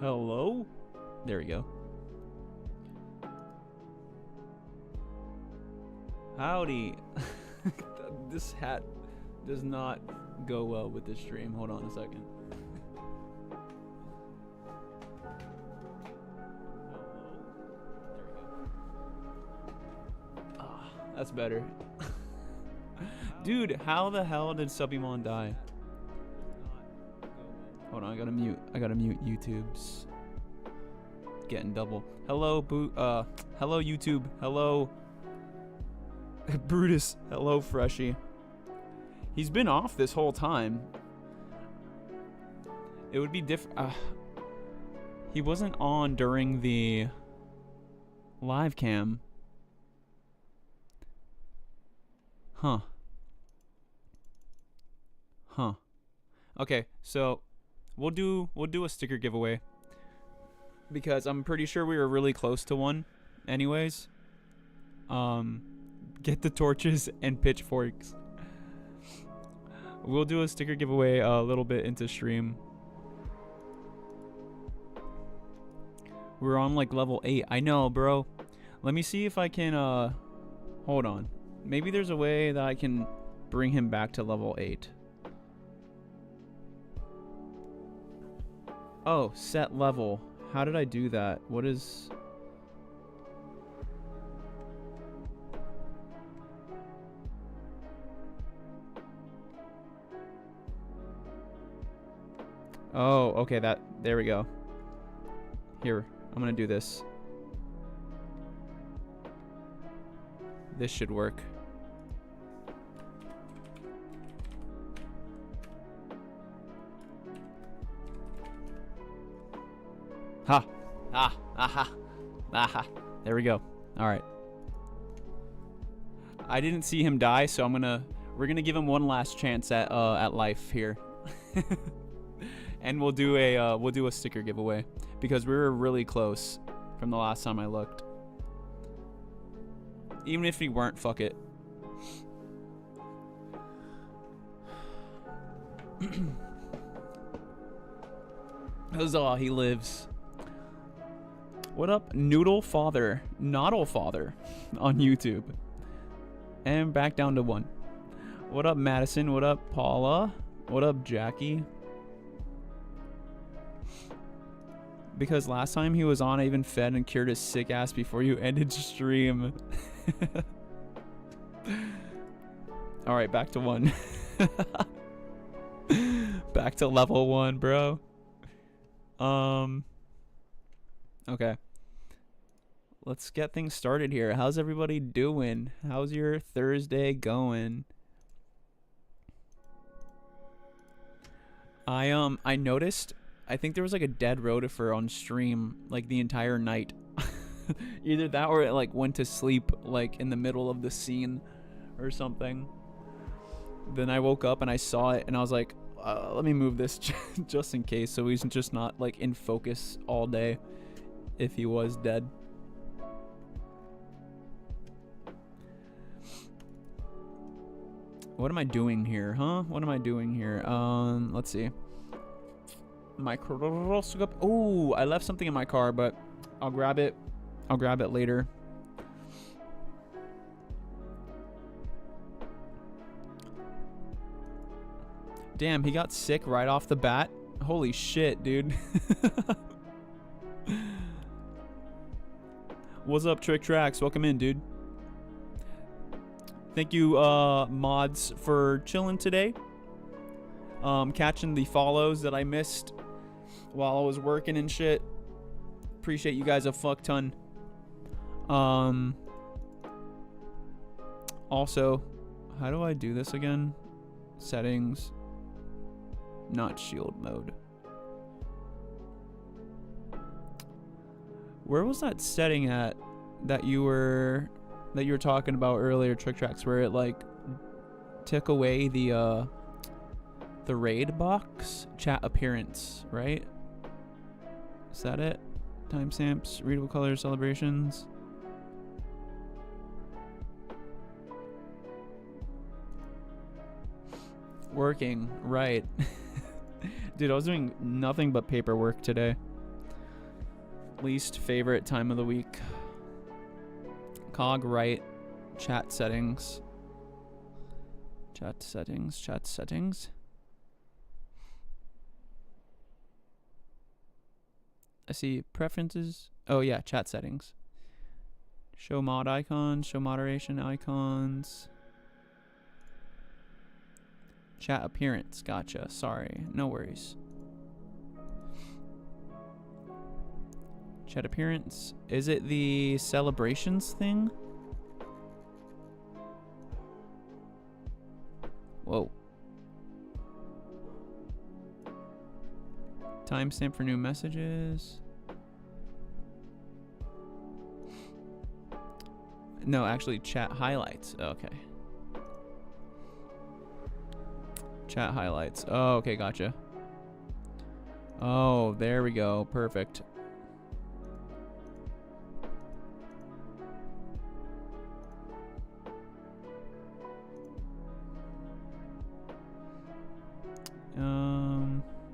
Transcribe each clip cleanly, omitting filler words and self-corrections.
Hello? There we go. Howdy. This hat does not go well with this stream. Hold on a second. That's better. Dude, how the hell did Subimon die? Hold on, I gotta mute YouTube's getting double. Hello, hello YouTube. Hello, Brutus. Hello, Freshie. He's been off this whole time. It would be different. He wasn't on during the live cam. Huh. Okay, so we'll do a sticker giveaway because I'm pretty sure we were really close to one anyways. Get the torches and pitchforks. We'll do a sticker giveaway a little bit into stream. We're on like level 8. I know, bro. Let me see if I can hold on. Maybe there's a way that I can bring him back to level 8. Oh, set level. How did I do that? What is... Oh, okay, there we go. Here, I'm gonna do this. This should work. Ha! Ah! Aha! Aha! There we go. All right. I didn't see him die, so we're gonna give him one last chance at life here. And we'll do a sticker giveaway because we were really close from the last time I looked. Even if we weren't, fuck it. Huzzah, he lives. What up, Noodle Father, Noddle Father on YouTube. And back down to 1. What up, Madison? What up, Paula? What up, Jackie? Because last time he was on, I even fed and cured his sick ass before you ended stream. Alright, back to 1. Back to level 1, bro. Okay. Let's get things started here. How's everybody doing? How's your Thursday going? I noticed, I think there was like a dead rotifer on stream like the entire night. Either that or it like went to sleep like in the middle of the scene or something. Then I woke up and I saw it and I was like, let me move this just in case so he's just not like in focus all day if he was dead. What am I doing here, huh? What am I doing here? Let's see. Microscope. Oh, I left something in my car, but I'll grab it. I'll grab it later. Damn, he got sick right off the bat. Holy shit, dude. What's up, Trick Tracks? Welcome in, dude. Thank you, mods, for chilling today. Catching the follows that I missed while I was working and shit. Appreciate you guys a fuck ton. Also, how do I do this again? Settings. Not shield mode. Where was that setting at that you were talking about earlier, Trick Tracks, where it like took away the raid box chat appearance, right? Is that it? Timestamps, readable colors, celebrations. Working, right. Dude, I was doing nothing but paperwork today. Least favorite time of the week. Cog right. Chat settings. Chat settings. Chat settings. I see preferences. Oh yeah, chat settings. Show mod icons. Show moderation icons. Chat appearance. Gotcha. Sorry. No worries. Chat appearance. Is it the celebrations thing? Whoa. Timestamp for new messages. No, actually chat highlights. Okay. Chat highlights. Oh, okay, gotcha. Oh, there we go. Perfect.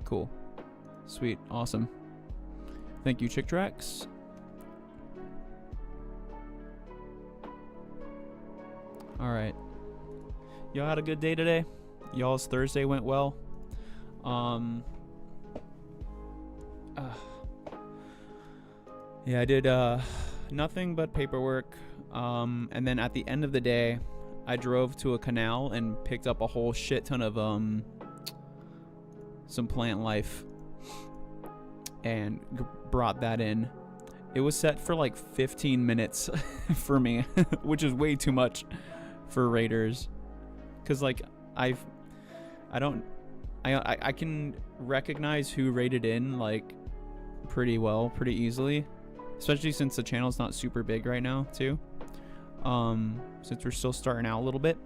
Cool. Sweet. Awesome. Thank you, Chick Tracks. All right. Y'all had a good day today? Y'all's Thursday went well? Yeah, I did nothing but paperwork. And then at the end of the day, I drove to a canal and picked up a whole shit ton of some plant life and brought that in. It was set for like 15 minutes for me, which is way too much for raiders. Cause like I can recognize who raided in like pretty well, pretty easily, especially since the channel's not super big right now too. Since we're still starting out a little bit,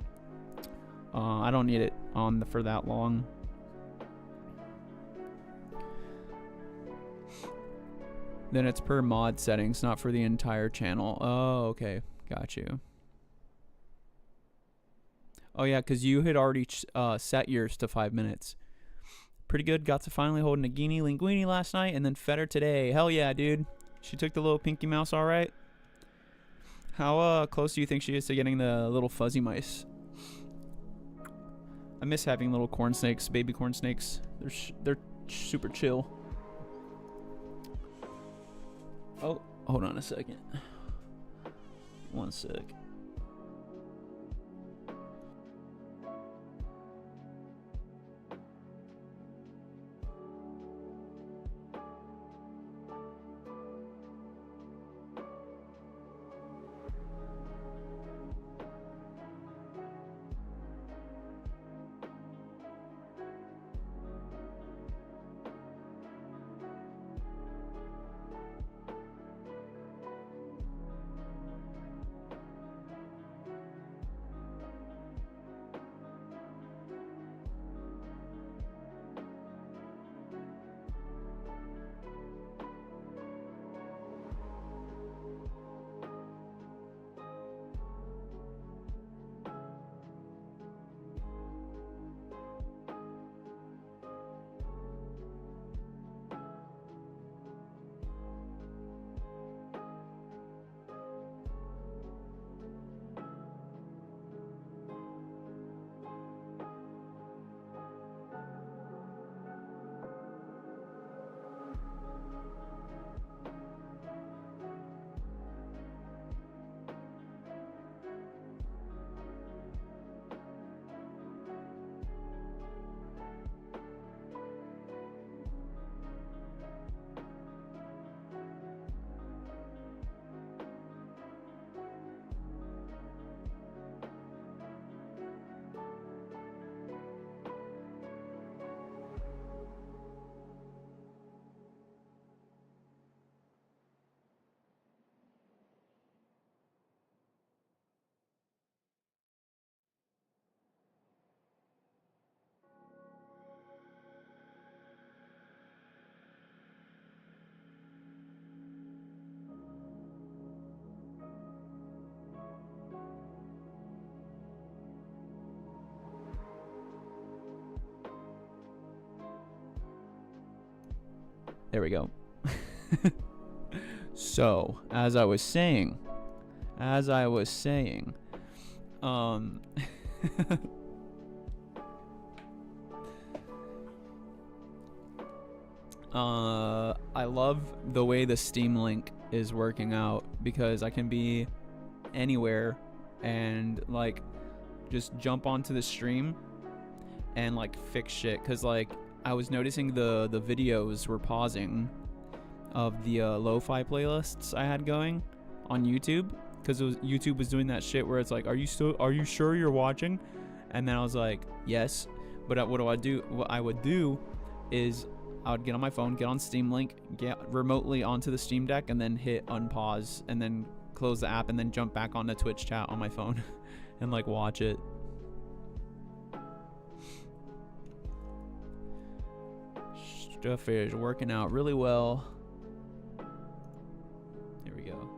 I don't need it on for that long. Then it's per mod settings, not for the entire channel. Oh, okay. Got you. Oh, yeah, because you had already set yours to 5 minutes. Pretty good. Got to finally hold Nagini Linguini last night, and then fed her today. Hell yeah, dude. She took the little pinky mouse all right. How close do you think she is to getting the little fuzzy mice? I miss having little corn snakes, baby corn snakes. They're super chill. Oh, hold on a second. One sec. There we go. So, as I was saying, um, I love the way the Steam Link is working out because I can be anywhere and like just jump onto the stream and like fix shit. Cause like I was noticing the videos were pausing of the lo-fi playlists I had going on YouTube, because YouTube was doing that shit where it's like, are you sure you're watching? And then I was like, yes. But what I would do is I would get on my phone, get on Steam Link, get remotely onto the Steam Deck, and then hit unpause, and then close the app, and then jump back on the Twitch chat on my phone and like watch it. Stuff is working out really well. Here we go.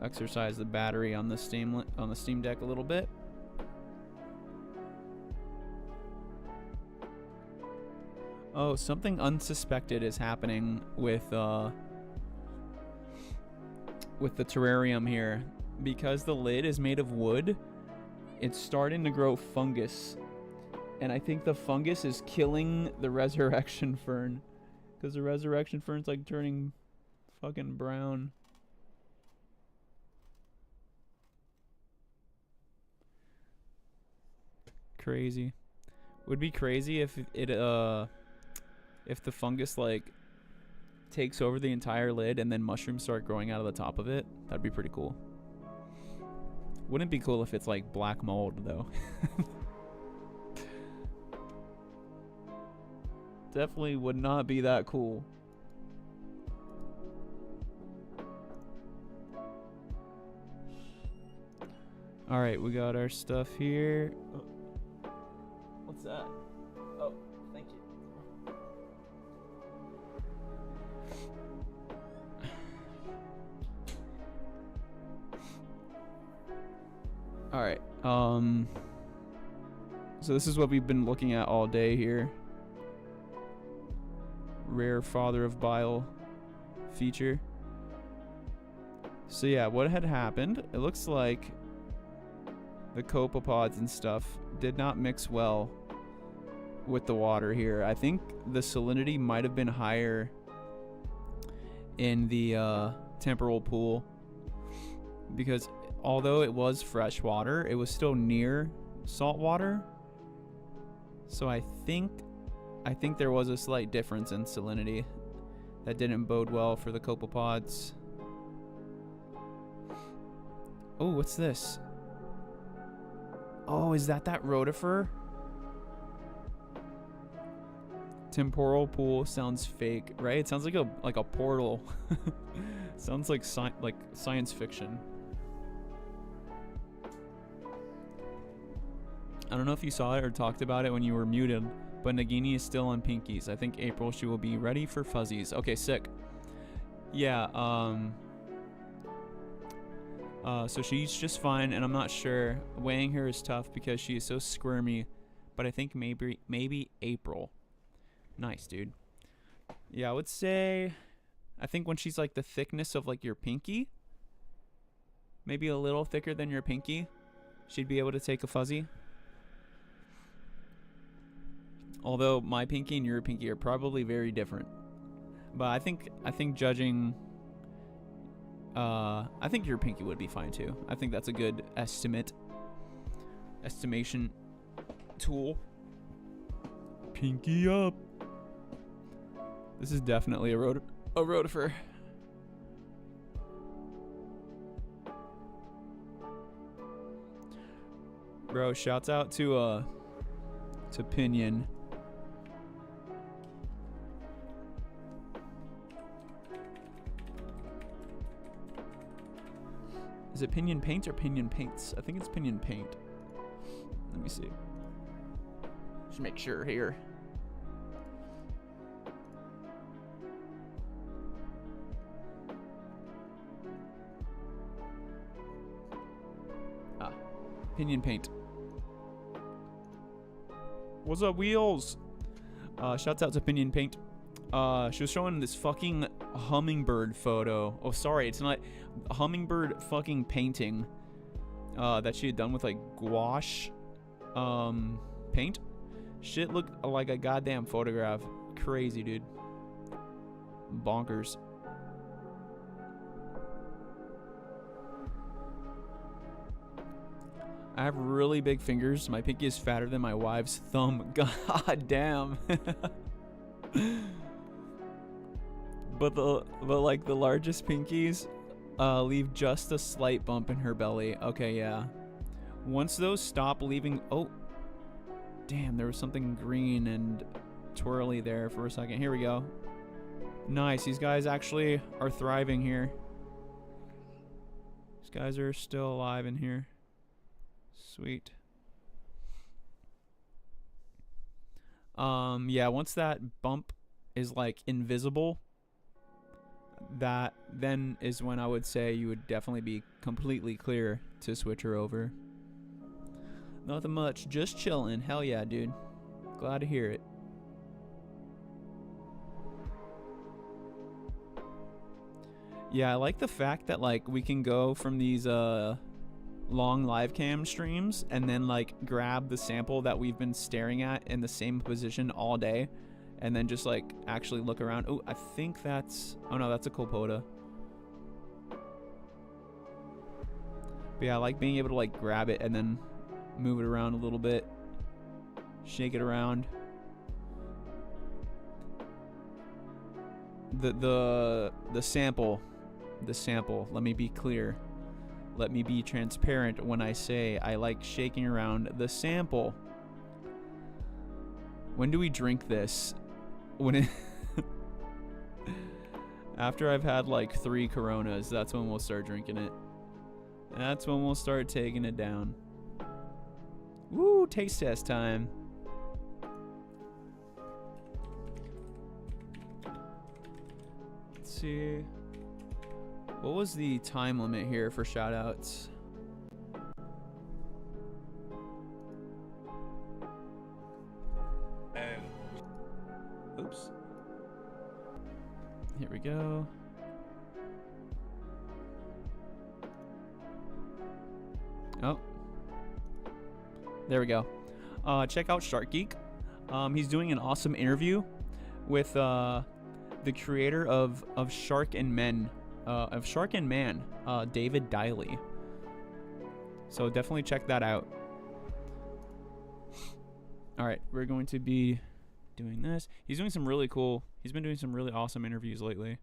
Exercise the battery on the Steam Deck a little bit. Oh, something unsuspected is happening with the terrarium here. Because the lid is made of wood, it's starting to grow fungus. And I think the fungus is killing the resurrection fern. Because the resurrection fern's like turning fucking brown. Crazy. Would be crazy if if the fungus like takes over the entire lid and then mushrooms start growing out of the top of it. That'd be pretty cool. Wouldn't it be cool if it's like black mold though? Definitely would not be that cool. All right, we got our stuff here. Oh. What's that? Oh, thank you. All right. So this is what we've been looking at all day here. Rare father of bile feature. So yeah, what had happened? It looks like the copepods and stuff did not mix well with the water here. I think the salinity might have been higher in the temporal pool, because although it was fresh water, it was still near salt water. So I think there was a slight difference in salinity that didn't bode well for the copepods. Oh, what's this? Oh, is that rotifer? Temporal pool sounds fake, right? It sounds like a portal. Sounds like science fiction. I don't know if you saw it or talked about it when you were muted, but Nagini is still on pinkies. I think April she will be ready for fuzzies. Okay, sick. Yeah, so she's just fine, and I'm not sure. Weighing her is tough because she is so squirmy, but I think maybe April. Nice, dude. Yeah, I would say, I think when she's like the thickness of like your pinky, maybe a little thicker than your pinky, she'd be able to take a fuzzy. Although my pinky and your pinky are probably very different. But I think judging, I think your pinky would be fine too. I think that's a good estimation tool. Pinky up. This is definitely a rotifer. Bro, shouts out to Pinion. Is it Pinion Paint or Pinion Paints? I think it's Pinion Paint. Let me see. Just make sure here. Ah, Pinion paint. What's up, Wheels? Shouts out to Pinion Paint. She was showing this fucking hummingbird photo. Oh, sorry, it's not a hummingbird fucking painting that she had done with like gouache paint. Shit looked like a goddamn photograph. Crazy, dude. Bonkers. I have really big fingers. My pinky is fatter than my wife's thumb. God damn. but like the largest pinkies leave just a slight bump in her belly. Okay, yeah. Once those stop leaving, oh, damn, there was something green and twirly there for a second. Here we go. Nice. These guys actually are thriving here. These guys are still alive in here. Sweet. Yeah, once that bump is like invisible, that then is when I would say you would definitely be completely clear to switch her over. Nothing much, just chilling. Hell yeah, dude. Glad to hear it. Yeah, I like the fact that like we can go from these long live cam streams and then like grab the sample that we've been staring at in the same position all day and then just like actually look around. Oh, I think that's, oh no, that's a Colpoda. But yeah, I like being able to like grab it and then move it around a little bit, shake it around. The sample, let me be clear. Let me be transparent when I say I like shaking around the sample. When do we drink this? When it after I've had like 3 Coronas, that's when we'll start drinking it. That's when we'll start taking it down. Woo, taste test time. Let's see. What was the time limit here for shoutouts? Oops. Here we go. Oh. There we go. Check out Shark Geek. He's doing an awesome interview with the creator of Shark and Man, David Diley. So definitely check that out. All right, we're going to be doing this. He's been doing some really awesome interviews lately.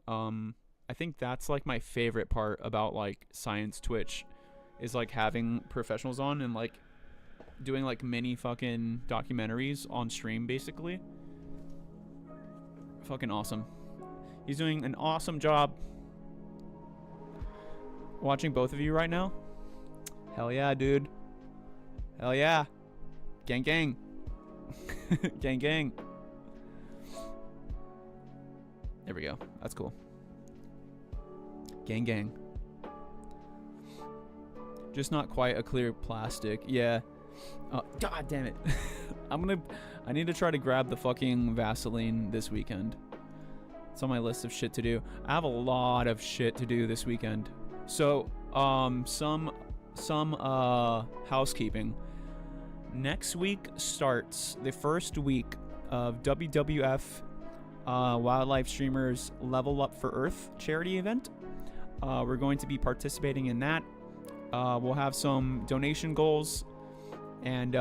I think that's like my favorite part about like science Twitch is like having professionals on and like doing like mini fucking documentaries on stream basically. Fucking awesome. He's doing an awesome job. Watching both of you right now. Hell yeah, dude. Hell yeah. Gang gang. Gang gang. There we go. That's cool. Gang gang. Just not quite a clear plastic. Yeah. God damn it. I need to try to grab the fucking Vaseline this weekend. It's on my list of shit to do. I have a lot of shit to do this weekend. So, some housekeeping. Next week starts the first week of WWF Wildlife Streamers Level Up for Earth charity event. We're going to be participating in that. We'll have some donation goals, and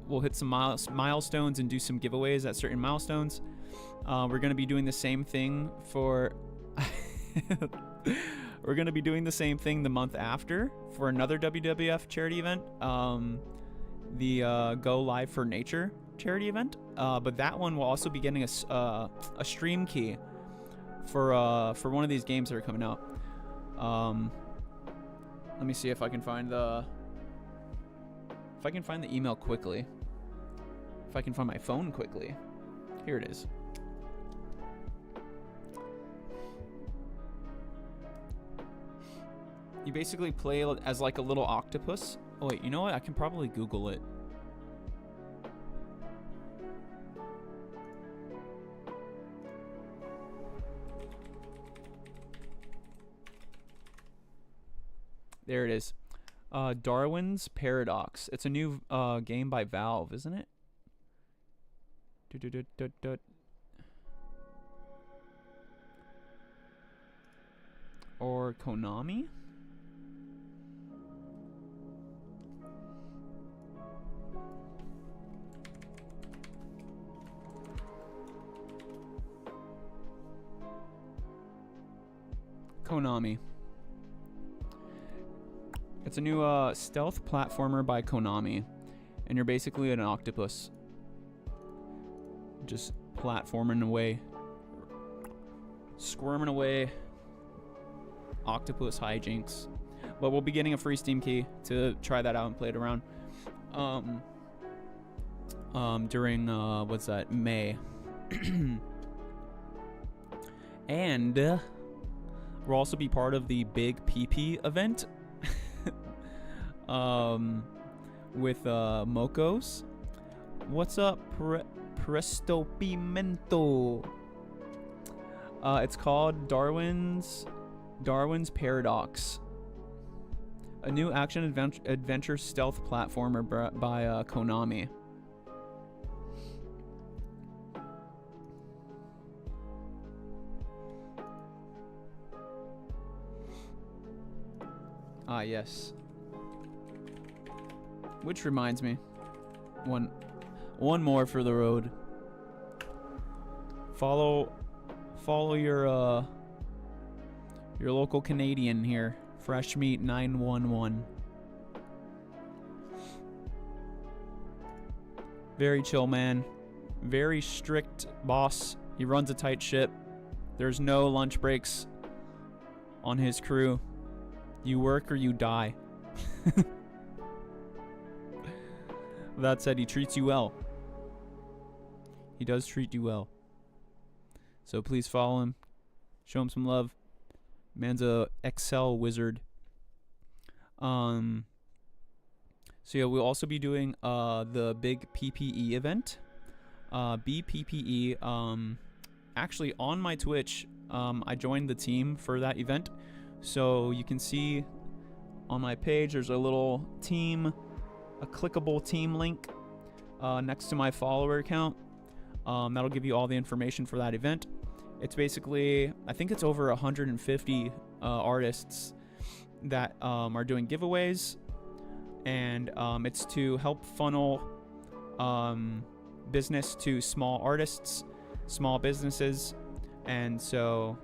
we'll hit some milestones and do some giveaways at certain milestones. We're going to be doing the same thing for we're going to be doing the same thing the month after for another WWF charity event, the Go Live for Nature charity event. But that one will also be getting a stream key for one of these games that are coming out. Let me see if I can find the email quickly. If I can find my phone quickly. Here it is. You basically play as like a little octopus. Oh wait, you know what? I can probably Google it. There it is. Darwin's Paradox. It's a new game by Valve, isn't it? Or Konami? Konami. It's a new stealth platformer by Konami, and you're basically an octopus, just platforming away, squirming away, octopus hijinks. But we'll be getting a free Steam key to try that out and play it around during what's that, May. And we'll also be part of the big PP event with Mocos. What's up, Presto Pimento? It's called Darwin's Paradox, a new action adventure stealth platformer by Konami. Ah, yes. Which reminds me, one more for the road. Follow your local Canadian here, Fresh Meat 911. Very chill man, very strict boss. He runs a tight ship. There's no lunch breaks on his crew. You work or you die. That said, he treats you well. He does treat you well. So please follow him. Show him some love. Man's a Excel wizard. So yeah, we'll also be doing the big PPE event. BPPE. Actually, on my Twitch, I joined the team for that event. So you can see on my page, there's a little team, a clickable team link next to my follower count. That'll give you all the information for that event. It's basically, I think it's over 150 artists that are doing giveaways, and it's to help funnel business to small artists, small businesses, and so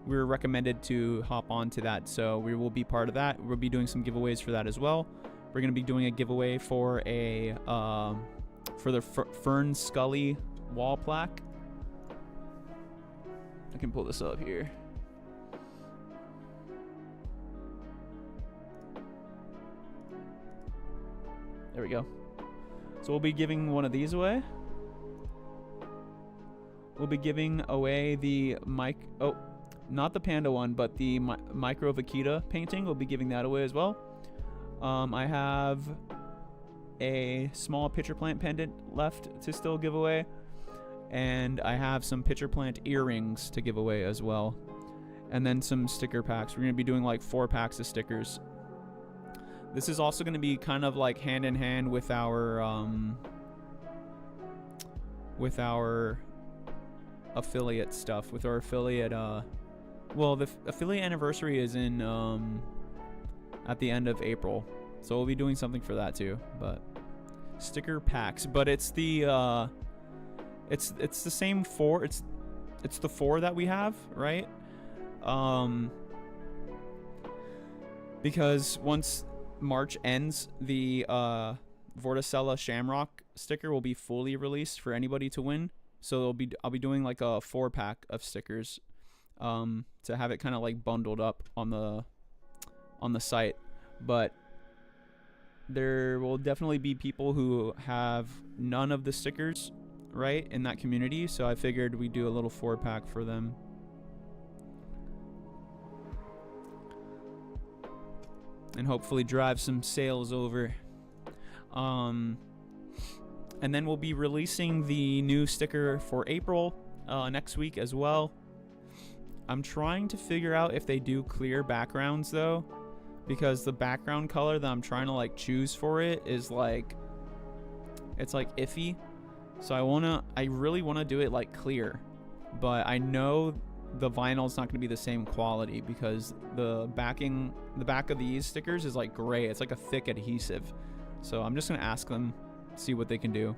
we were recommended to hop on to that, so we will be part of that. We'll be doing some giveaways for that as well. We're going to be doing a giveaway for a for the Fern Scully wall plaque. I can pull this up here. There we go. So we'll be giving one of these away. We'll be giving away the not the panda one, but the micro vaquita painting. We'll be giving that away as well. I have a small pitcher plant pendant left to still give away, and I have some pitcher plant earrings to give away as well, and then some sticker packs. We're going to be doing like 4 packs of stickers. This is also going to be kind of like hand in hand with our affiliate stuff, with our affiliate well, the affiliate anniversary is in at the end of April, so we'll be doing something for that too. But sticker packs, but it's the it's the same 4. It's the 4 that we have, right? Because once March ends, the Vorticella Shamrock sticker will be fully released for anybody to win. So I'll be doing like a 4-pack of stickers to have it kind of like bundled up on the site. But there will definitely be people who have none of the stickers, right, in that community. So I figured we'd do a little 4-pack for them. and hopefully drive some sales over. And then we'll be releasing the new sticker for April next week as well. I'm trying to figure out if they do clear backgrounds though, because the background color that I'm trying to like choose for it is like, it's like iffy. So I really want to do it like clear, but I know the vinyl is not going to be the same quality because the back of these stickers is like gray. It's like a thick adhesive. So I'm just going to ask them, see what they can do.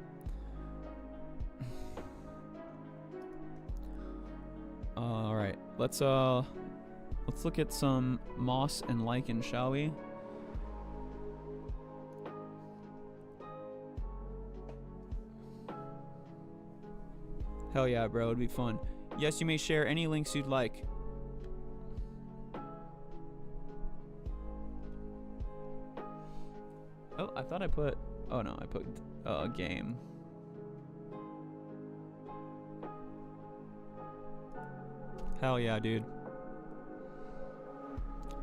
All right, let's look at some moss and lichen, shall we? Hell yeah, bro, it'd be fun. Yes, you may share any links you'd like. Oh, I thought I put... Oh, no, I put a game. Hell yeah, dude.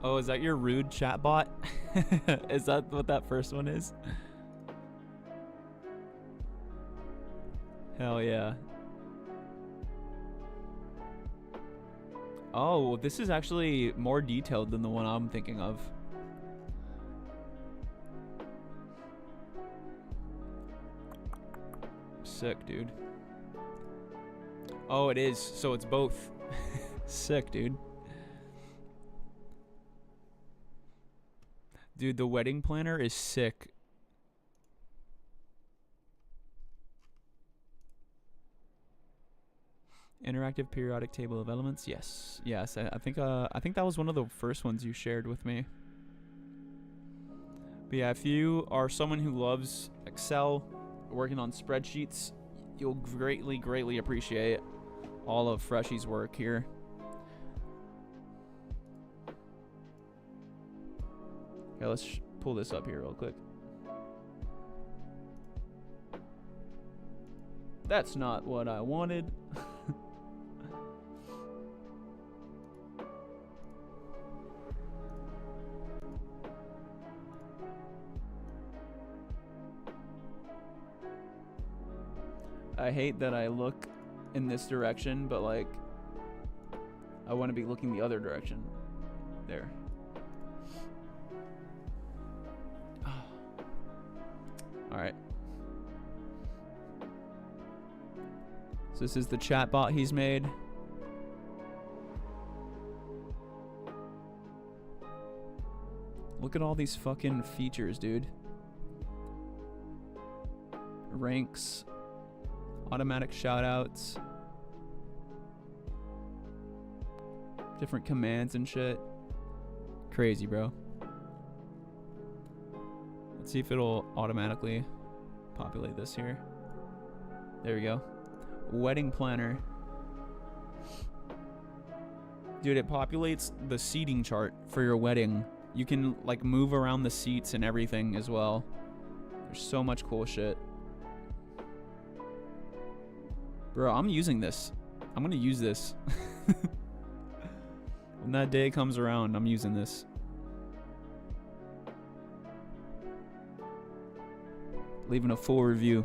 Oh, is that your rude chatbot? Is that what that first one is? Hell yeah. Oh, this is actually more detailed than the one I'm thinking of. Sick, dude. Oh, it is. So it's both. Sick, dude. Dude, the wedding planner is sick. Interactive periodic table of elements. Yes. Yes, I think that was one of the first ones you shared with me. But yeah, if you are someone who loves Excel, working on spreadsheets, you'll greatly appreciate all of Freshy's work here. Okay, let's pull this up here real quick. That's not what I wanted. I hate that I look in this direction, but like I want to be looking the other direction. There. All right. So this is the chatbot he's made. Look at all these fucking features, dude. Ranks. Automatic shoutouts. Different commands and shit. Crazy, bro. Let's see if it'll automatically populate this here. There we go. Wedding planner. Dude, it populates the seating chart for your wedding. You can like move around the seats and everything as well. There's so much cool shit. Bro, I'm using this. I'm gonna use this. When that day comes around, I'm using this. Leaving a full review.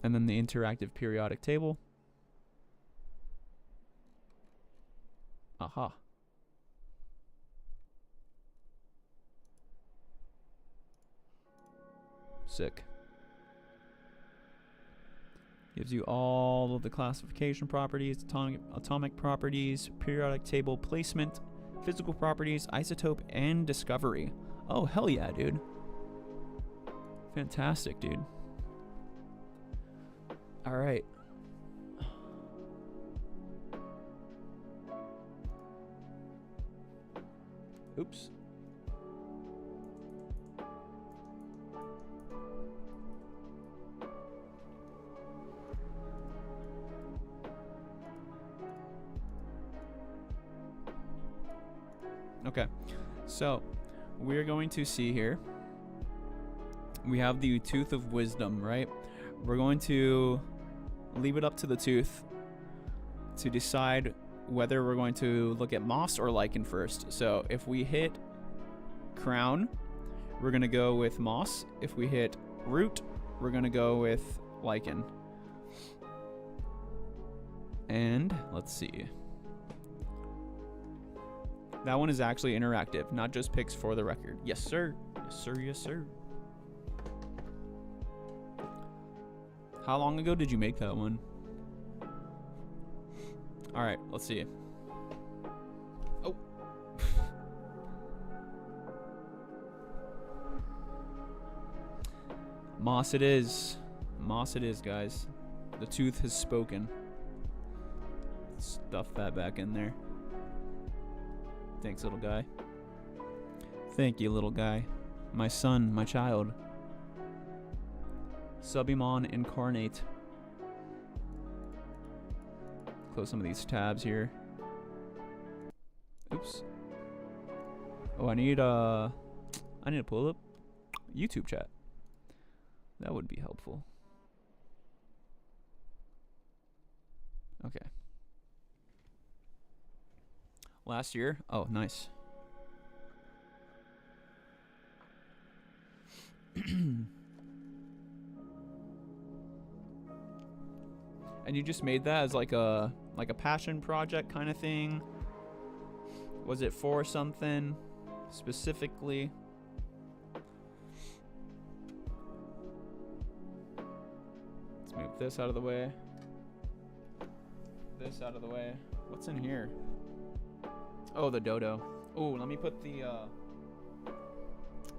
And then the interactive periodic table. Aha. Sick. Gives you all of the classification properties, atomic properties, periodic table placement, physical properties, isotope, and discovery. Oh, hell yeah, dude. Fantastic, dude. All right. Oops. Okay, so we're going to see here. We have the tooth of wisdom, right? We're going to leave it up to the tooth to decide whether we're going to look at moss or lichen first. So if we hit crown, we're going to go with moss. If we hit root, we're going to go with lichen. And let's see. That one is actually interactive, not just picks for the record. Yes, sir. Yes, sir. Yes, sir. How long ago did you make that one? All right, let's see. Oh. Moss it is. Moss it is, guys. The tooth has spoken. Stuff that back in there. Thanks, little guy. Thank you, little guy. My son, my child. Subimon incarnate. Close some of these tabs here. Oops. Oh, I need to pull up YouTube chat. That would be helpful. Okay. Last year? Oh, nice. And you just made that as like a passion project kind of thing? Was it for something specifically? Let's move this out of the way. This out of the way. What's in here? Oh, the dodo. Oh, let me put the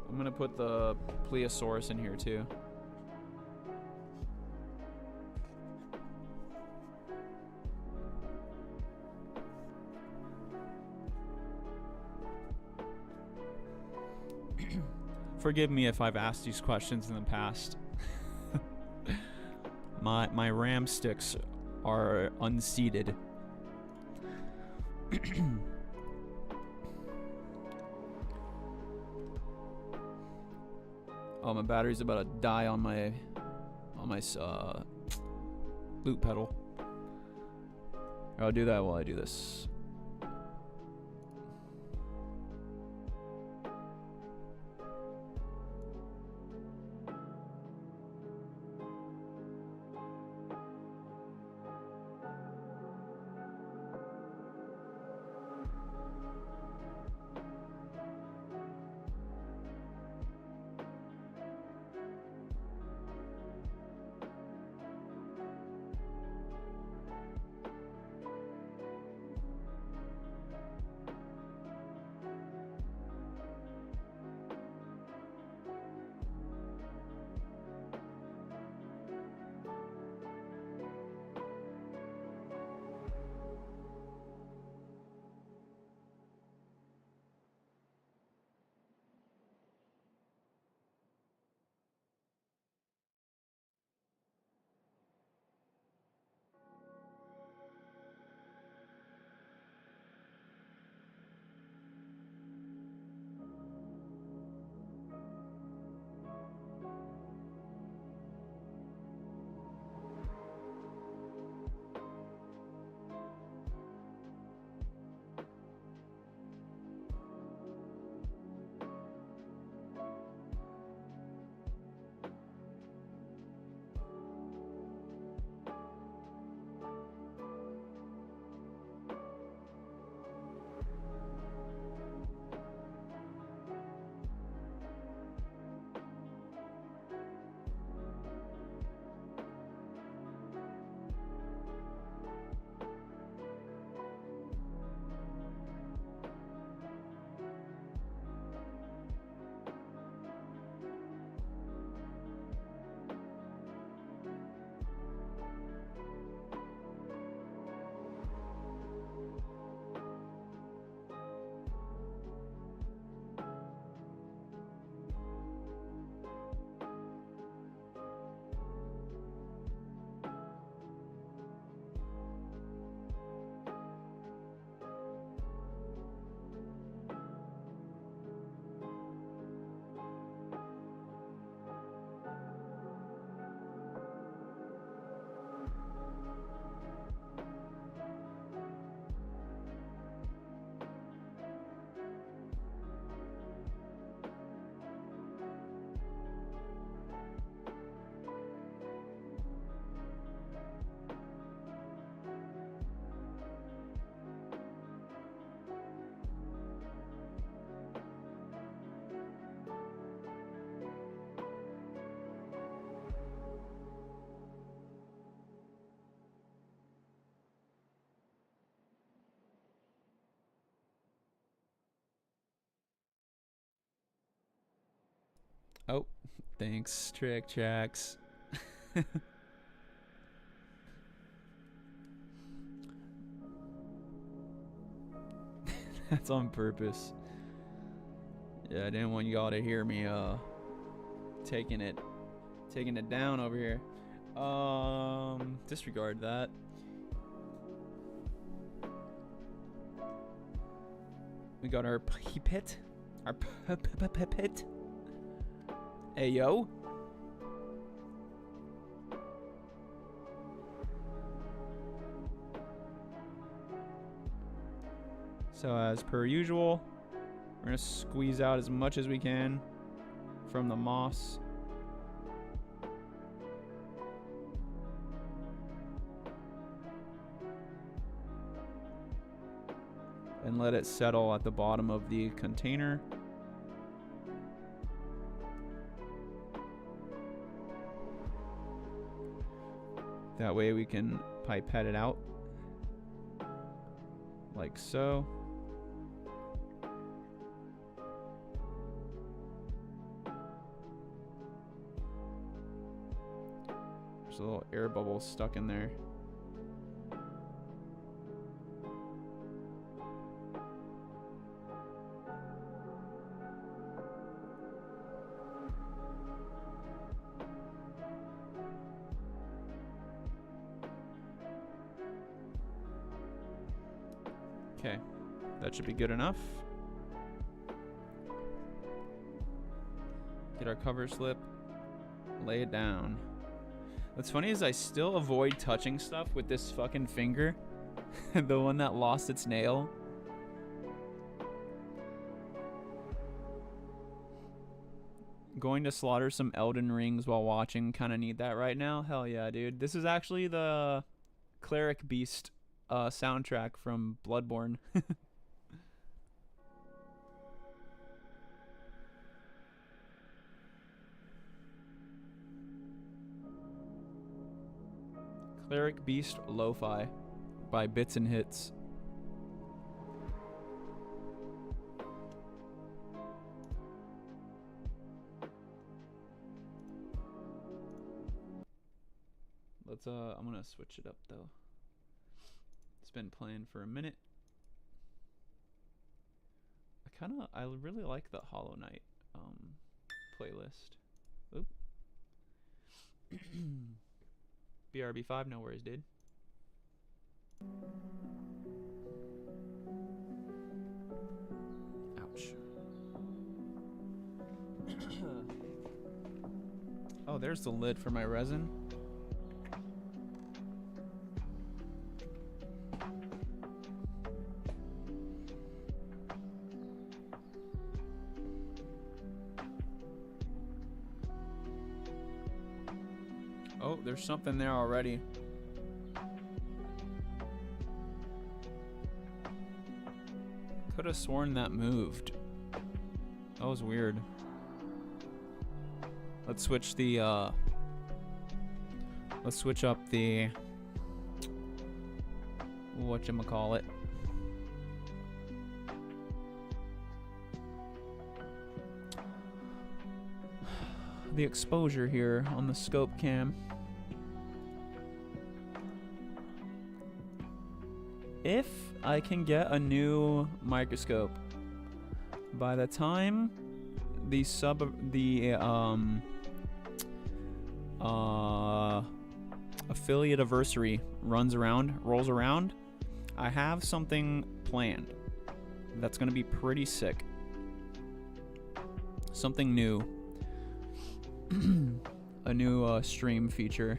I'm gonna put the plesiosaurus in here too. Forgive me if I've asked these questions in the past. My RAM sticks are unseated. Oh, my battery's about to die on my loop pedal. I'll do that while I do this. Thanks, Trick Tracks. That's on purpose. Yeah, I didn't want y'all to hear me taking it down over here. Disregard that. We got our pit. Our pit. Hey, yo. So as per usual, we're gonna squeeze out as much as we can from the moss. And let it settle at the bottom of the container. That way we can pipette it out. Like so. There's a little air bubble stuck in there. Okay, that should be good enough. Get our cover slip, lay it down. What's funny is I still avoid touching stuff with this fucking finger. The one that lost its nail. Going to slaughter some Elden Rings while watching. Kind of need that right now. Hell yeah, dude. This is actually the Cleric Beast soundtrack from Bloodborne. Cleric Beast Lo-Fi by Bits and Hits. Let's I'm gonna switch it up though. It's been playing for a minute. I really like the Hollow Knight playlist. Oop. BRB5, no worries, dude. Ouch. Oh, there's the lid for my resin. Oh, there's something there already. Could have sworn that moved. That was weird. Let's switch the let's switch up the whatchamacallit. The exposure here on the scope cam. If I can get a new microscope by the time the affiliate anniversary rolls around, I have something planned that's gonna be pretty sick. Something new. A new stream feature.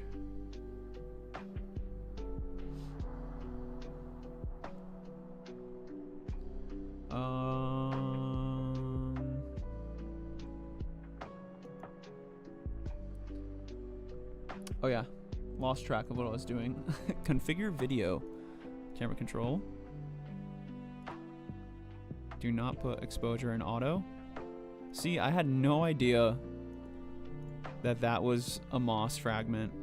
Oh yeah, lost track of what I was doing. Configure video. Camera control. Do not put exposure in auto. See, I had no idea that was a moss fragment.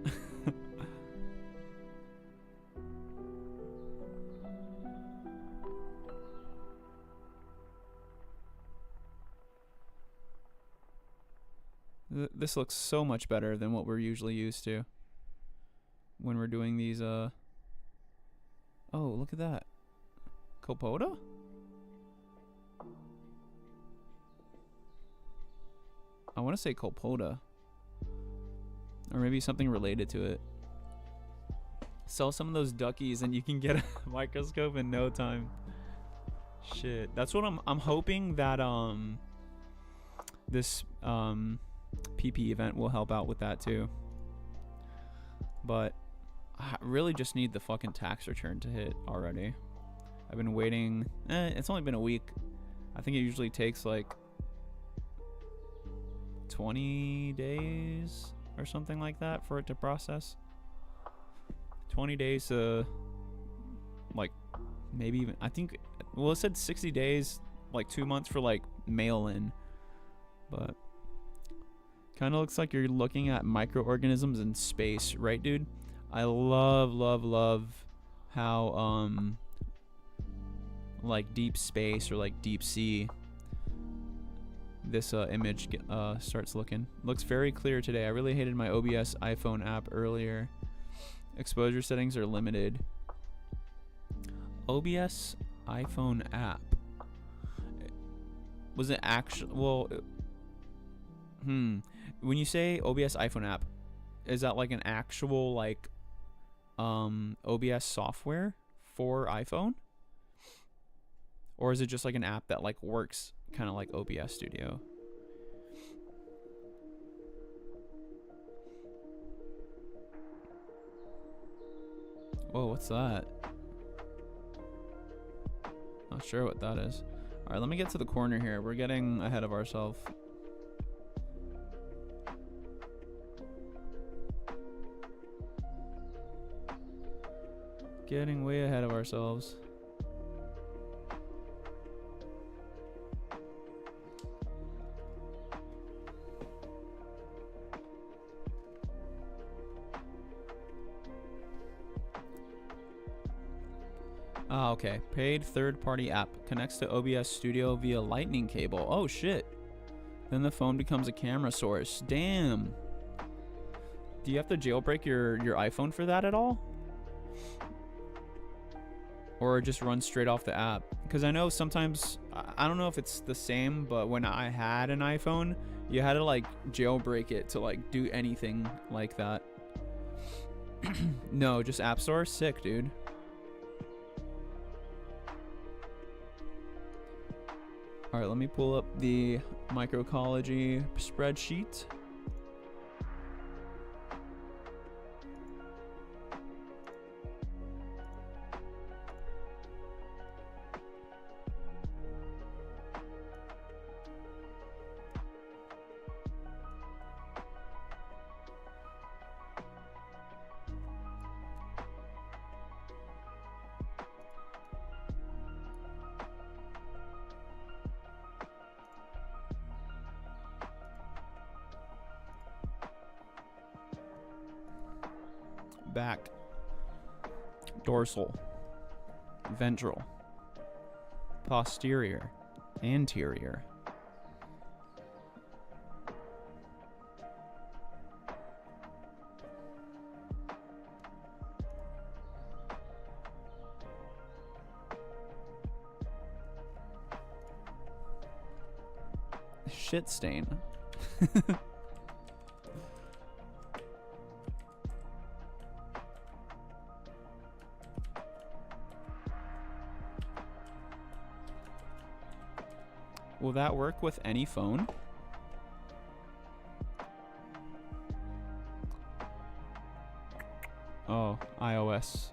This looks so much better than what we're usually used to when we're doing these. Oh, look at that. Copoda? I want to say Copoda. Or maybe something related to it. Sell some of those duckies and you can get a microscope in no time. Shit. That's what I'm hoping that this PP event will help out with that too. But I really just need the fucking tax return to hit already. I've been waiting. It's only been a week. I think it usually takes like 20 days or something like that for it to process. 20 days to like maybe even, I think, well, it said 60 days, like 2 months for like mail in, but kind of looks like you're looking at microorganisms in space, right, dude? I love how like deep space or like deep sea this image starts looking. Looks very clear today. I really hated my OBS iPhone app earlier. Exposure settings are limited. OBS iPhone app. Was it actually, well, when you say OBS iPhone app, is that like an actual like OBS software for iPhone? Or is it just like an app that like works kind of like OBS Studio? Whoa, what's that? Not sure what that is. Alright, let me get to the corner here. We're getting ahead of ourselves. Getting way ahead of ourselves. Ah, okay. Paid third-party app. Connects to OBS Studio via lightning cable. Oh, shit. Then the phone becomes a camera source. Damn. Do you have to jailbreak your iPhone for that at all? Or just run straight off the app? Because I know sometimes, I don't know if it's the same, but when I had an iPhone, you had to like jailbreak it to like do anything like that. No, just App Store? Sick, dude. Alright, let me pull up the microcology spreadsheet. Back, dorsal, ventral, posterior, anterior. Shit stain. Will that work with any phone? Oh, iOS.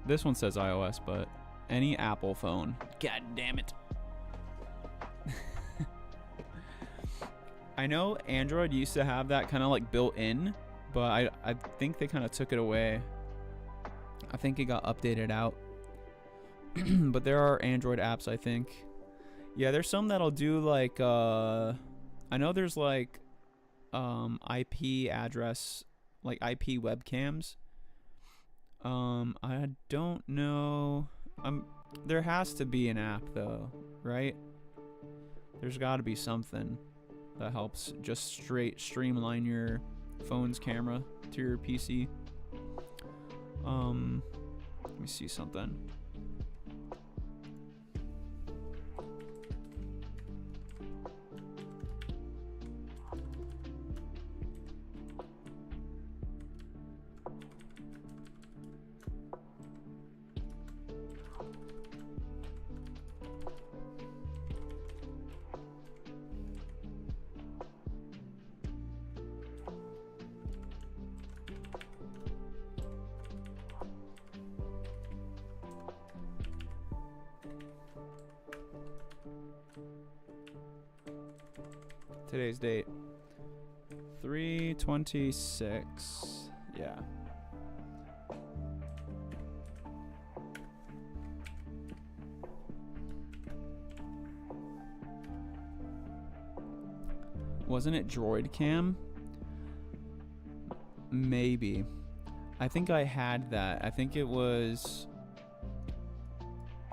This one says iOS, but any Apple phone. God damn it. I know Android used to have that kind of like built in, but I think they kind of took it away. I think it got updated out. But there are Android apps, I think. Yeah, there's some that'll do like I know there's like IP address, like IP webcams. I don't know. There has to be an app though, right? There's got to be something that helps just straight streamline your phone's camera to your PC. Let me see something. Today's date 3/26. Yeah. Wasn't it Droid Cam? Maybe. I think I had that. I think it was.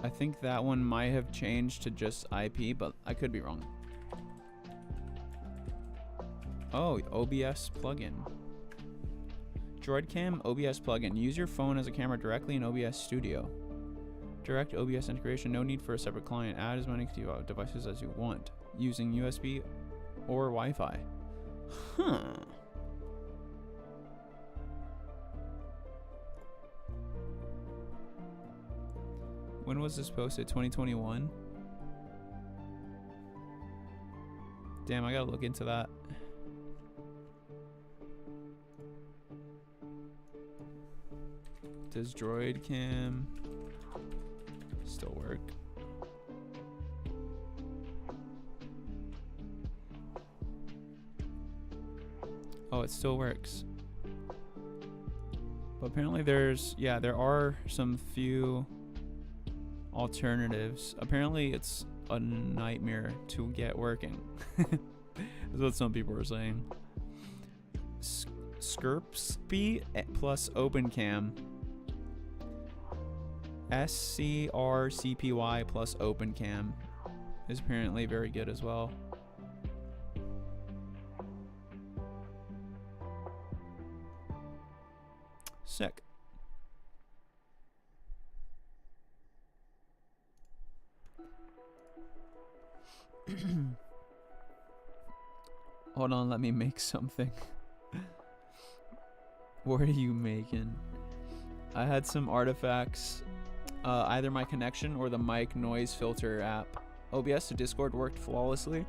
I think that one might have changed to just IP, but I could be wrong. Oh, OBS plugin. DroidCam OBS plugin. Use your phone as a camera directly in OBS Studio. Direct OBS integration. No need for a separate client. Add as many devices as you want using USB or Wi-Fi. Huh. When was this posted? 2021? Damn, I gotta look into that. Does DroidCam still work? Oh, it still works. But apparently there are some few alternatives. Apparently it's a nightmare to get working. That's what some people are saying. Skirpsby plus OpenCam. SCRCPY plus OpenCam is apparently very good as well. Sick. Hold on, let me make something. What are you making? I had some artifacts. Either my connection or the mic noise filter app. OBS to Discord worked flawlessly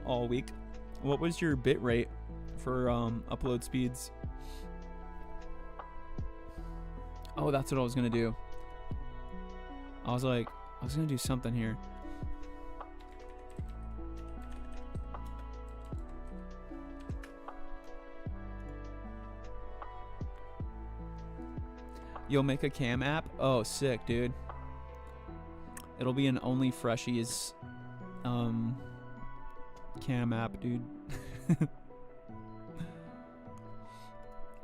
all week. What was your bit rate for upload speeds? Oh, that's what I was gonna do. I was gonna do something here. You'll make a cam app? Oh, sick, dude. It'll be an Only Freshies cam app, dude.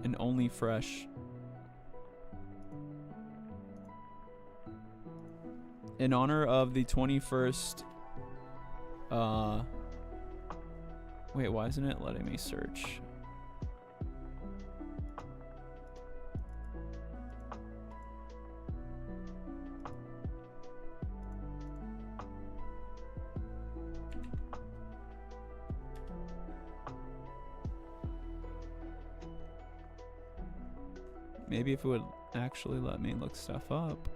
An Only Fresh. In honor of the 21st wait, why isn't it letting me search? Maybe if it would actually let me look stuff up.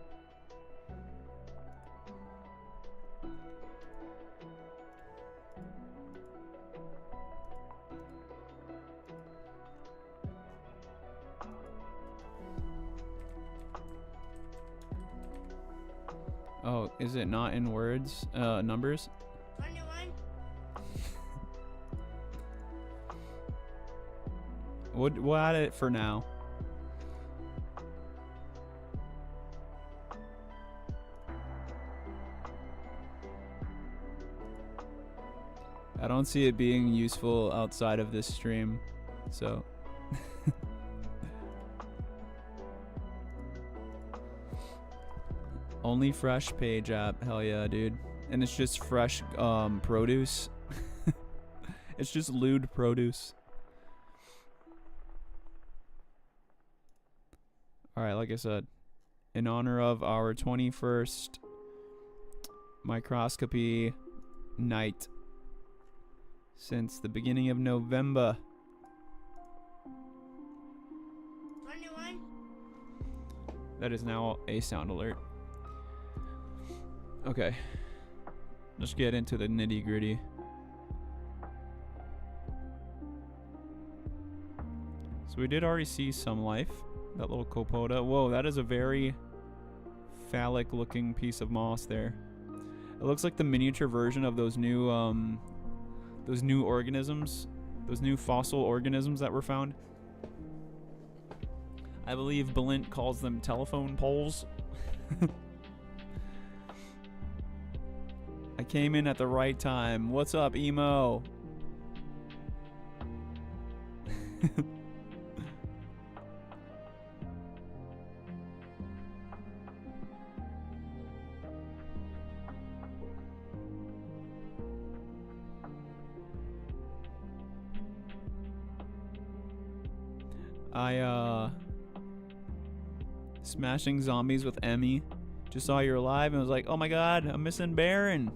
Oh, is it not in words, numbers? 21. We'll add it for now. I don't see it being useful outside of this stream, so. Only fresh page app. Hell yeah, dude. And it's just fresh produce. It's just lewd produce. Alright, like I said, in honor of our 21st microscopy night since the beginning of November. That is now a sound alert. Okay. Let's get into the nitty gritty. So we did already see some life. That little copoda. Whoa, that is a very phallic looking piece of moss there. It looks like the miniature version of those new organisms, those new fossil organisms that were found. I believe Balint calls them telephone poles. I came in at the right time. What's up, emo? Smashing zombies with Emmy. Just saw you live and was like, oh my god, I'm missing Baron.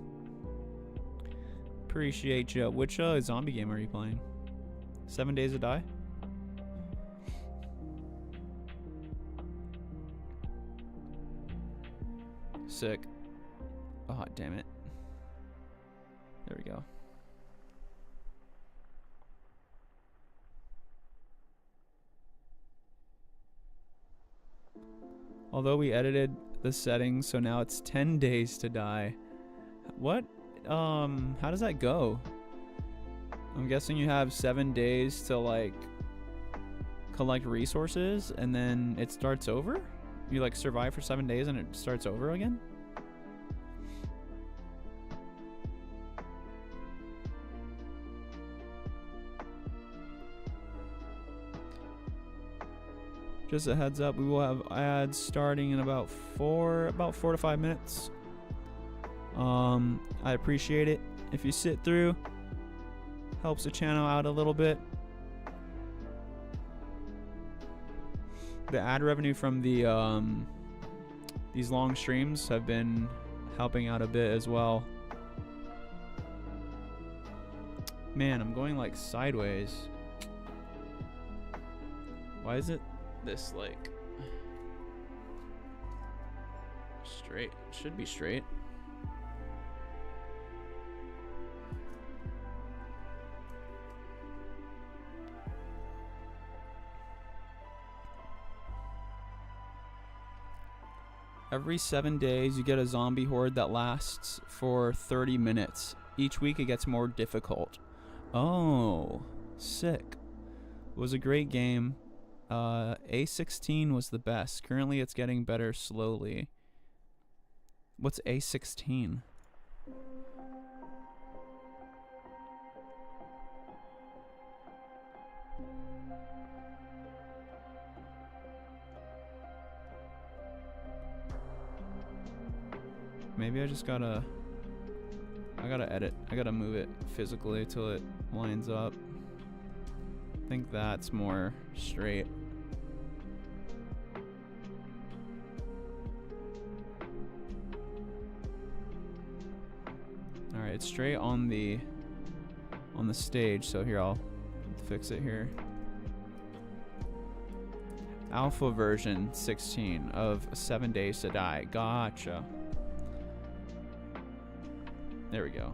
Appreciate you. Which zombie game are you playing? 7 Days to Die? Sick. Oh, damn it. There we go. Although we edited the settings, so now it's 10 days to die. What? How does that go? I'm guessing you have 7 days to, like, collect resources, and then it starts over? You, like, survive for 7 days and it starts over again? Just a heads up, we will have ads starting in about 4 to 5 minutes. I appreciate it if you sit through. Helps the channel out a little bit. The ad revenue from the these long streams have been helping out a bit as well. Man, I'm going like sideways. Why is it this like straight? It should be straight. Every 7 days you get a zombie horde that lasts for 30 minutes. Each week it gets more difficult. Oh, sick. It was a great game. A16 was the best. Currently it's getting better slowly. What's A16? Maybe I just gotta edit. I gotta move it physically till it lines up. I think that's more straight. Alright, it's straight on the stage, so here I'll fix it here. Alpha version 16 of 7 Days to Die. Gotcha. There we go.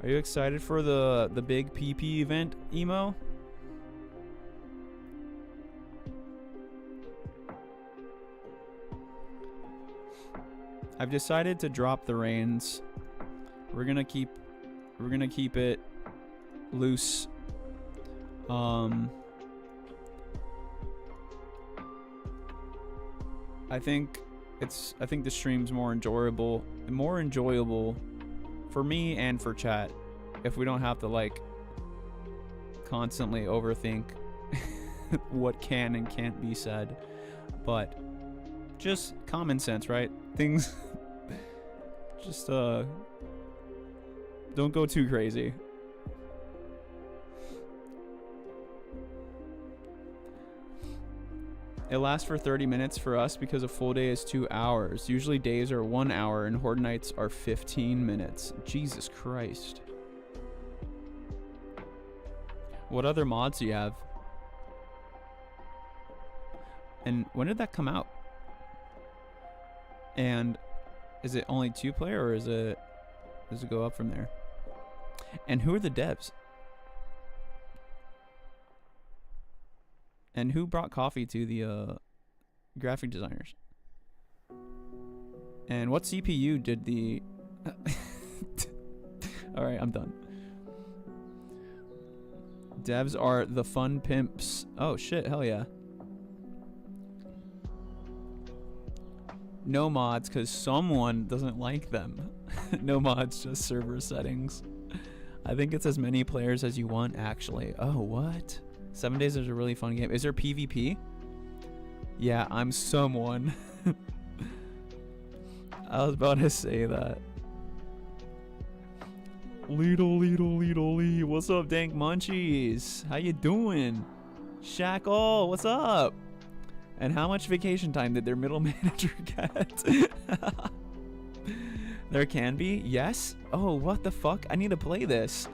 Are you excited for the big PP event, Emo? I've decided to drop the reins. We're gonna keep it loose. I think the stream's more enjoyable for me and for chat if we don't have to like constantly overthink what can and can't be said, but just common sense, right? Things just don't go too crazy. It lasts for 30 minutes for us because a full day is 2 hours. Usually days are 1 hour and horde nights are 15 minutes. Jesus Christ. What other mods do you have? And when did that come out? And is it only 2-player or does it go up from there? And who are the devs? And who brought coffee to the graphic designers? And what CPU did the... Alright, I'm done. Devs are the fun pimps. Oh shit, hell yeah. No mods because someone doesn't like them. No mods, just server settings. I think it's as many players as you want, actually. Oh, what? 7 Days is a really fun game. Is there PvP? Yeah, I'm someone. I was about to say that. Lee. What's up, Dank Munchies? How you doing? Shackle, what's up? And how much vacation time did their middle manager get? There can be? Yes? Oh, what the fuck? I need to play this.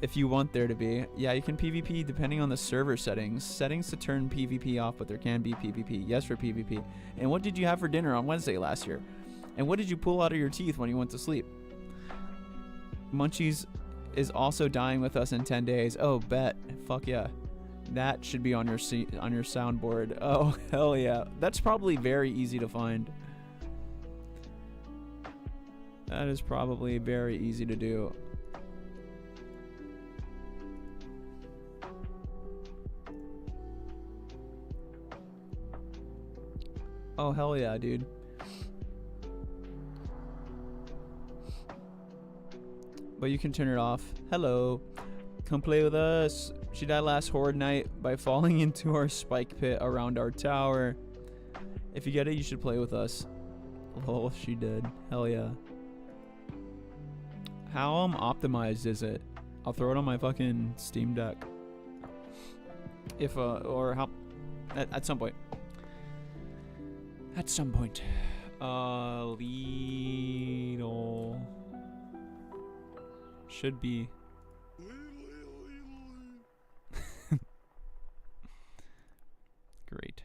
If you want there to be. Yeah, you can PvP depending on the server settings. Settings to turn PvP off, but there can be PvP. Yes for PvP. And what did you have for dinner on Wednesday last year? And what did you pull out of your teeth when you went to sleep? Munchies is also dying with us in 10 days. Oh, bet. Fuck yeah. That should be on your soundboard. Oh, hell yeah. That's probably very easy to find. That is probably very easy to do. Oh, hell yeah, dude. But you can turn it off. Hello. Come play with us. She died last horde night by falling into our spike pit around our tower. If you get it, you should play with us. Oh, she did. Hell yeah. How optimized is it? I'll throw it on my fucking Steam Deck. If or how at some point. At some point. Lidl should be. Great.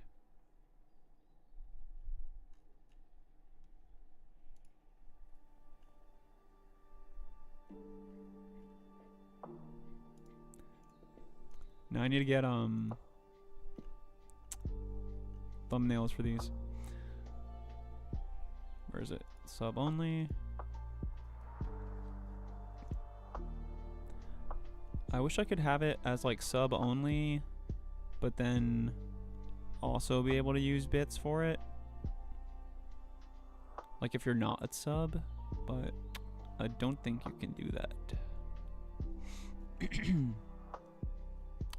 Now I need to get thumbnails for these. Where is it? Sub only. I wish I could have it as like sub only, but then also be able to use bits for it. Like if you're not a sub, but I don't think you can do that.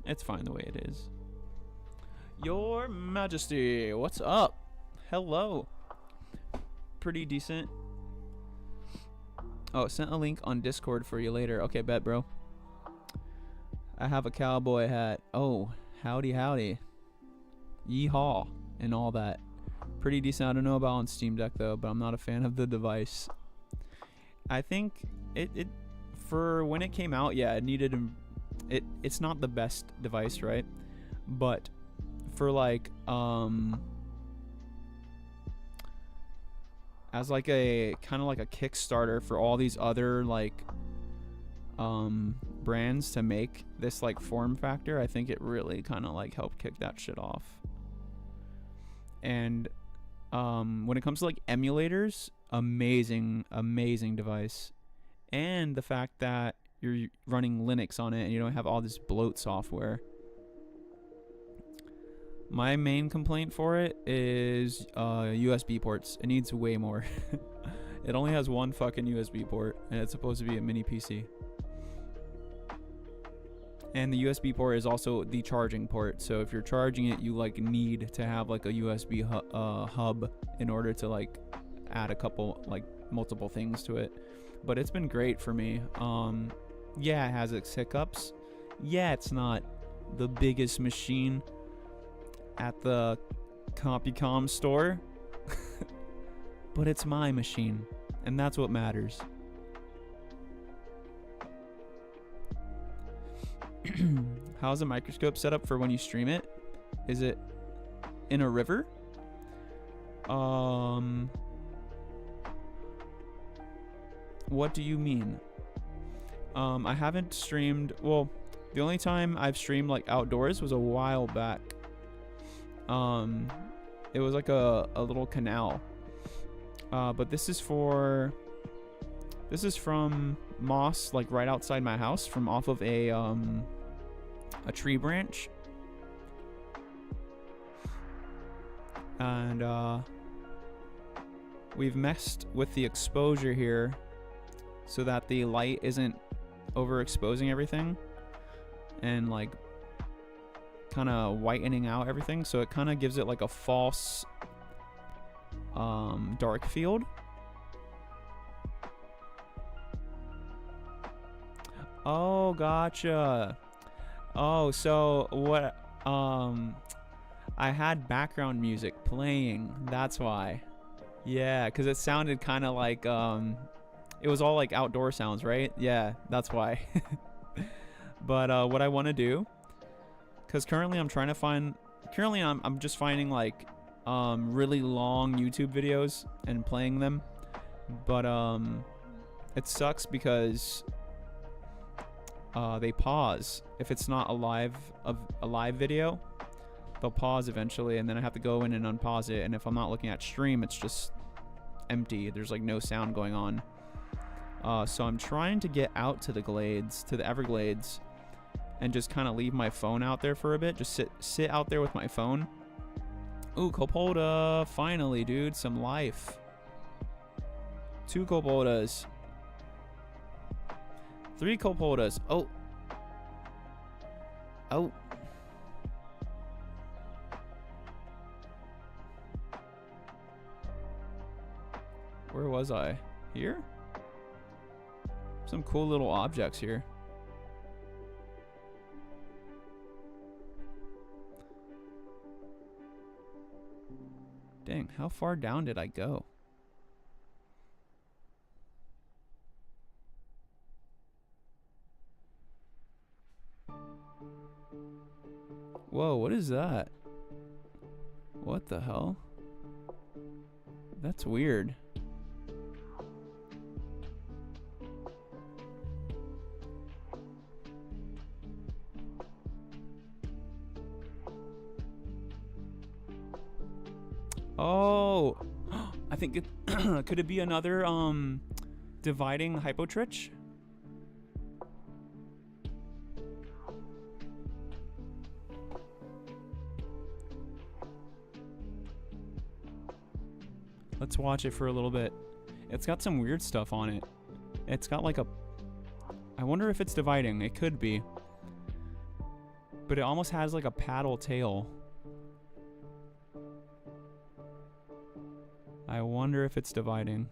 It's fine the way it is. Your Majesty, what's up? Hello. Pretty decent. Oh, sent a link on Discord for you later. Okay, bet, bro. I have a cowboy hat. Oh, howdy, howdy. Yeehaw, and all that. Pretty decent. I don't know about on Steam Deck, though, but I'm not a fan of the device. I think it for when it came out, yeah, it needed... It's not the best device, right? But for, like, as like a kind of like a Kickstarter for all these other like brands to make this like form factor, I think it really kind of like helped kick that shit off. And when it comes to like emulators, amazing device. And the fact that you're running Linux on it and you don't have all this bloat software. My main complaint for it is USB ports. It needs way more. It only has one fucking USB port, and it's supposed to be a mini PC. And the USB port is also the charging port. So if you're charging it, you like need to have like a USB hub in order to like add a couple, like multiple things to it. But it's been great for me. Yeah, it has its hiccups. Yeah, it's not the biggest machine at the Compicom store, but it's my machine, and that's what matters. How's the microscope set up for when you stream it? Is it in a river? What do you mean? I haven't streamed, well, the only time I've streamed like outdoors was a while back. It was like a little canal. But this is from moss, like right outside my house, from off of a tree branch. And we've messed with the exposure here so that the light isn't overexposing everything and like kind of whitening out everything, so it kind of gives it like a false dark field. Oh, gotcha. Oh, so what? I had background music playing. That's why. Yeah, because it sounded kind of like it was all like outdoor sounds, right? Yeah, that's why. But what I want to do, because currently I'm trying to find. Currently I'm just finding like really long YouTube videos and playing them, but it sucks because they pause if it's not a live video. They'll pause eventually, and then I have to go in and unpause it. And if I'm not looking at stream, it's just empty. There's like no sound going on. So I'm trying to get out to the glades, to the Everglades, and just kind of leave my phone out there for a bit. Just sit out there with my phone. Ooh, Copolda. Finally, dude. Some life. 2 Copoldas. 3 Copoldas. Oh. Oh. Where was I? Here? Some cool little objects here. Dang, how far down did I go? Whoa, what is that? What the hell? That's weird. Oh, I think it could it be another dividing hypotrich? Let's watch it for a little bit. It's got some weird stuff on it. It's got like a, I wonder if it's dividing. It could be. But it almost has like a paddle tail. I wonder if it's dividing.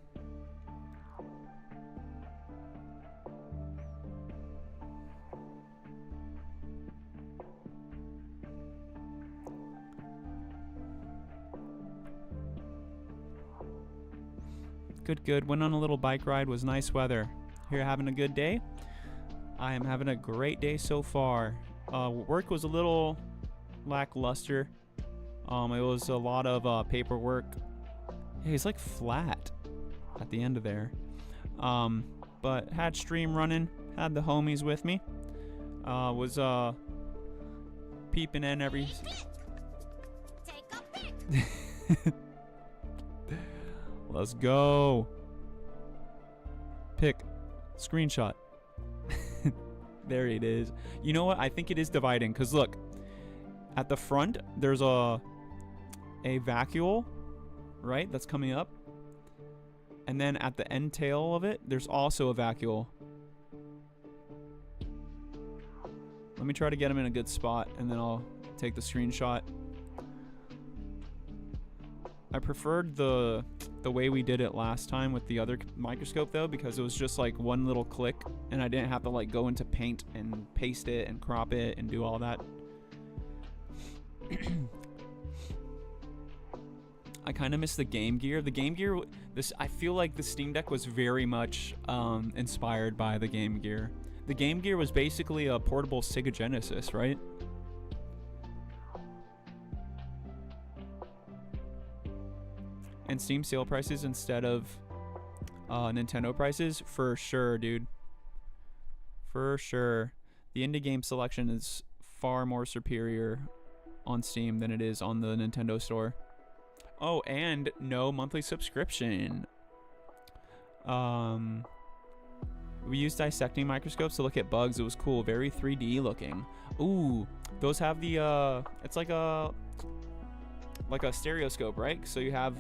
Good. Went on a little bike ride. Was nice weather. Here having a good day. I am having a great day so far. Work was a little lackluster. It was a lot of paperwork. Hey, it's like flat at the end of there. But had stream running, had the homies with me. Was peeping in every. Let's go. Pick. Screenshot. There it is. You know what? I think it is dividing. Because look. At the front, there's a vacuole. Right? That's coming up. And then at the end tail of it, there's also a vacuole. Let Let me try to get him in a good spot, and then I'll take the screenshot. I preferred the way we did it last time with the other microscope though, because it was just like one little click and I didn't have to like go into paint and paste it and crop it and do all that. I kind of miss the Game Gear. The Game Gear, I feel like the Steam Deck was very much inspired by the Game Gear. The Game Gear was basically a portable Sega Genesis, right? And Steam sale prices instead of Nintendo prices? For sure, dude. For sure. The indie game selection is far more superior on Steam than it is on the Nintendo store. Oh, and no monthly subscription. We used dissecting microscopes to look at bugs. It was cool. Very 3D looking. Ooh, those have the, it's like a stereoscope, right? So you have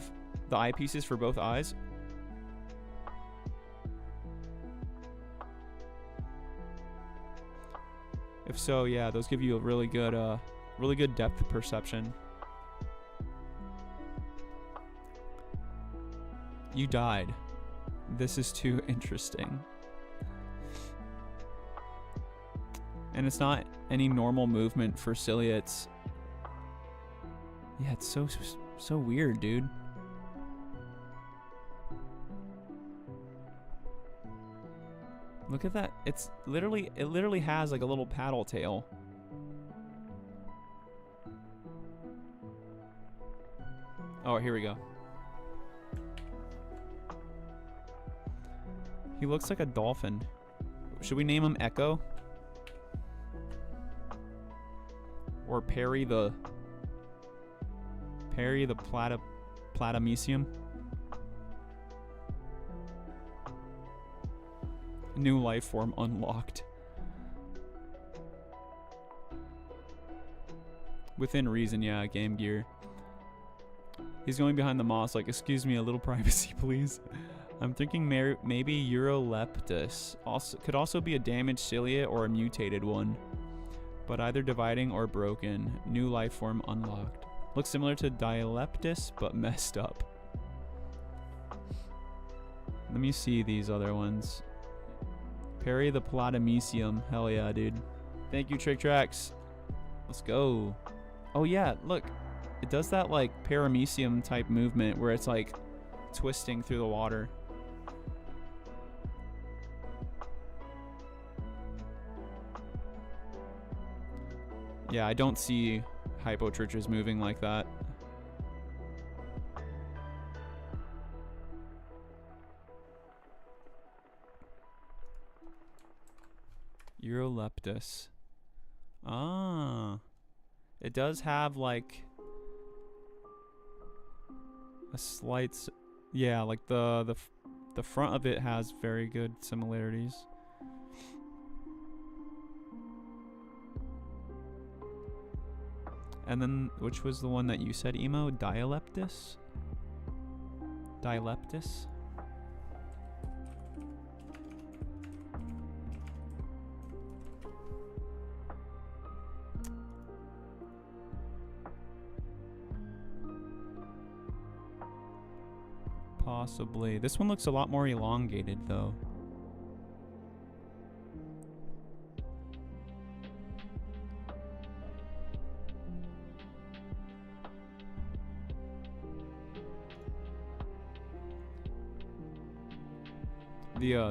the eyepieces for both eyes. If so, yeah, those give you a really good depth perception. You died. This is too interesting. And it's not any normal movement for cilia. It's, yeah, it's so weird, dude. Look at that. It literally has like a little paddle tail. Oh, here we go. He looks like a dolphin. Should we name him Echo? Or Perry the Platypus? New life form unlocked. Within reason, yeah, Game Gear. He's going behind the moss like, excuse me, a little privacy, please. I'm thinking maybe Euroleptus. Could also be a damaged cilia or a mutated one. But either dividing or broken. New life form unlocked. Looks similar to Dileptus, but messed up. Let me see these other ones. Perry the Platypus. Hell yeah, dude. Thank you, Trick Tracks. Let's go. Oh yeah, look. It does that like paramecium type movement where it's like twisting through the water. Yeah, I don't see hypotrichs moving like that. Euroleptus. Ah. It does have like a slight, yeah, like the front of it has very good similarities. And then, which was the one that you said, Emo? Dileptus? Dileptus? Possibly. This one looks a lot more elongated, though.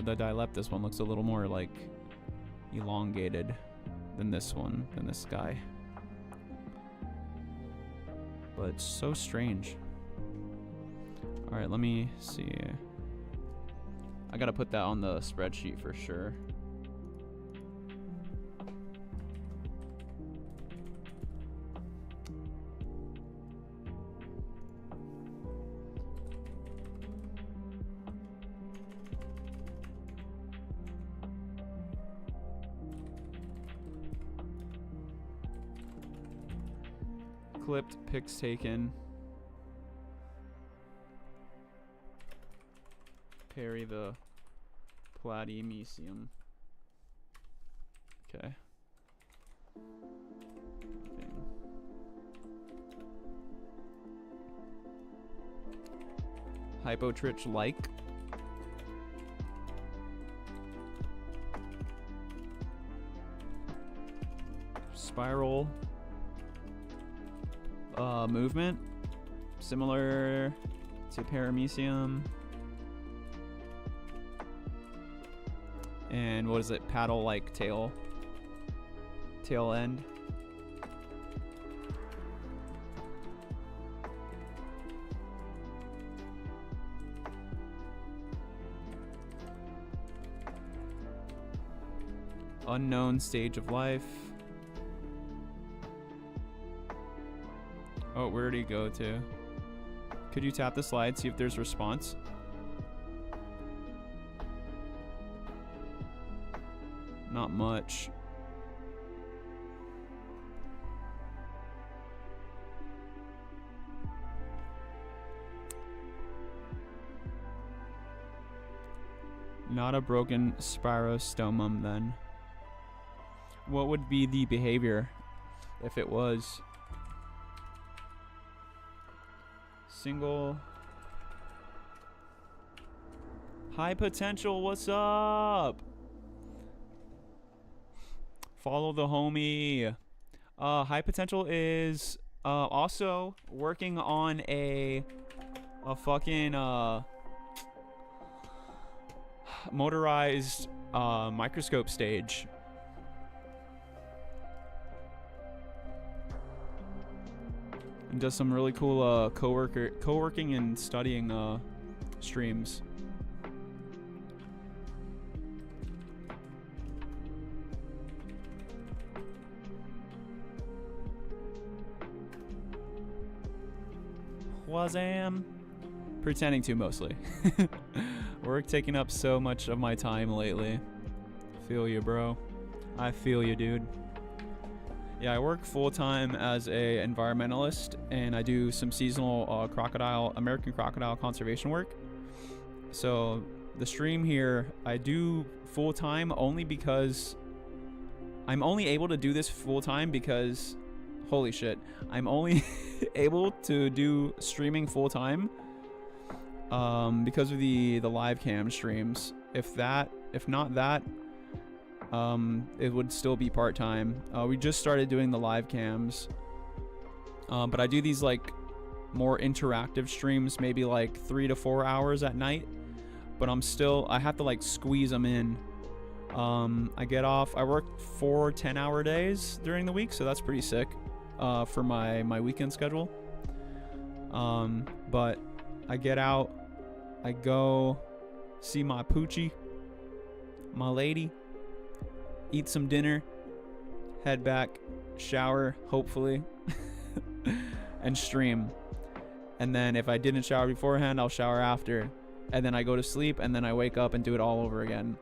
The Dileptus one looks a little more like elongated than this one, than this guy. But it's so strange. Alright, let me see. I gotta put that on the spreadsheet for sure. Clipped, pics taken. Perry the Platypus. Okay. Hypotrich like. Spiral movement, similar to paramecium. And what is it? Paddle-like tail end. Unknown stage of life. Oh, where did he go to? Could you tap the slide, see if there's response? Not much. Not a broken spirostomum then. What would be the behavior if it was? Single. High potential, what's up? Follow the homie. High potential is also working on a fucking motorized microscope stage. And does some really cool co-working and studying streams. Wazam. Pretending to, mostly. Work taking up so much of my time lately. Feel you, bro. I feel you, dude. Yeah, I work full-time as a environmentalist, and I do some seasonal American crocodile conservation work. So the stream here, I do full-time only because I'm only able to do this full-time because, holy shit, I'm only able to do streaming full-time because of the live cam streams. If not that, it would still be part-time. We just started doing the live cams, but I do these like more interactive streams, maybe like 3 to 4 hours at night, but I have to like squeeze them in. I get off, I work 4 10-hour days during the week, so that's pretty sick for my weekend schedule. But I get out, I go see my poochie, my lady, eat some dinner, head back, shower, hopefully, and stream. And then if I didn't shower beforehand, I'll shower after. And then I go to sleep, and then I wake up and do it all over again.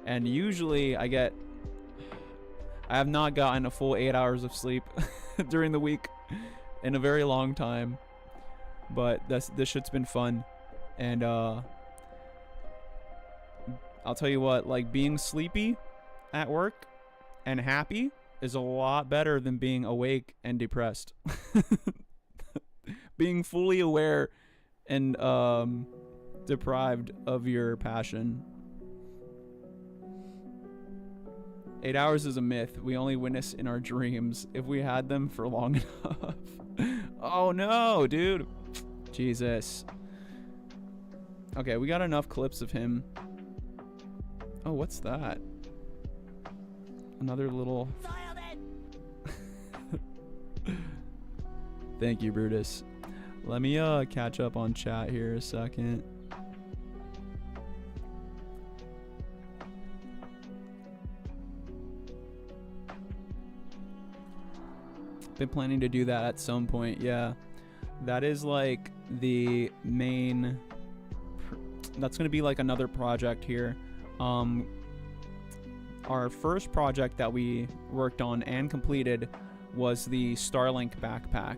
And usually I have not gotten a full 8 hours of sleep during the week in a very long time. But this shit's been fun. And I'll tell you what, like, being sleepy at work and happy is a lot better than being awake and depressed. Being fully aware and deprived of your passion. 8 hours is a myth. We only witness in our dreams if we had them for long enough. Oh no, dude. Jesus. Okay, we got enough clips of him. Oh, what's that? Another little... Thank you, Brutus. Let me catch up on chat here a second. Been planning to do that at some point, yeah. That is like the main... That's going to be like another project here. Our first project that we worked on and completed was the Starlink backpack.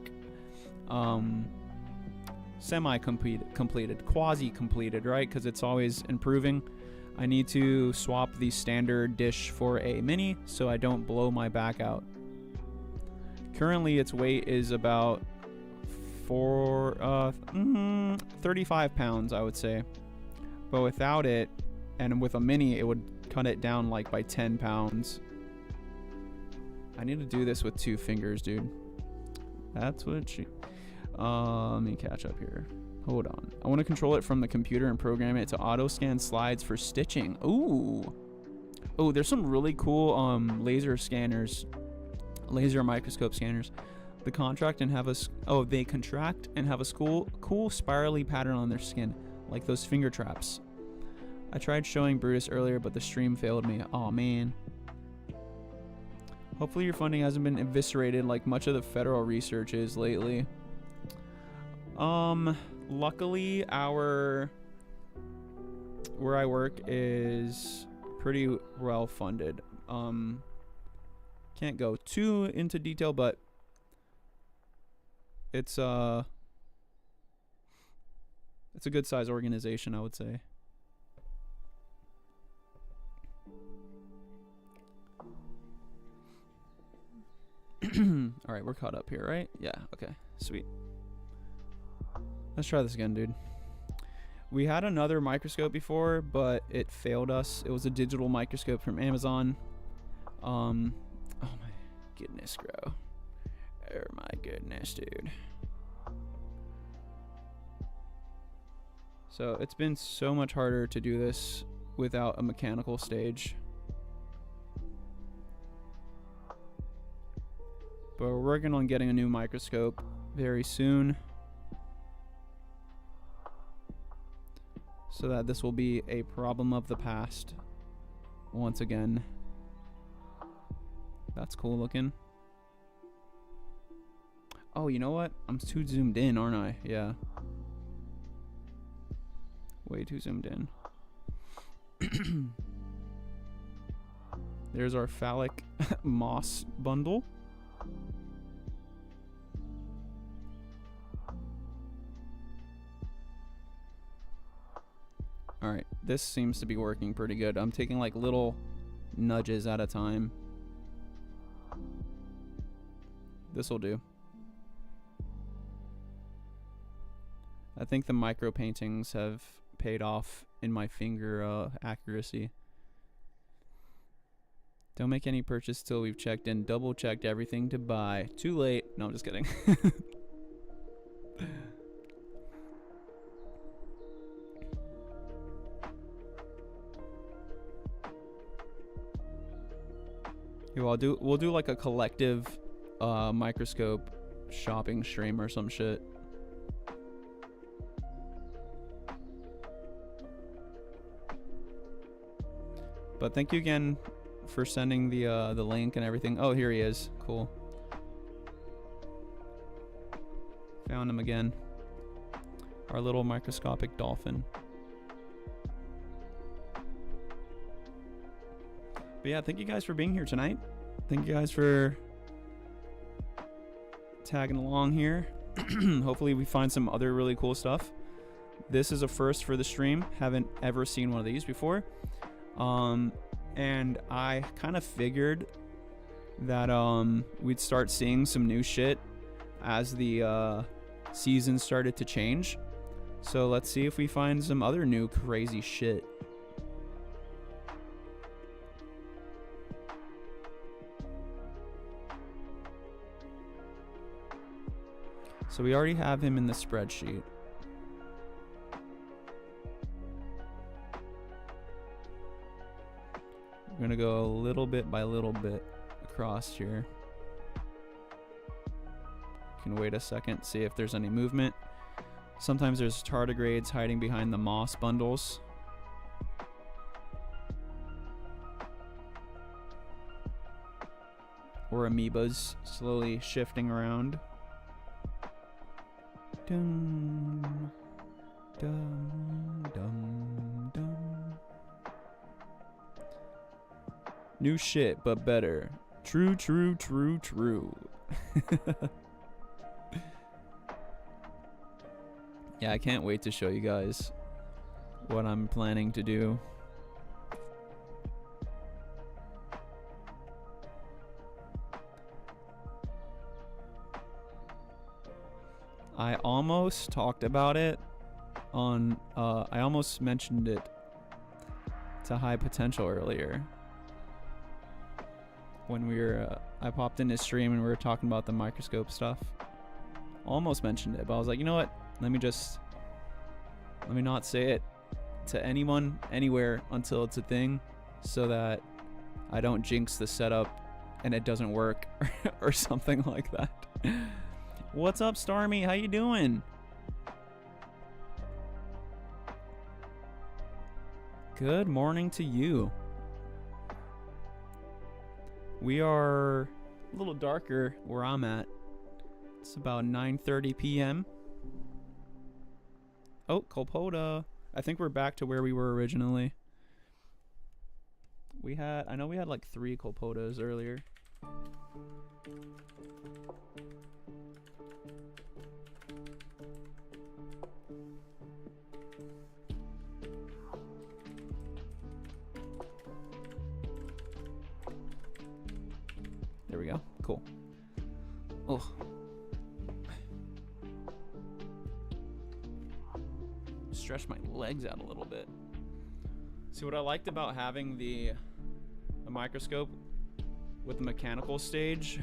Semi-completed, quasi-completed, right? Because it's always improving. I need to swap the standard dish for a mini so I don't blow my back out. Currently, its weight is about 35 pounds, I would say. But without it, and with a mini, it would cut it down like by 10 pounds. I need to do this with 2 fingers, dude. That's what she... let me catch up here. Hold on. I want to control it from the computer and program it to auto scan slides for stitching. Ooh. Oh, there's some really cool laser scanners, laser microscope scanners. They contract and have a cool spirally pattern on their skin, like those finger traps. I tried showing Brutus earlier, but the stream failed me. Aw, man. Hopefully your funding hasn't been eviscerated like much of the federal research is lately. Luckily where I work is pretty well funded. Can't go too into detail, but it's a good size organization, I would say. All right, we're caught up here, right? Yeah, okay, sweet. Let's try this again, dude. We had another microscope before, but it failed us. It was a digital microscope from Amazon. Oh my goodness, bro. Oh my goodness, dude. So it's been so much harder to do this without a mechanical stage. But we're working on getting a new microscope very soon, so that this will be a problem of the past once again. That's cool looking. Oh, you know what? I'm too zoomed in, aren't I? Yeah. Way too zoomed in. There's our phallic moss bundle. Alright, this seems to be working pretty good. I'm taking like little nudges at a time. This'll do. I think the micro paintings have paid off in my finger accuracy. Don't make any purchase till we've checked and double checked everything to buy. Too late. No, I'm just kidding. We'll do like a collective microscope shopping stream or some shit. But thank you again for sending the link and everything. Oh, here he is. Cool. Found him again. Our little microscopic dolphin. But yeah, thank you guys for being here tonight. Thank you guys for tagging along here. Hopefully we find some other really cool stuff. This is a first for the stream. Haven't ever seen one of these before. And I kind of figured that we'd start seeing some new shit as the season started to change. So let's see if we find some other new crazy shit. So we already have him in the spreadsheet. We're gonna go a little bit by little bit across here. Can wait a second, see if there's any movement. Sometimes there's tardigrades hiding behind the moss bundles. Or amoebas slowly shifting around. Dum, dum, dum, dum. New shit, but better. True, true, true, true. Yeah, I can't wait to show you guys what I'm planning to do. I almost talked about it on, I almost mentioned it to High Potential earlier. When we were, I popped in his stream and we were talking about the microscope stuff. Almost mentioned it, but I was like, you know what? Let me not say it to anyone, anywhere, until it's a thing, so that I don't jinx the setup and it doesn't work or something like that. What's up, Starmy? How you doing? Good morning to you. We are a little darker where I'm at. It's about 9:30 p.m. Oh, Colpoda. I think we're back to where we were originally. I know we had like 3 Colpodas earlier. There we go. Cool. Oh. Stretch my legs out a little bit. See, what I liked about having the microscope with the mechanical stage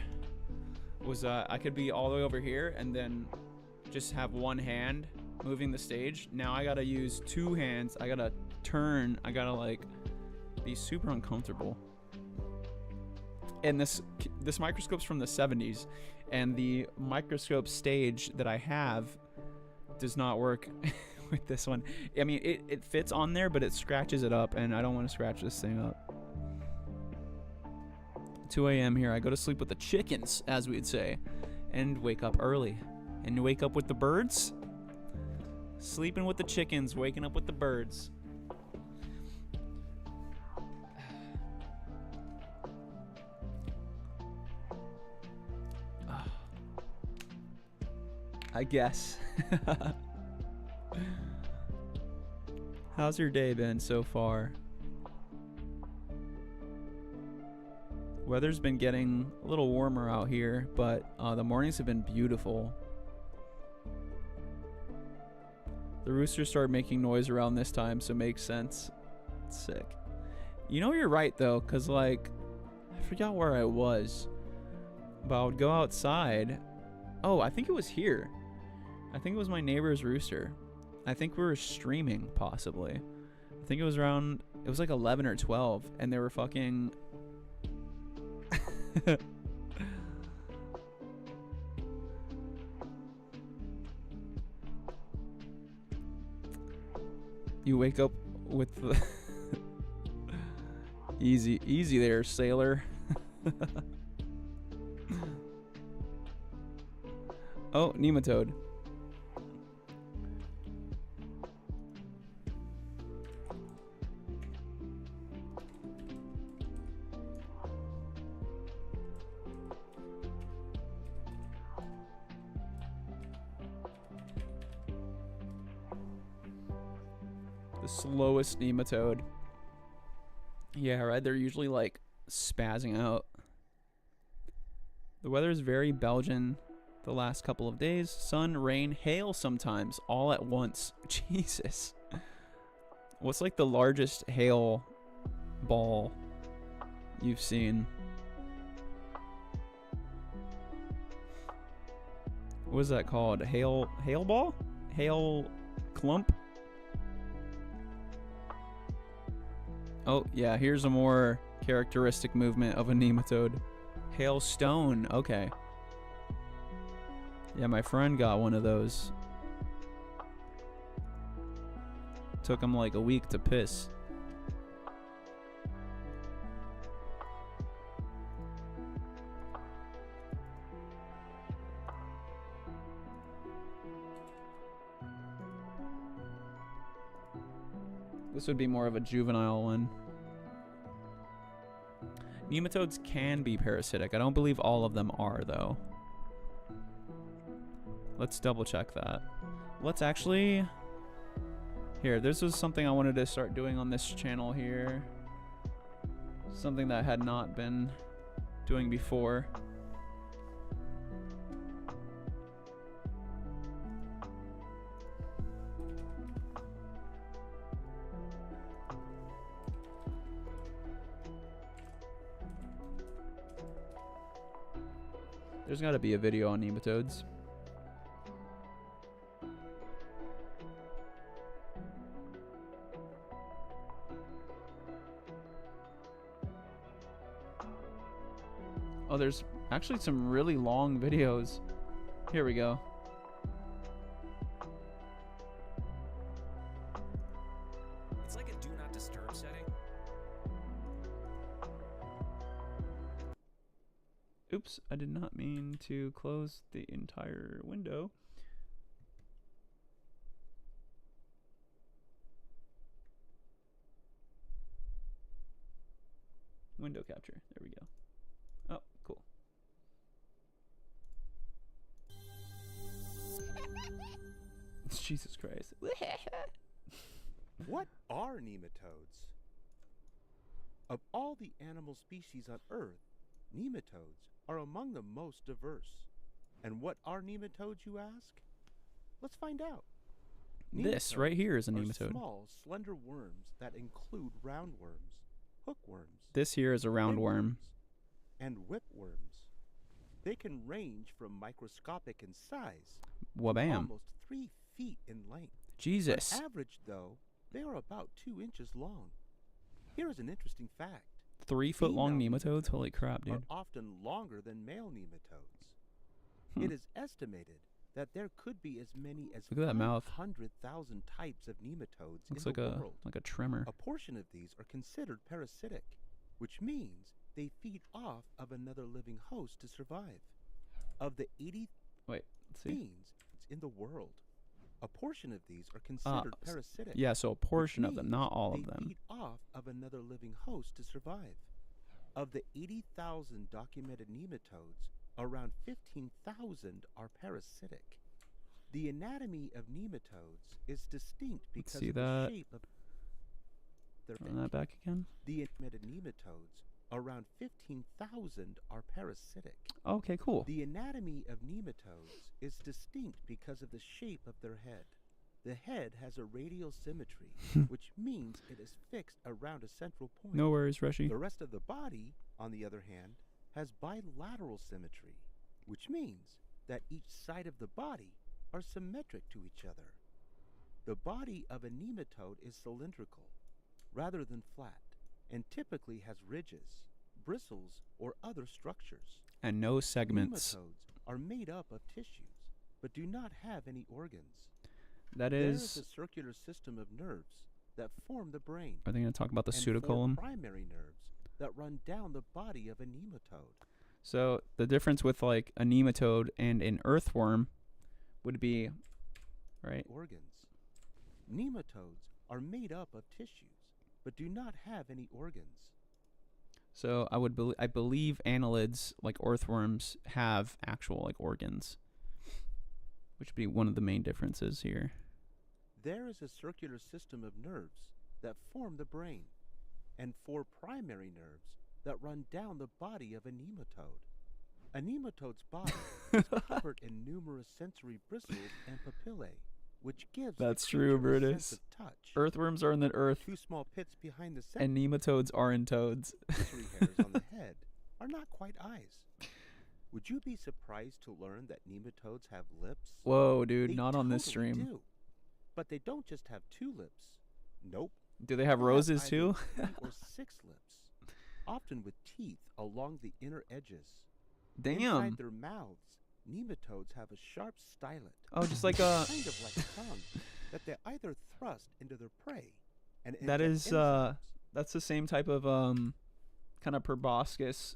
was I could be all the way over here and then just have one hand moving the stage. Now I gotta use 2 hands. I gotta turn. I gotta like be super uncomfortable. And this microscope's from the 70s, and the microscope stage that I have does not work with this one. I mean, it fits on there, but it scratches it up, and I don't want to scratch this thing up. 2 a.m. here. I go to sleep with the chickens, as we'd say, and wake up early. And wake up with the birds. Sleeping with the chickens, waking up with the birds. I guess. How's your day been so far? Weather's been getting a little warmer out here, but the mornings have been beautiful. The roosters started making noise around this time, so it makes sense. It's sick. You know, you're right, though, because, like, I forgot where I was. But I would go outside. Oh, I think it was here. I think it was my neighbor's rooster. I think we were streaming, possibly. I think it was around, it was like 11 or 12, and they were fucking... You wake up with the... easy there, sailor. Oh, nematode. The slowest nematode. Yeah, right? They're usually like spazzing out. The weather is very Belgian the last couple of days. Sun, rain, hail sometimes, all at once. Jesus. What's like the largest hail ball you've seen? What is that called? Hail ball? Hail clump? Oh, yeah, here's a more characteristic movement of a nematode. Hailstone, okay. Yeah, my friend got one of those. Took him like a week to piss. This would be more of a juvenile one. Nematodes can be parasitic. I don't believe all of them are, though. Let's double check that. Let's actually... Here, this was something I wanted to start doing on this channel here. Something that I had not been doing before. There's got to be a video on nematodes. Oh, there's actually some really long videos. Here we go. It's like a do not disturb setting. Oops, I did not mean to close the entire window. Window capture. There we go. Oh, cool. Jesus Christ. What are nematodes? Of all the animal species on Earth, nematodes are among the most diverse. And what are nematodes, you ask? Let's find out. This right here is a Are nematode. small, slender worms that include roundworms, hookworms, This here is a roundworm. and whipworms. They can range from microscopic in size to Wabam. almost 3 feet in length. Jesus. On average, though, they are about 2 inches long. Here is an interesting fact. 3-foot long female nematodes? Holy crap, Are dude. often longer than male nematodes. Hmm. It is estimated that there could be as many as Look at that mouth. 500,000 types of nematodes Looks in like the a world. trimmer. A portion of these are considered parasitic, which means they feed off of another living host to survive. Of the 80 Wait, let's see. beings in the world, a portion of these are considered parasitic. Yeah, so a portion which of them, means not all of they them. feed off of another living host to survive. Of the 80,000 documented nematodes, around 15,000 are parasitic. The anatomy of nematodes is distinct because see of that. the shape of their Run that back again. The documented nematodes, around 15,000 are parasitic. Okay, cool. The anatomy of nematodes is distinct because of the shape of their head. The head has a radial symmetry, which means it is fixed around a central point. No worries, Reshi. The rest of the body, on the other hand, has bilateral symmetry, which means that each side of the body are symmetric to each other. The body of a nematode is cylindrical, rather than flat, and typically has ridges, bristles, or other structures. And no segments. Nematodes are made up of tissues, but do not have any organs. That There is a is... circular system of nerves that form the brain, Are they going to talk about the and 4 pseudocolum? primary nerves that run down the body of a nematode. So the difference with like a nematode and an earthworm would be, right? Organs. Nematodes are made up of tissues, but do not have any organs. So I believe annelids, like earthworms, have actual like organs, which would be one of the main differences here. There is a circular system of nerves that form the brain, and 4 primary nerves that run down the body of a nematode. A nematode's body is covered in numerous sensory bristles and papillae, which gives That's the true, creature a Brutus. sense of touch. Earthworms are in the earth, 2 small pits behind the and nematodes are in toads. sensory hairs on the head are not quite eyes. Would you be surprised to learn that nematodes have lips? Whoa, dude, They not on this totally stream. do. But they don't just have 2 lips. Nope. Do they have They roses either too? 3 or 6 lips, often with teeth along the inner edges. Damn. Inside their mouths, nematodes have a sharp stylet, Oh, just like a... kind of like a tongue, that they either thrust into their prey and That inject is, enzymes. That's the same type of kind of proboscis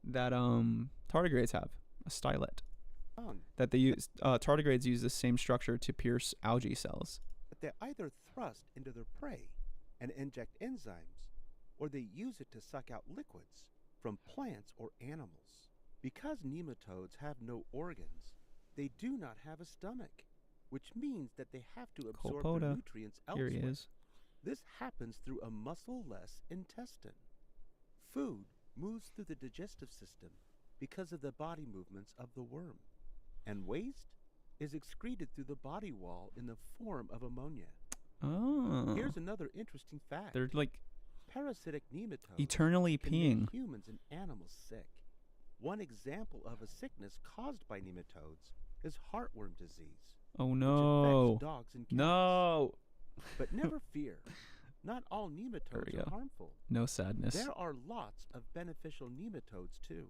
that tardigrades have, a stylet. Tongue, That they use. Tardigrades use the same structure to pierce algae cells. that they either thrust into their prey and inject enzymes, or they use it to suck out liquids from plants or animals. Because nematodes have no organs, they do not have a stomach, which means that they have to absorb their Colpoda. nutrients Here elsewhere. he is. This happens through a muscle-less intestine. Food moves through the digestive system because of the body movements of the worm, and waste is excreted through the body wall in the form of ammonia. Oh. Here's another interesting fact. They're like Parasitic nematodes eternally can peeing. make humans and animals sick. One example of a sickness caused by nematodes is heartworm disease, Oh which no. affects dogs and cats. No. But never fear, not all There nematodes we are go. harmful. No sadness. There are lots of beneficial nematodes too.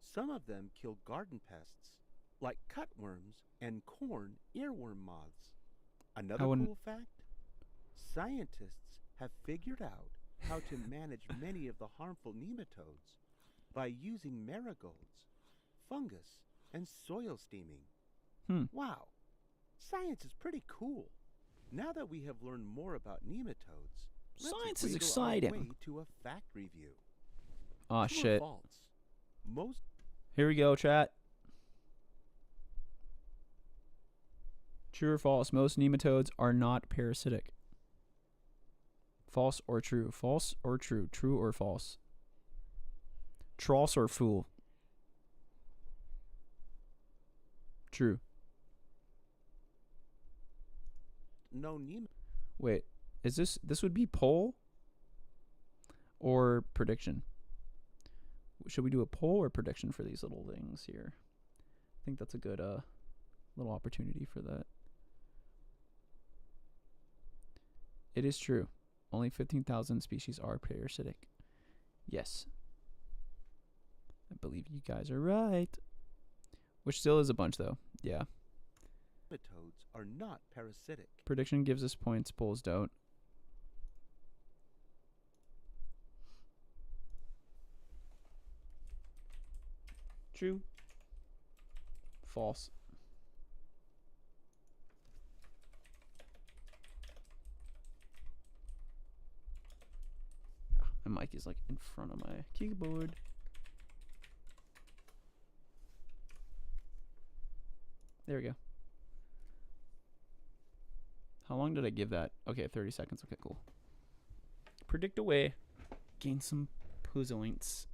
Some of them kill garden pests, like cutworms and corn earworm moths. Another wouldn't- cool fact? Scientists have figured out how to manage many of the harmful nematodes by using marigolds, fungus, and soil steaming. Wow, science is pretty cool. Now that we have learned more about nematodes, Science let's is wiggle our exciting. way to a fact review. Aw, True or shit. false? Most Here we go, chat. True or false? Most nematodes are not parasitic. False or true? False or true? True or false? Tross or fool? True. no nematode. Wait, is this would be poll or prediction? Should we do a poll or prediction for these little things here? I think that's a good little opportunity for that. It is true. Only 15,000 species are parasitic. Yes. I believe you guys are right. Which still is a bunch though. Yeah. Nematodes are not parasitic. Prediction gives us points, polls don't. True. False. My mic is like in front of my keyboard. There we go. How long did I give that? Okay, 30 seconds. Okay, cool. Predict away. Gain some points.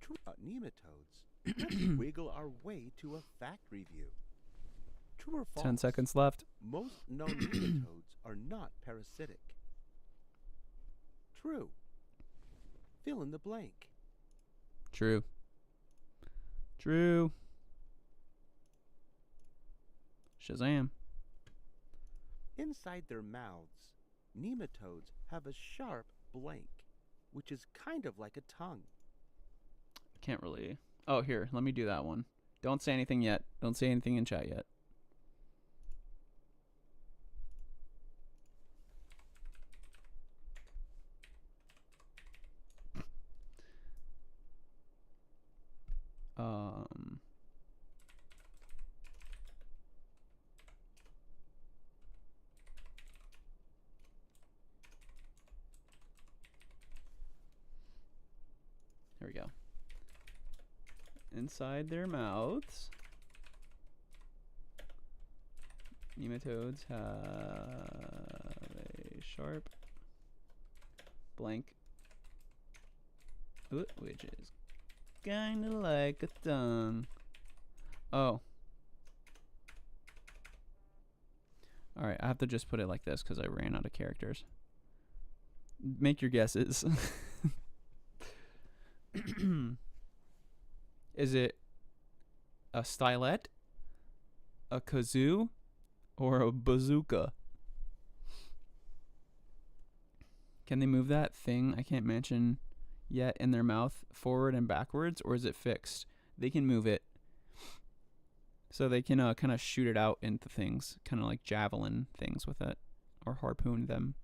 True about nematodes. Let's wiggle our way to a fact review. True or false? 10 seconds left. Most known nematodes are not parasitic. True. Fill in the blank. True. True. Shazam. Inside their mouths, nematodes have a sharp blank, which is kind of like a tongue. Can't really. Oh, here. Let me do that one. Don't say anything yet. Don't say anything in chat yet. Here we go. Inside their mouths, nematodes have a sharp blank, which is kind of like a tongue. Oh. Alright, I have to just put it like this because I ran out of characters. Make your guesses. Is it a stylet, a kazoo, or a bazooka? Can they move that thing I can't mention yet in their mouth forward and backwards, or is it fixed? They can move it. So they can kind of shoot it out into things, kind of like javelin things with it, or harpoon them.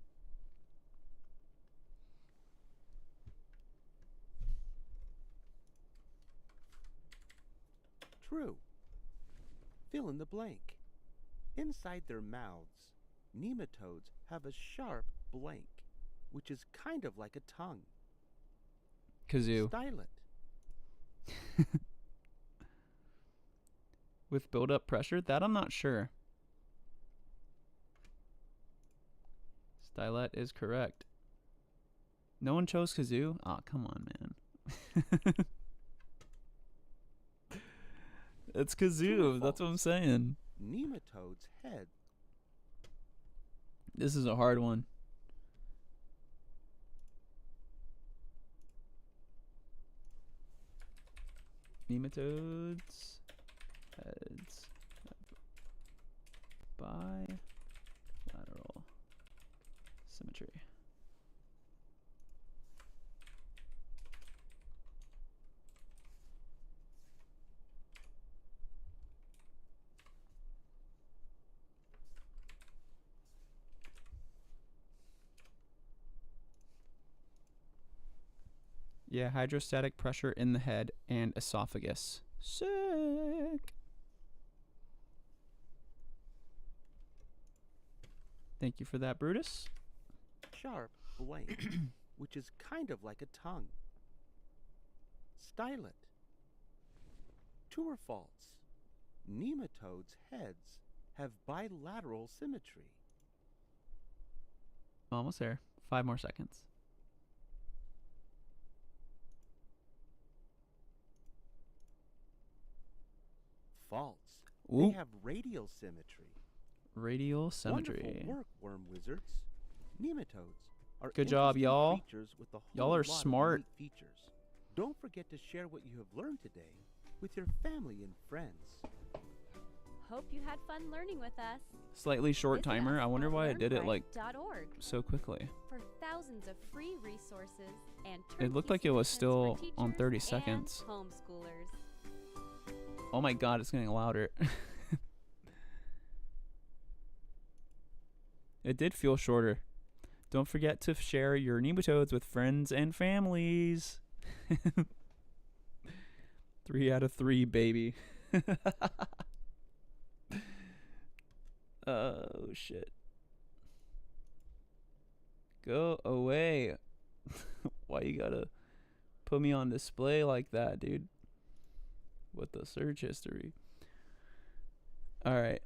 True. Fill in the blank. Inside their mouths, nematodes have a sharp blank, which is kind of like a tongue. Kazoo. Stylet. With build-up pressure? That I'm not sure. Stylet is correct. No one chose kazoo? Aw, come on, man. It's kazoo. That's what I'm saying. nematodes' heads. This is a hard one. Nematodes heads bilateral symmetry. Yeah, hydrostatic pressure in the head and esophagus. Sick. Thank you for that, Brutus. Sharp blank, which is kind of like a tongue. Stylet. True or false? Nematodes' heads have bilateral symmetry. Almost there. 5 more seconds. False. Ooh. They have radial symmetry. Radial symmetry. Wonderful work, worm wizards. Nematodes are Good job, interesting y'all. creatures with a Y'all whole are lot of smart. unique features. Don't forget to share what you have learned today with your family and friends. Hope you had fun learning with us. Slightly short Visit timer. us I wonder on why it did it like learnright.org so quickly. for thousands of free resources and It looked turnkey like it was solutions still for on 30 teachers seconds. and homeschoolers. Oh my god, it's getting louder. It did feel shorter. Don't forget to share your nematodes with friends and families. 3 out of 3, baby. Oh, shit. Go away. Why you gotta put me on display like that, dude? With the search history. Alright.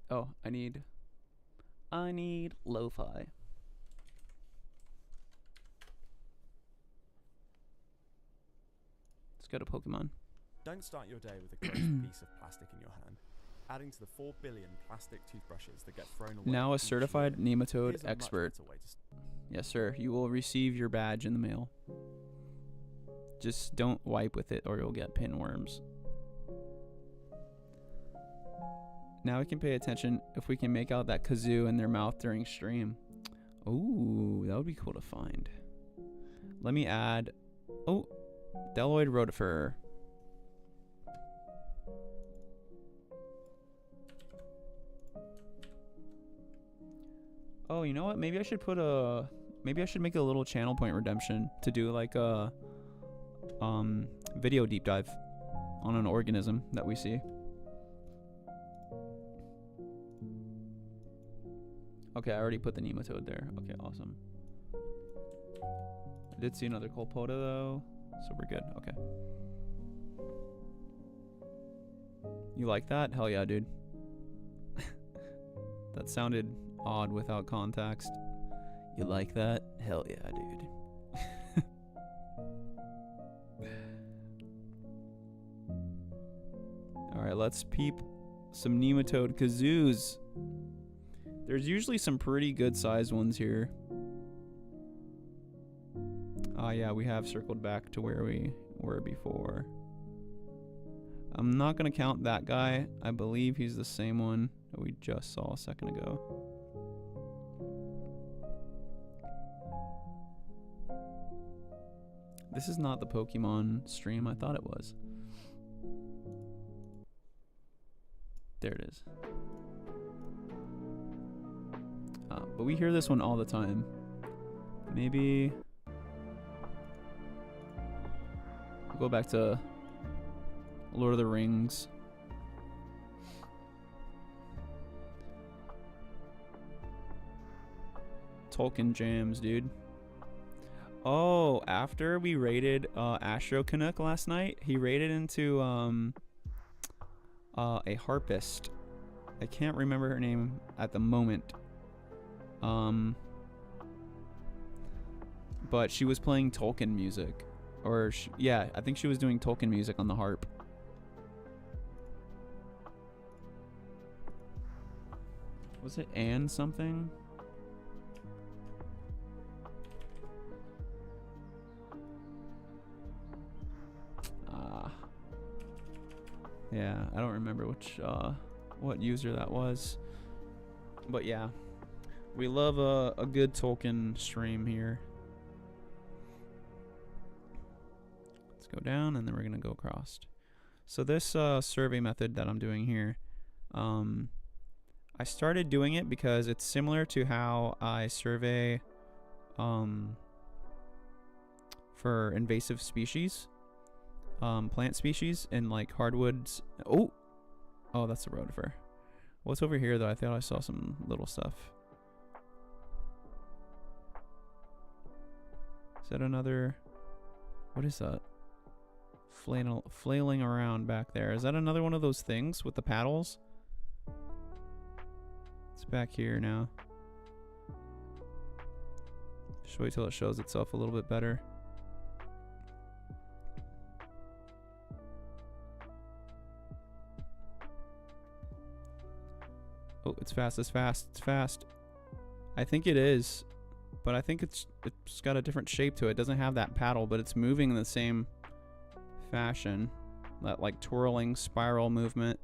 Oh, I need lo-fi. Let's go to Pokemon. Don't start your day with a gross piece of plastic in your hand. Adding to the 4 billion plastic toothbrushes that get thrown away. Now a each certified year, nematode here's a much expert. better way to Yes, sir. You will receive your badge in the mail. Just don't wipe with it or you'll get pinworms. Now we can pay attention if we can make out that kazoo in their mouth during stream. Ooh, that would be cool to find. Let me add... Oh, Deloid rotifer. Oh, you know what? Maybe I should put a... Maybe I should make a little channel point redemption to do like a... video deep dive on an organism that we see. Okay, I already put the nematode there. Okay, awesome. I did see another Colpoda though, so we're good. Okay. You like that? Hell yeah, dude. That sounded odd without context. You like that? Hell yeah, dude. Alright, let's peep some nematode kazoos. There's usually some pretty good sized ones here. Ah, yeah, we have circled back to where we were before. I'm not going to count that guy. I believe he's the same one that we just saw a second ago. This is not the Pokemon stream I thought it was. There it is. But we hear this one all the time. Maybe we'll go back to Lord of the Rings. Tolkien jams, dude. Oh, after we raided Astro Canuck last night, he raided into a harpist. I can't remember her name at the moment. but she was playing Tolkien music. Or, yeah, I think she was doing Tolkien music on the harp. Was it Anne something? Yeah, I don't remember what user that was. But yeah, we love a good Tolkien stream here. Let's go down and then we're gonna go across. So this survey method that I'm doing here, I started doing it because it's similar to how I survey for invasive species, plant species in like hardwoods. Oh, that's a rotifer. What's over here though? I thought I saw some little stuff. Is that another? What is that? Flailing around back there. Is that another one of those things with the paddles? It's back here now. Just wait till it shows itself a little bit better. Oh, it's fast, it's fast, it's fast. I think it is, but I think it's got a different shape to it. It doesn't have that paddle, but it's moving in the same fashion. That like twirling spiral movement.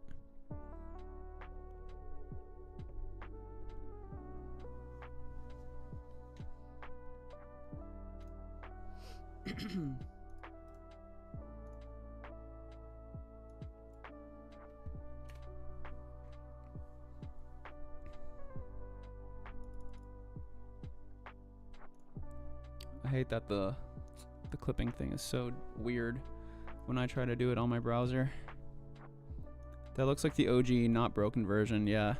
I hate that the clipping thing is so weird when I try to do it on my browser. That looks like the OG not broken version, yeah.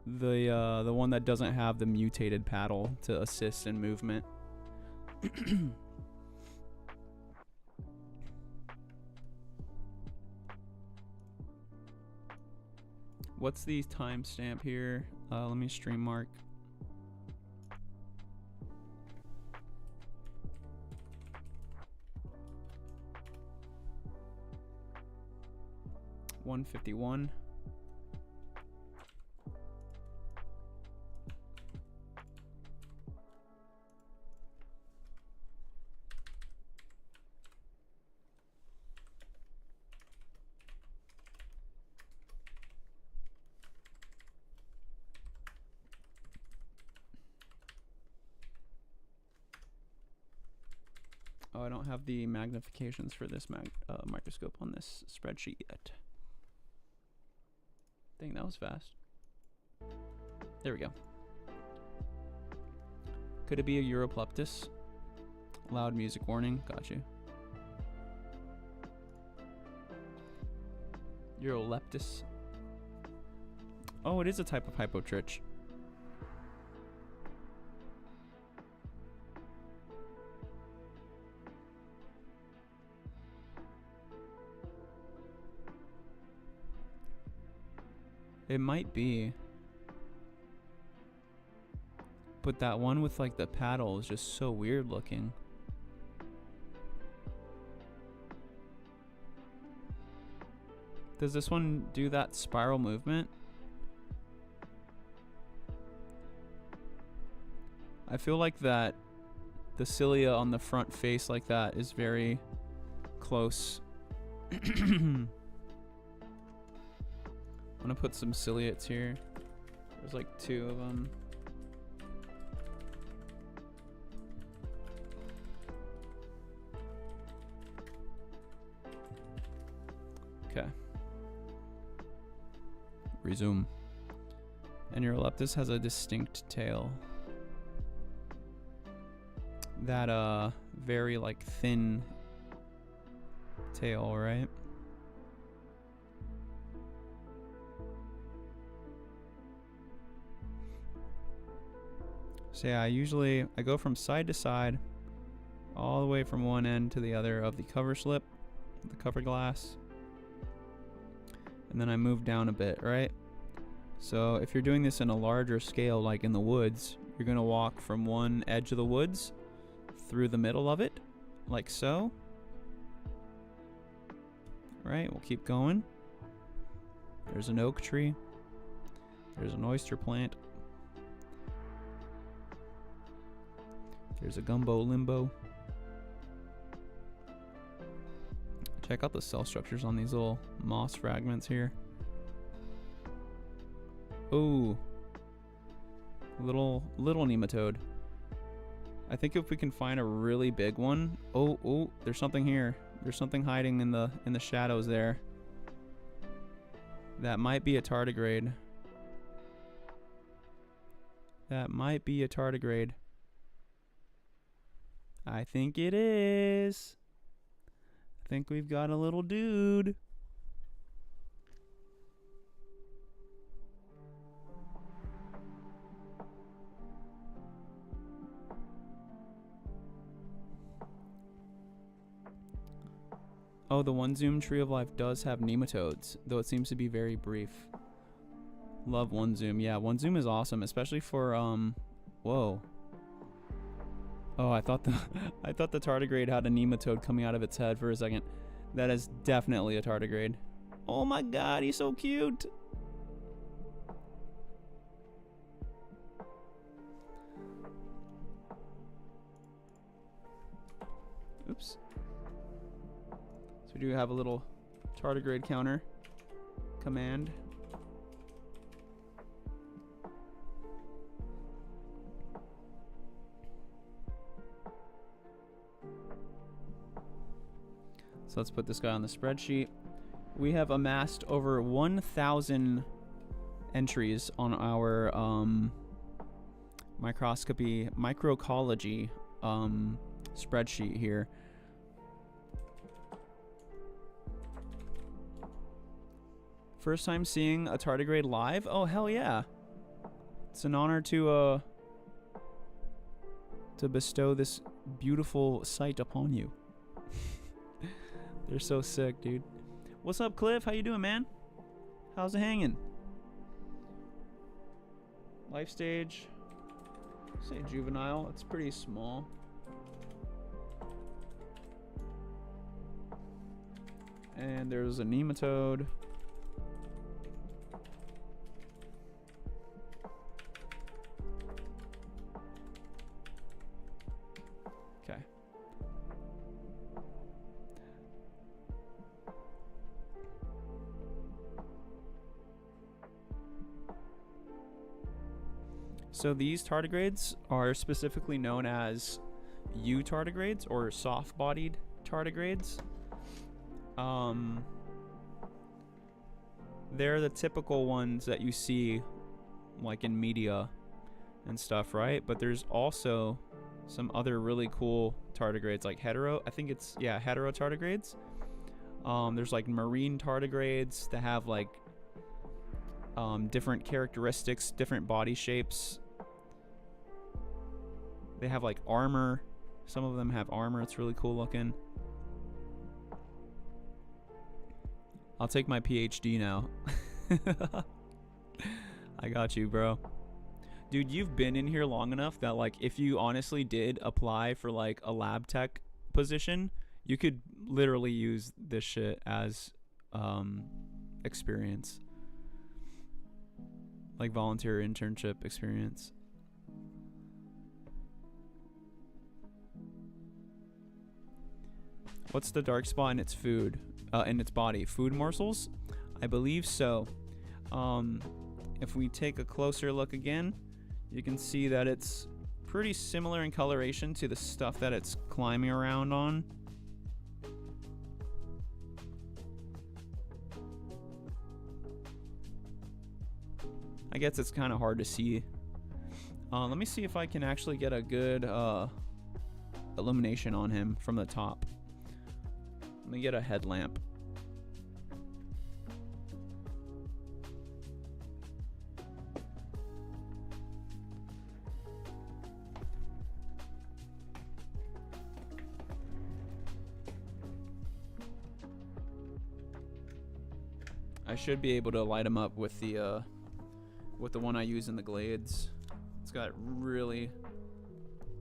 The one that doesn't have the mutated paddle to assist in movement. What's the timestamp here? Let me stream mark. $151. Oh, I don't have the magnifications for this microscope on this spreadsheet yet. Dang, that was fast. There we go. Could it be a Europleptus? Loud music warning. Got you. Euroleptus. Oh, it is a type of hypotrich. It might be. But that one with like the paddle is just so weird looking. Does this one do that spiral movement? I feel like that the cilia on the front face like that is very close. I'm gonna put some ciliates here. There's like 2 of them. Okay. Resume. And Euroleptus has a distinct tail. That very like thin tail, right? So yeah, I go from side to side, all the way from one end to the other of the cover slip, the cover glass, and then I move down a bit, right? So if you're doing this in a larger scale, like in the woods, You're going to walk from one edge of the woods through the middle of it, like so. Right, we'll keep going. There's an oak tree. There's an oyster plant. There's a gumbo limbo. Check out the cell structures on these little moss fragments here. Ooh. Little nematode. I think if we can find a really big one. Oh, there's something here. There's something hiding in the shadows there. That might be a tardigrade. That might be a tardigrade. I think it is. I think we've got a little dude. Oh, the one zoom tree of life does have nematodes, though it seems to be very brief. Love one zoom. Yeah, one zoom is awesome, especially for whoa. Oh, I thought the tardigrade had a nematode coming out of its head for a second. That is definitely a tardigrade. Oh my god, he's so cute. Oops. So we do have a little tardigrade counter command. So let's put this guy on the spreadsheet. We have amassed over 1,000 entries on our microcology spreadsheet here. First time seeing a tardigrade live? Oh, hell yeah. It's an honor to bestow this beautiful sight upon you. They're so sick, dude. What's up, Cliff? How you doing, man? How's it hanging? Life stage. Say juvenile. It's pretty small. And there's a nematode. Okay. So these tardigrades are specifically known as tardigrades or soft-bodied tardigrades. They're the typical ones that you see like in media and stuff, right? But there's also some other really cool tardigrades like hetero tardigrades. There's like marine tardigrades that have like different characteristics, different body shapes. They have like armor. Some of them have armor. It's really cool looking. I'll take my PhD now. I got you, bro. Dude, you've been in here long enough that like if you honestly did apply for like a lab tech position, you could literally use this shit as experience. Like volunteer internship experience. What's the dark spot in its food? In its body? Food morsels? I believe so. If we take a closer look again, you can see that it's pretty similar in coloration to the stuff that it's climbing around on. I guess it's kind of hard to see. Let me see if I can actually get a good illumination on him from the top. Let me get a headlamp. I should be able to light him up with the one I use in the glades. It's got really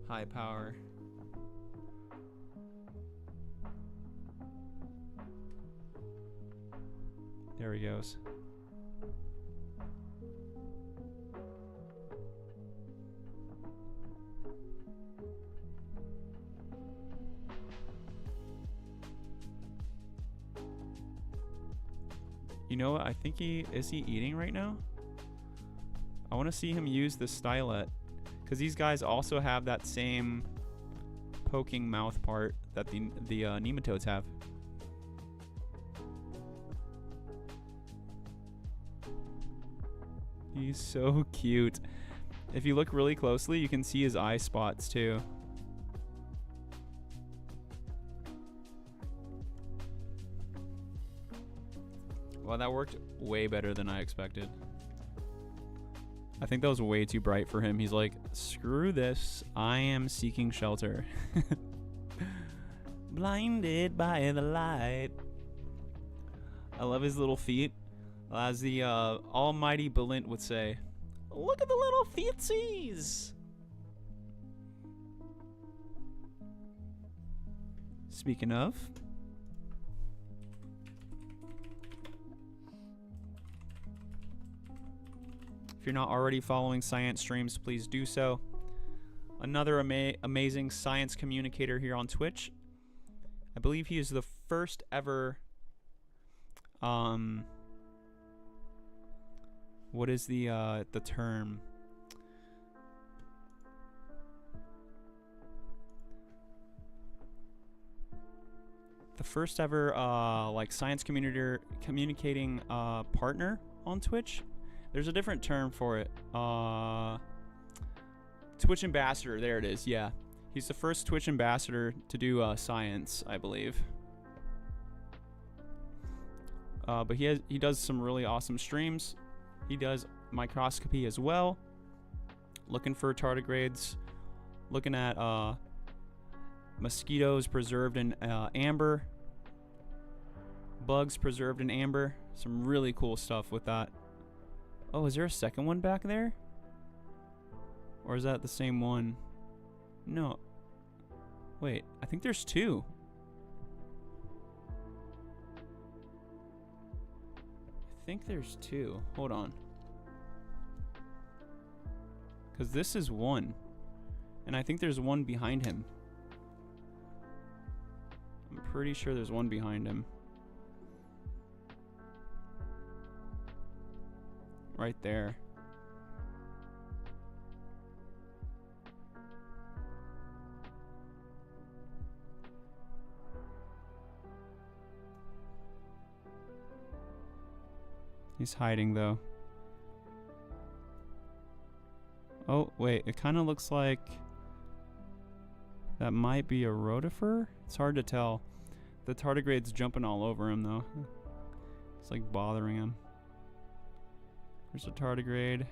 high power. There he goes. You know what? I think is he eating right now? I want to see him use the stylet, because these guys also have that same poking mouth part that the nematodes have. He's so cute. If you look really closely, you can see his eye spots too. Well, that worked way better than I expected. I think that was way too bright for him. He's like, screw this. I am seeking shelter. Blinded by the light. I love his little feet. As the almighty Balint would say, look at the little feetsies. Speaking of, if you're not already following science streams, please do so. Another amazing science communicator here on Twitch. I believe he is the first ever what is the term? The first ever like science communicating partner on Twitch. There's a different term for it. Twitch ambassador. There it is. Yeah, he's the first Twitch ambassador to do science, I believe. But he does some really awesome streams. He does microscopy as well. Looking for tardigrades. Looking at mosquitoes preserved in amber. Bugs preserved in amber. Some really cool stuff with that. Oh, is there a second one back there? Or is that the same one? No. Wait, I think there's two. I think there's two. Hold on. Because this is one. And I think there's one behind him. I'm pretty sure there's one behind him. Right there. He's hiding though. Oh, wait, it kind of looks like that might be a rotifer? It's hard to tell. The tardigrade's jumping all over him though. It's like bothering him. There's a tardigrade.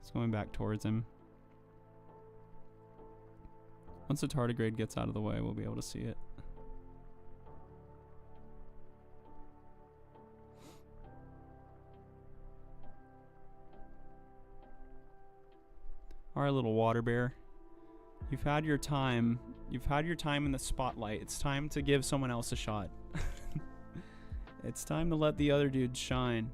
It's going back towards him. Once the tardigrade gets out of the way, we'll be able to see it. Alright, little water bear. You've had your time. You've had your time in the spotlight. It's time to give someone else a shot. It's time to let the other dude shine.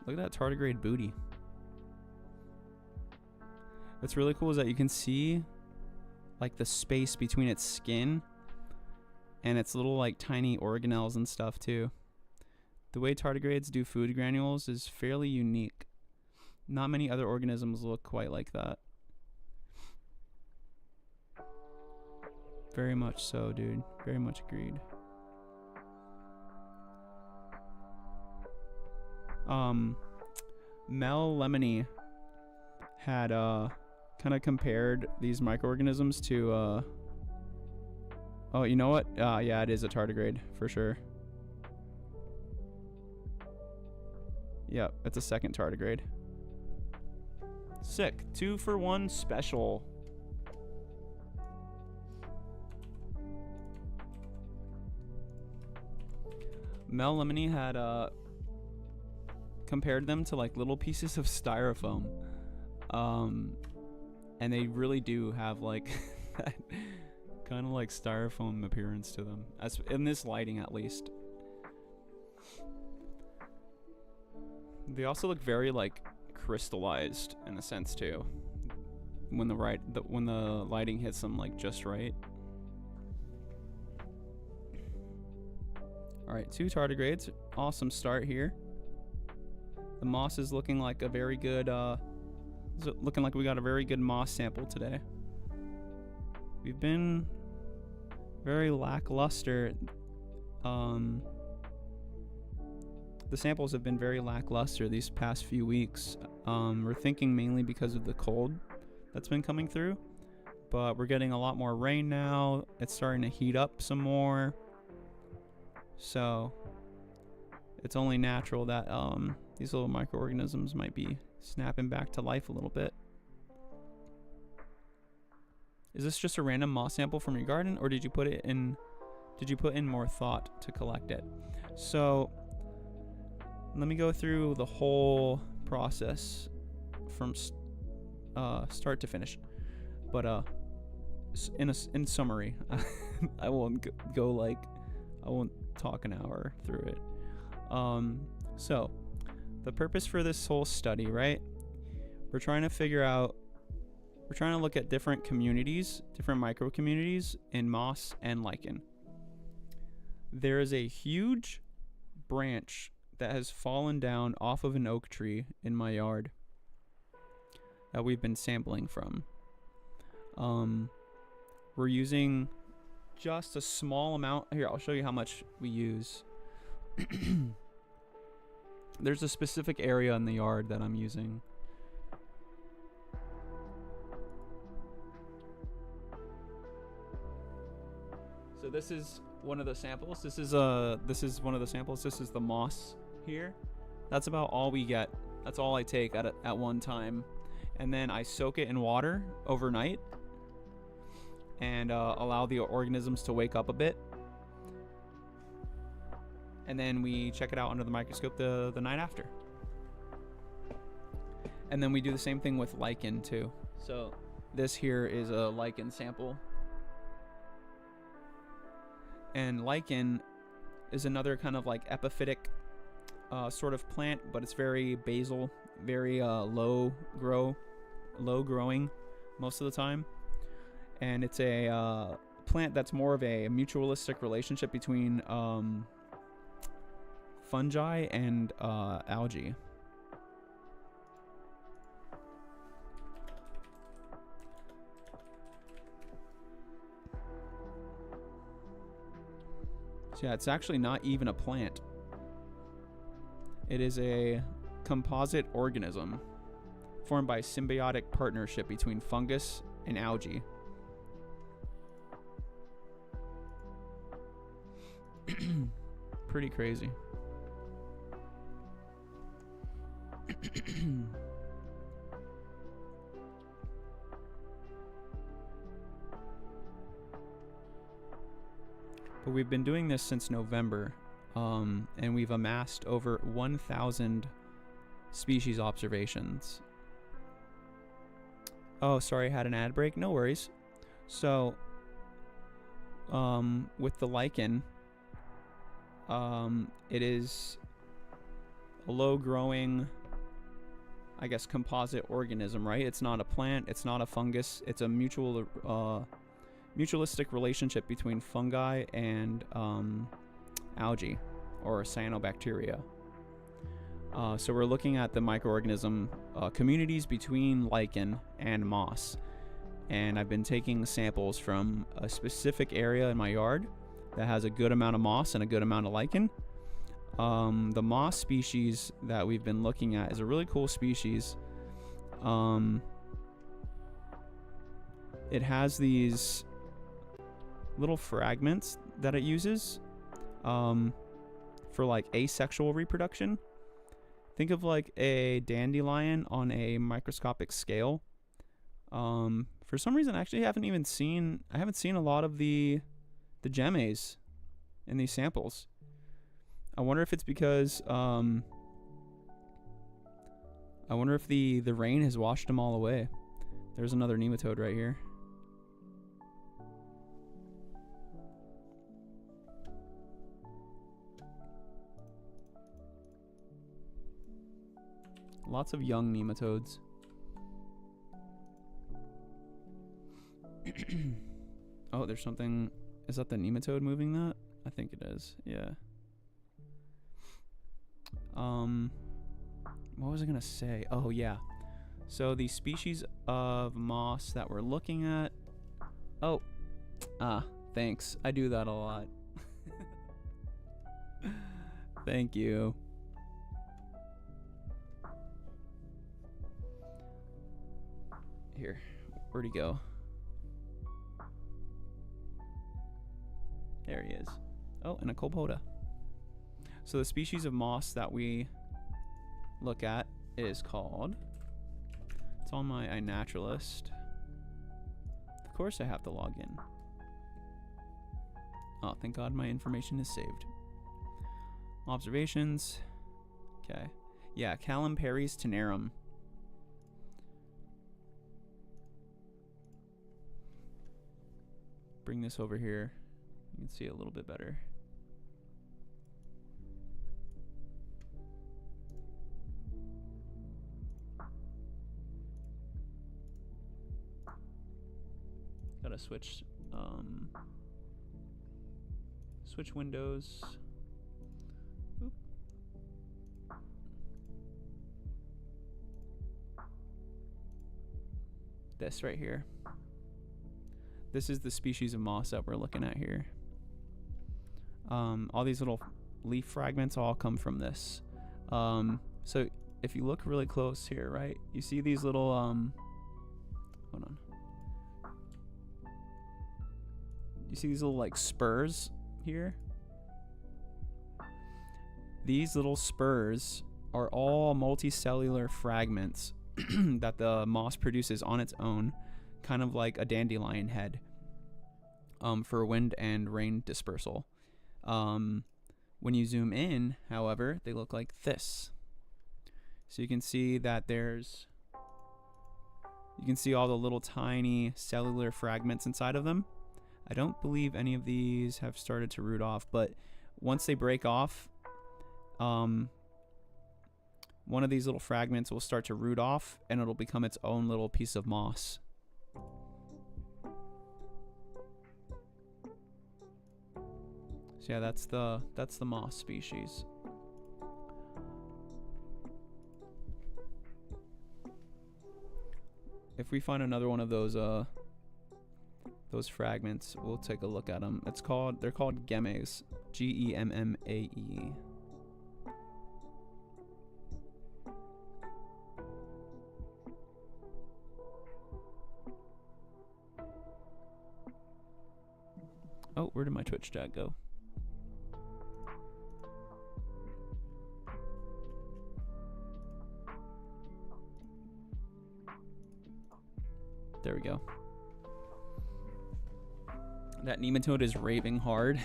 Look at that tardigrade booty. What's really cool is that you can see like the space between its skin and its little like tiny organelles and stuff too. The way tardigrades do food granules is fairly unique. Not many other organisms look quite like that. Very much so, dude. Very much agreed. Mel Lemony had kind of compared these microorganisms to oh, you know what? Yeah, it is a tardigrade for sure. Yep, it's a second tardigrade. Sick. 2-for-1 special. Mel Lemony had compared them to like little pieces of styrofoam, and they really do have like that kind of like styrofoam appearance to them, as in this lighting at least. They also look very like crystallized in a sense too, when the lighting hits them like just right. All right, 2 tardigrades. Awesome start here. The moss is looking like a very good looking like we got a very good moss sample today. We've been very lackluster. The samples have been very lackluster these past few weeks. We're thinking mainly because of the cold that's been coming through, but we're getting a lot more rain now. It's starting to heat up some more, so it's only natural that these little microorganisms might be snapping back to life a little bit. Is this just a random moss sample from your garden, or did you put in more thought to collect it? So let me go through the whole process from start to finish. But in summary, I won't I won't talk an hour through it. So the purpose for this whole study, right? We're trying to look at different communities, different micro communities in moss and lichen. There is a huge branch that has fallen down off of an oak tree in my yard that we've been sampling from. We're using just a small amount. Here, I'll show you how much we use. There's a specific area in the yard that I'm using. So this is one of the samples. This is one of the samples. This is the moss here. That's about all we get. That's all I take at one time, and then I soak it in water overnight and allow the organisms to wake up a bit, and then we check it out under the microscope the night after. And then we do the same thing with lichen too. So this here is a lichen sample. And lichen is another kind of like epiphytic sort of plant, but it's very basal, very low growing most of the time. And it's a plant that's more of a mutualistic relationship between fungi and algae. So yeah, it's actually not even a plant. It is a composite organism formed by symbiotic partnership between fungus and algae. Pretty crazy. But we've been doing this since November, and we've amassed over 1,000 species observations. Oh, sorry, I had an ad break. No worries. So, with the lichen, it is a low-growing, I guess, composite organism, right? It's not a plant. It's not a fungus. It's a mutualistic relationship between fungi and algae or cyanobacteria. So we're looking at the microorganism communities between lichen and moss, and I've been taking samples from a specific area in my yard that has a good amount of moss and a good amount of lichen. The moss species that we've been looking at is a really cool species. It has these little fragments that it uses for like asexual reproduction. Think of like a dandelion on a microscopic scale. For some reason, I actually haven't seen a lot of the gemmes in these samples. I wonder if it's because I wonder if the rain has washed them all away. There's another nematode right here. Lots of young nematodes. Oh, there's something. Is that the nematode moving that? I think it is. Yeah. What was I gonna say? Oh yeah. So the species of moss that we're looking at. Oh. Thanks. I do that a lot. Thank you. Here. Where'd he go? There he is. Oh, and a colpoda. So the species of moss that we look at is called... It's on my iNaturalist. Of course I have to log in. Oh, thank God my information is saved. Observations. Okay. Yeah, Calimperes tenarum. Bring this over here. You can see it a little bit better. Gotta switch windows. Oop. This right here. This is the species of moss that we're looking at here. All these little leaf fragments all come from this. So if you look really close here, right, you see these little hold on. You see these little like spurs here? These little spurs are all multicellular fragments that the moss produces on its own, kind of like a dandelion head, for wind and rain dispersal. When you zoom in, however, they look like this. So you can see that you can see all the little tiny cellular fragments inside of them. I don't believe any of these have started to root off, but once they break off, one of these little fragments will start to root off and it'll become its own little piece of moss. So yeah, that's the moss species. If we find another one of those fragments, we'll take a look at them. They're called gemmes, Gemmae. Oh, where did my Twitch chat go? There we go. That nematode is raving hard.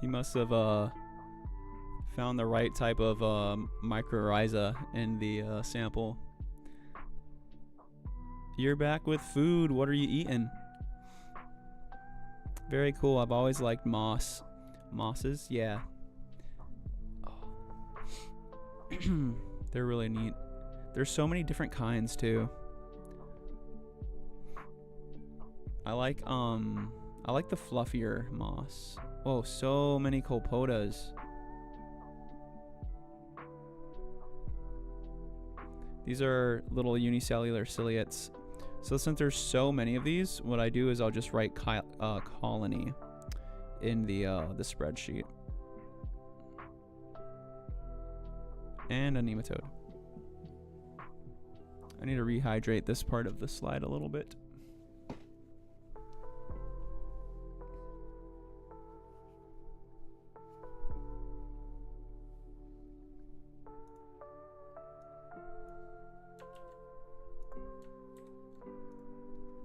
He must have found the right type of mycorrhiza in the sample. You're back with food. What are you eating? Very cool. I've always liked moss. Mosses? Yeah. Oh. They're really neat. There's so many different kinds too. I like the fluffier moss. Oh, so many colpodas. These are little unicellular ciliates. So since there's so many of these, what I do is I'll just write colony in the spreadsheet. And a nematode. I need to rehydrate this part of the slide a little bit.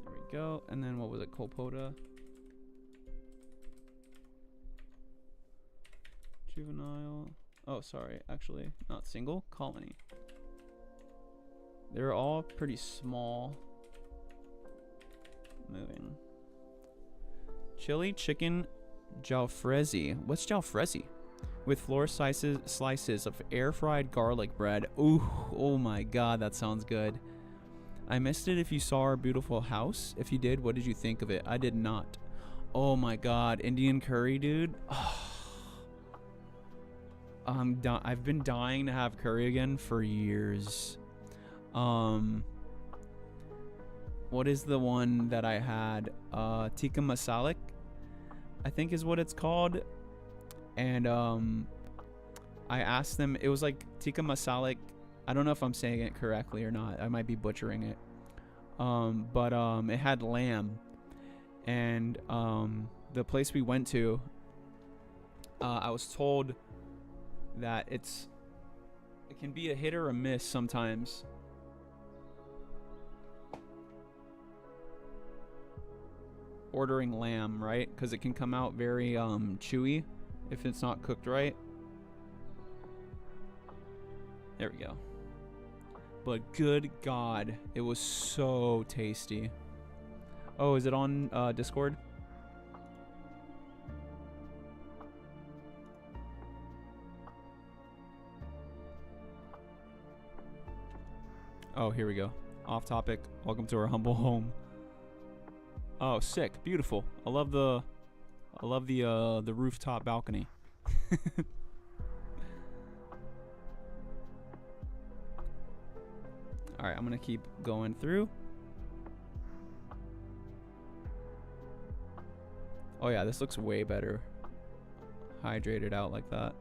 There we go. And then what was it? Colpoda. juvenile. Oh, sorry. Actually, not single. Colony. They're all pretty small. Moving. Chili chicken jalfrezi. What's jalfrezi? With floor slices of air-fried garlic bread. Ooh, oh my god, that sounds good. I missed it if you saw our beautiful house. If you did, what did you think of it? I did not. Oh my god, Indian curry, dude. I've been dying to have curry again for years. What is the one that I had? Tikka masalik, I think is what it's called. And I asked them, it was like tikka masalik. I don't know if I'm saying it correctly or not. I might be butchering it. But it had lamb. And the place we went to, I was told that it can be a hit or a miss sometimes. Ordering lamb, right? Because it can come out very chewy if it's not cooked right. There we go. But good god, it was so tasty. Oh, is it on Discord? Oh, here we go. Off topic. Welcome to our humble home. Oh, sick. Beautiful. I love the rooftop balcony. All right, I'm going to keep going through. Oh yeah, this looks way better. Hydrated out like that.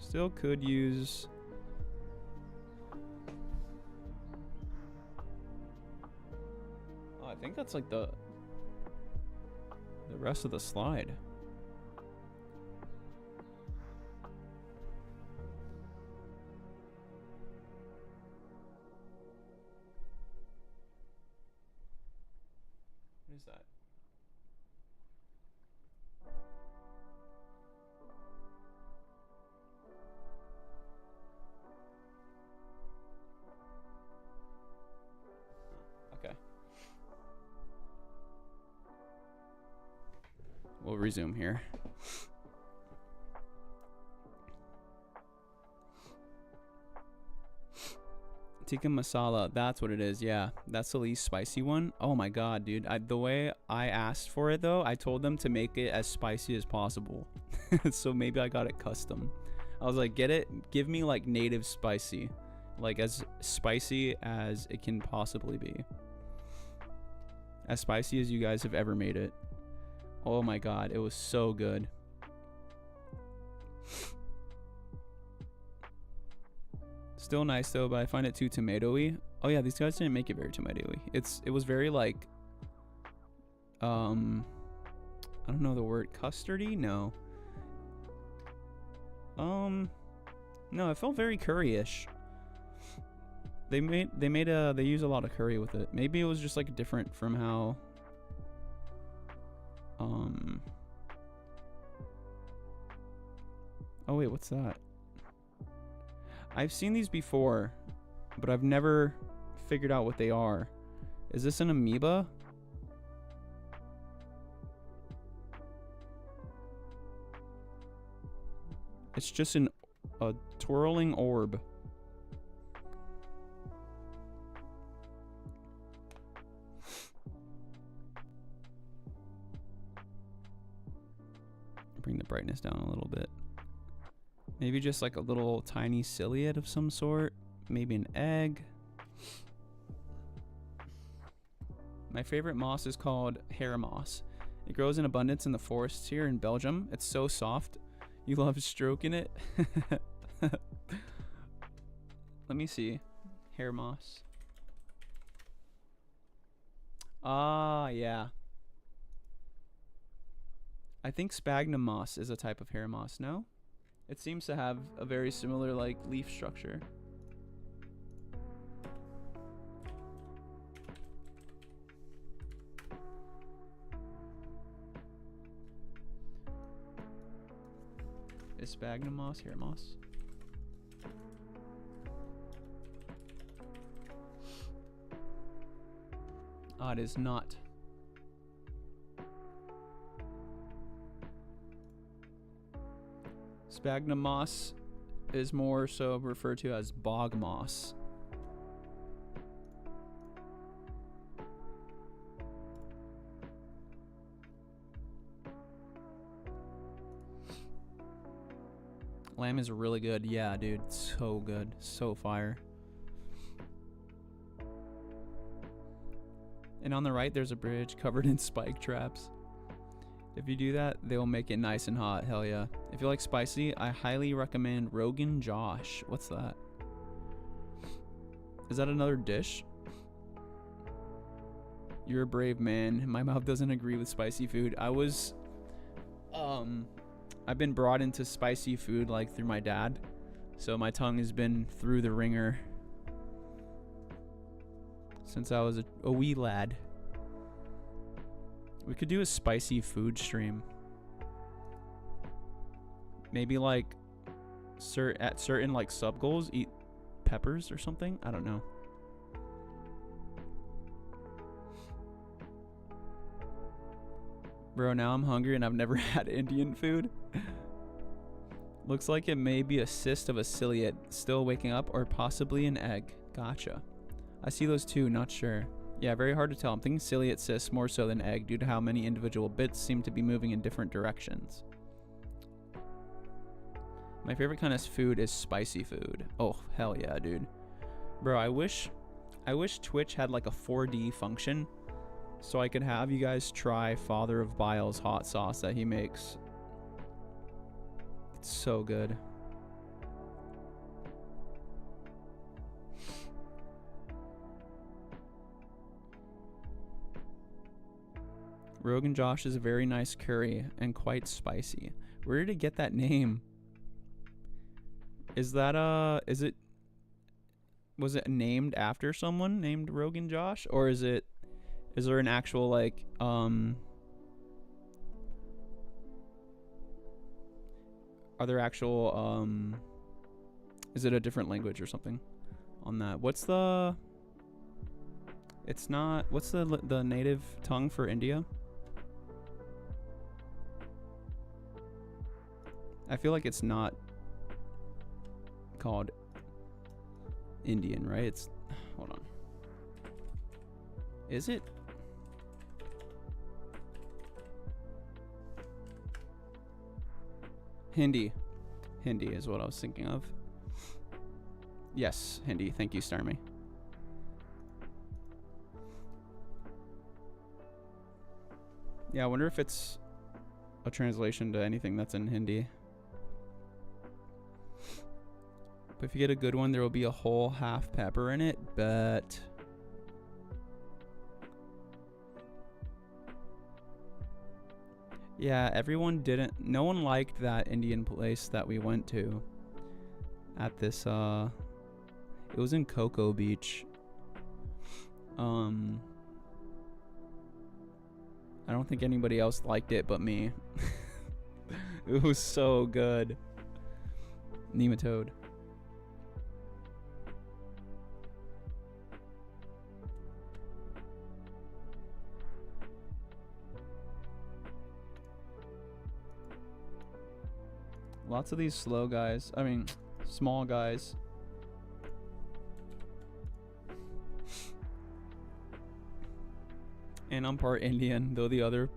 Still could use... Oh, I think that's like the rest of the slide. What is that? Okay. We'll resume here. Tikka masala, that's what it is. Yeah, that's the least spicy one. Oh my god, dude. The way I asked for it though, I told them to make it as spicy as possible. So maybe I got it custom. I was like, give me like native spicy. Like as spicy as it can possibly be. As spicy as you guys have ever made it. Oh my god, it was so good. Still nice though, but I find it too tomatoey. Oh yeah, these guys didn't make it very tomatoey. It was very like I don't know the word, custardy? No. No, it felt very curry-ish. They use a lot of curry with it. Maybe it was just like different from how oh wait, what's that? I've seen these before, but I've never figured out what they are. Is this an amoeba? It's just a twirling orb. Bring the brightness down a little bit. Maybe just like a little tiny ciliate of some sort. Maybe an egg. My favorite moss is called hair moss. It grows in abundance in the forests here in Belgium. It's so soft. You love stroking it. Let me see. Hair moss. Ah, yeah. I think sphagnum moss is a type of hair moss, no? It seems to have a very similar like leaf structure. Asphagnum here, moss. Ah, it is not. Sphagnum moss is more so referred to as bog moss. Lamb is really good. Yeah, dude. So good. So fire. And on the right, there's a bridge covered in spike traps. If you do that, they'll make it nice and hot. Hell yeah. If you like spicy, I highly recommend Rogan Josh. What's that? Is that another dish? You're a brave man. My mouth doesn't agree with spicy food. I've been brought into spicy food like through my dad. So my tongue has been through the ringer since I was a wee lad. We could do a spicy food stream. Maybe like at certain like sub goals eat peppers or something. I don't know. Bro, now I'm hungry and I've never had Indian food. Looks like it may be a cyst of a ciliate still waking up or possibly an egg. Gotcha. I see those two, not sure. Yeah, very hard to tell. I'm thinking ciliate cyst more so than egg due to how many individual bits seem to be moving in different directions. My favorite kind of food is spicy food. Oh, hell yeah, dude. Bro, I wish Twitch had like a 4D function so I could have you guys try Father of Bile's hot sauce that he makes. It's so good. Rogan Josh is a very nice curry and quite spicy. Where did it get that name? Is that was it named after someone named Rogan Josh, or is there an actual like are there actual is it a different language or something on that? What's the native tongue for India? I feel like it's not called Indian, right? It's, hold on. Is it? Hindi. Hindi is what I was thinking of. Yes, Hindi. Thank you, Starmy. Yeah, I wonder if it's a translation to anything that's in Hindi. But if you get a good one, there will be a whole half pepper in it, but yeah, no one liked that Indian place that we went to at this, it was in Cocoa Beach. I don't think anybody else liked it but me. It was so good. Nematode. Lots of these small guys. And I'm part Indian, though the other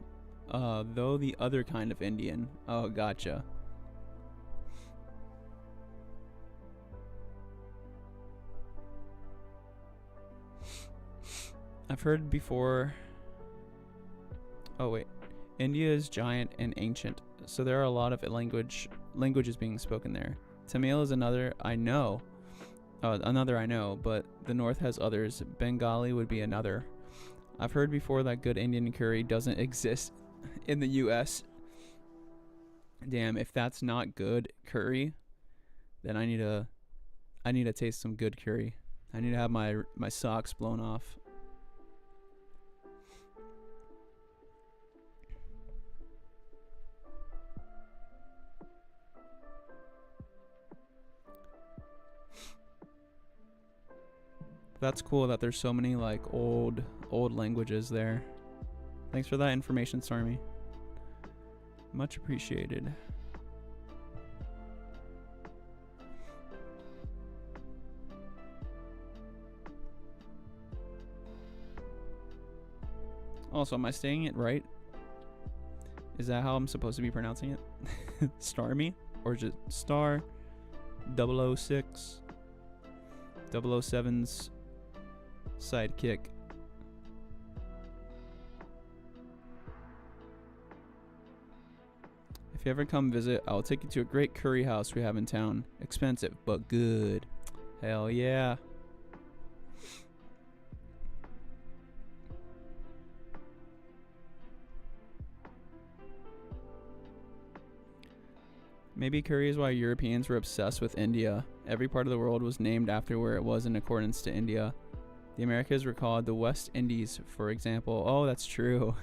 kind of Indian. Oh, gotcha. I've heard before. Oh wait, India is giant and ancient, so there are a lot of languages being spoken there. Tamil is another I know, but the north has others. Bengali would be another. I've heard before that good Indian curry doesn't exist in the US. Damn, if that's not good curry, then I need to taste some good curry. I need to have my socks blown off. That's cool that there's so many like old languages there. Thanks for that information, Stormy. Much appreciated. Also, am I saying it right? Is that how I'm supposed to be pronouncing it? Starmy? Or just Star 006 007's sidekick? If you ever come visit, I'll take you to a great curry house we have in town. Expensive, but good. Hell yeah. Maybe curry is why Europeans were obsessed with India. Every part of the world was named after where it was in accordance to India. The Americas were called the West Indies, for example. Oh, that's true.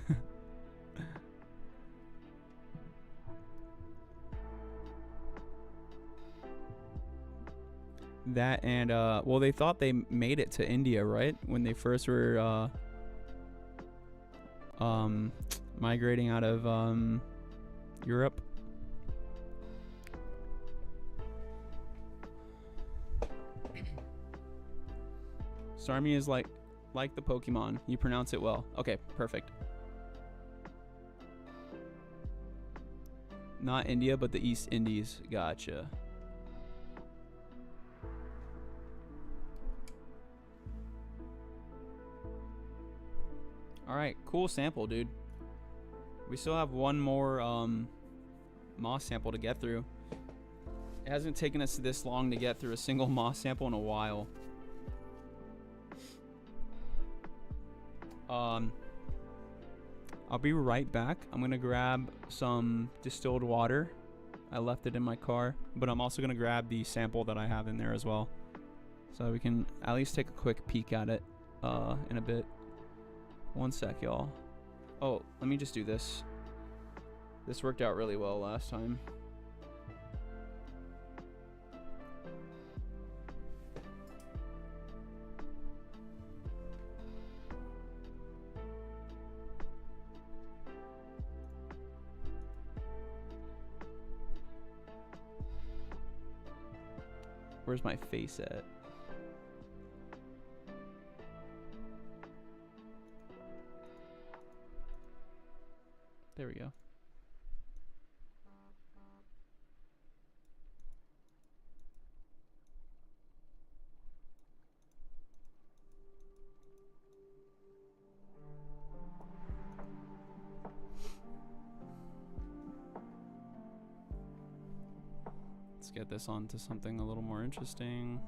That and, well, they thought they made it to India, right? When they first were, migrating out of, Europe. Starmie is like the Pokemon. You pronounce it well. Okay, perfect. Not India, but the East Indies. Gotcha. Alright, cool sample, dude. We still have one more moss sample to get through. It hasn't taken us this long to get through a single moss sample in a while. I'll be right back. I'm gonna grab some distilled water. I left it in my car, but I'm also gonna grab the sample that I have in there as well, so we can at least take a quick peek at it in a bit. One sec, y'all. Oh, let me just do this. This worked out really well last time. Where's my face at? There we go. Let's get this on to something a little more interesting.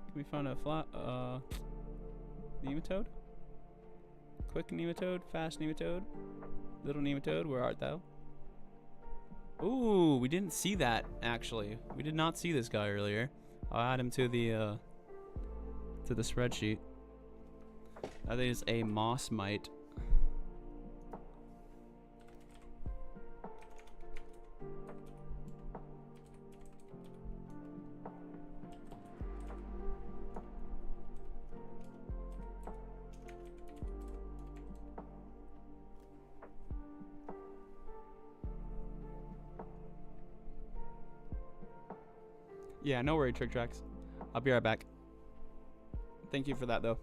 Can we find a flat nematode? Quick nematode, fast nematode, little nematode, where art thou? Ooh, we didn't see that, actually. We did not see this guy earlier. I'll add him to the spreadsheet. That is a moss mite. Yeah, no worry, Trick Tracks. I'll be right back. Thank you for that, though.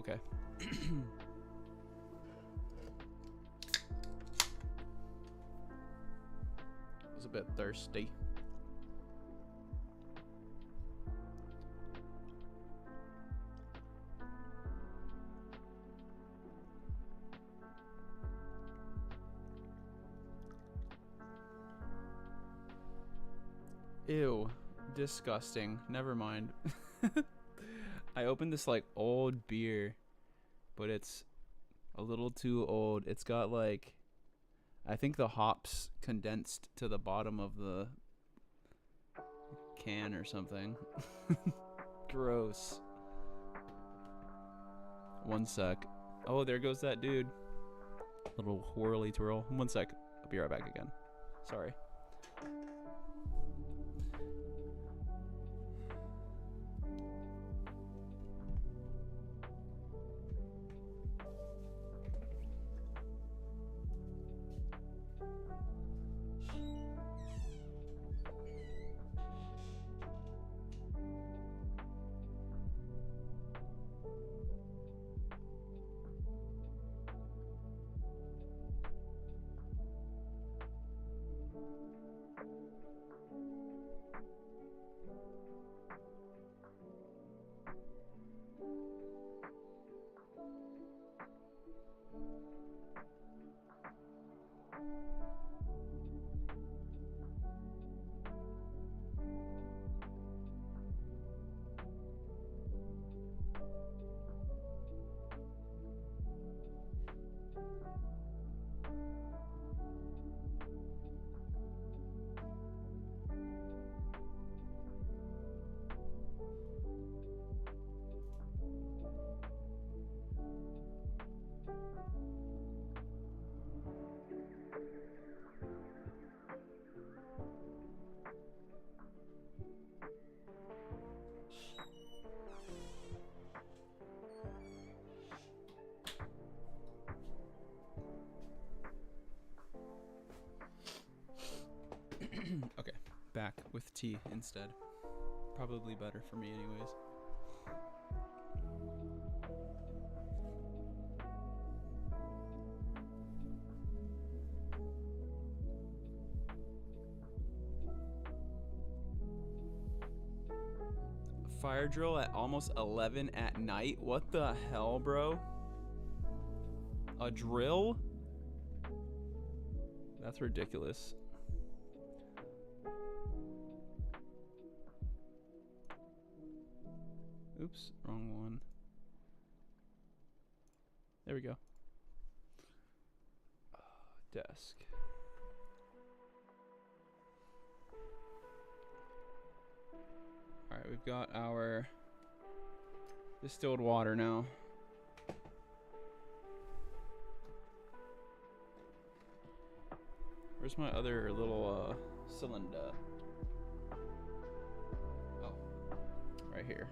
Okay. Was a bit thirsty. Ew, disgusting. Never mind. I opened this like old beer, but it's a little too old. It's got like, I think the hops condensed to the bottom of the can or something. Gross. One sec. Oh, there goes that dude. Little whirly twirl. One sec. I'll be right back again. Sorry. Okay, back with tea instead. Probably better for me anyways. Fire drill at almost 11 at night? What the hell, bro? A drill? That's ridiculous. Oops, wrong one. There we go. Desk. Alright, we've got our distilled water now. Where's my other little cylinder? Oh, right here.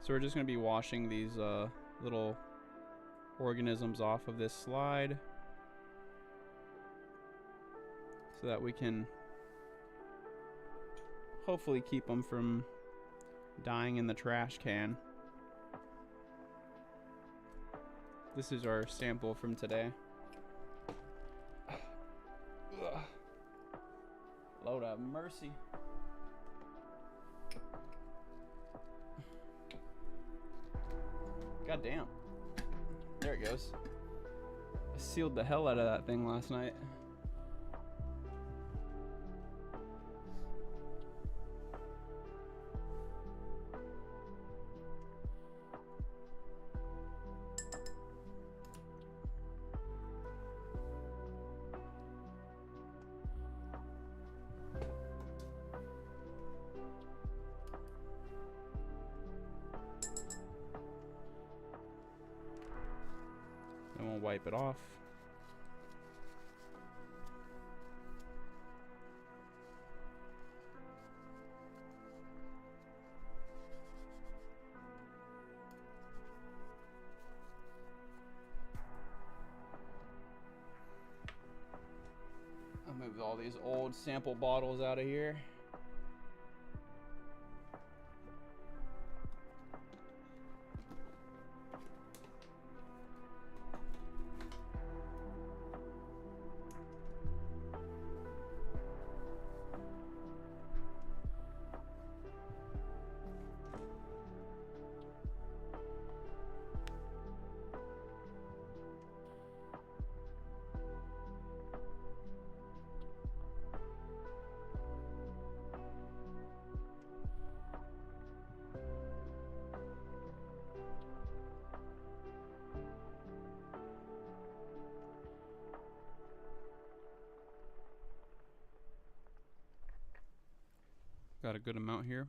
So we're just going to be washing these little organisms off of this slide so that we can hopefully keep them from dying in the trash can. This is our sample from today. Lord have mercy. God damn. There it goes. I sealed the hell out of that thing last night. Then we'll wipe it off. I'll move all these old sample bottles out of here. Got a good amount here.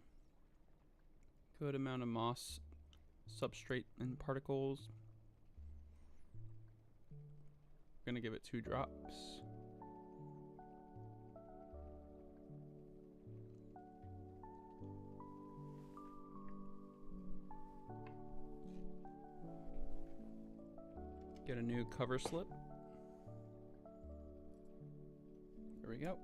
Good amount of moss, substrate, and particles. Gonna give it 2 drops. Get a new cover slip. There we go.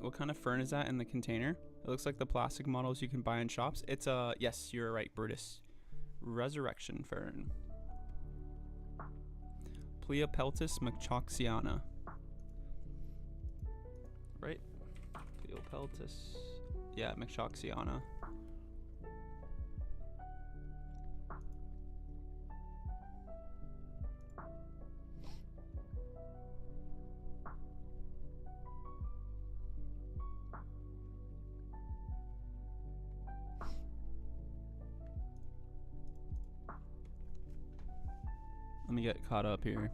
What kind of fern is that in the container? It looks like the plastic models you can buy in shops. It's yes, you're right, Brutus. Resurrection fern. Pleopeltis mcchoxiana. Right? Pleopeltis. Yeah, mcchoxiana. Let me get caught up here.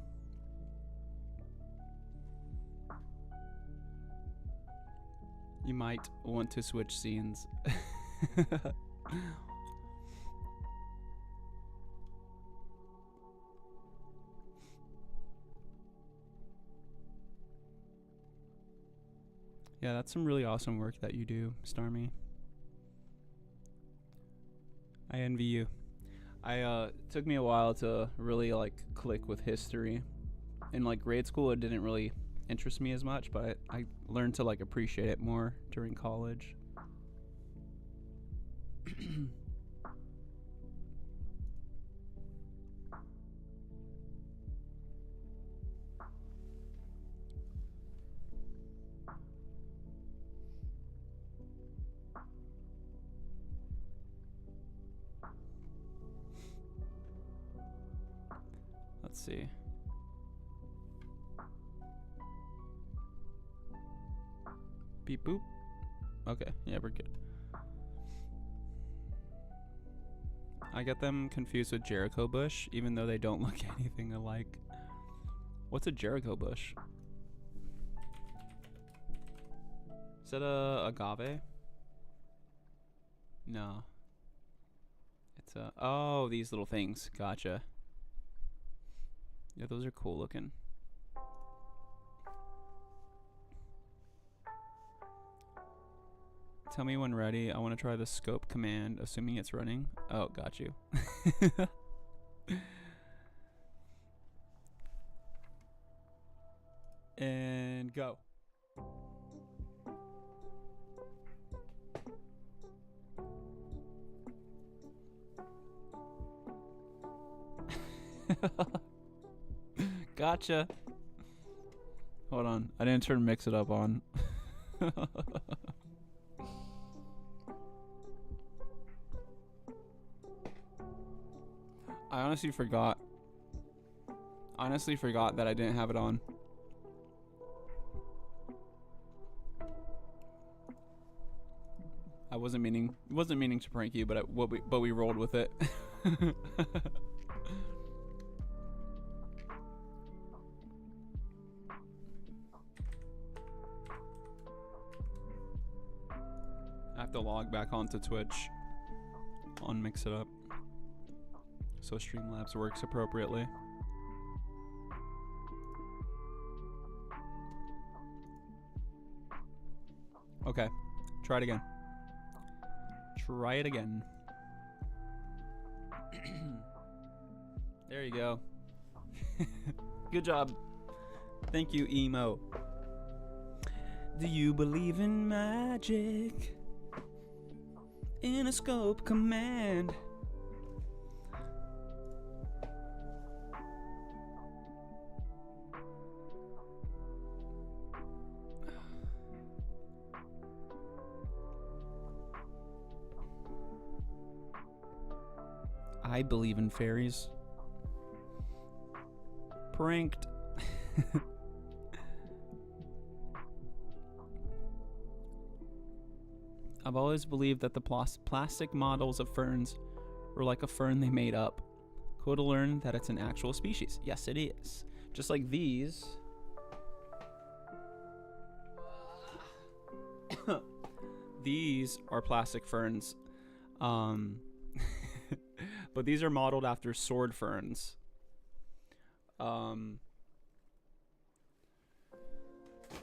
You might want to switch scenes. Yeah, that's some really awesome work that you do, Starmy. I envy you. It took me a while to really like click with history. In like grade school, it didn't really interest me as much, but I learned to like appreciate it more during college. Let's see. Beep boop. Okay, yeah, we're good. I get them confused with Jericho bush, even though they don't look anything alike. What's a Jericho bush? Is that a agave? No. It's a... Oh, these little things. Gotcha. Yeah, those are cool looking. Tell me when ready. I want to try the scope command, assuming it's running. Oh, got you. And go. Gotcha. Hold on. I didn't turn mix it up on. I honestly forgot that I didn't have it on. I wasn't meaning to prank you, but we rolled with it. I have to log back onto Twitch on Mix It Up so Streamlabs works appropriately. Okay, try it again. Try it again. There you go. Good job. Thank you, emo. Do you believe in magic? In a scope command. I believe in fairies. Pranked. I've always believed that the plastic models of ferns were like a fern they made up. Cool to learn that it's an actual species. Yes, it is. Just like these. These are plastic ferns. But these are modeled after sword ferns.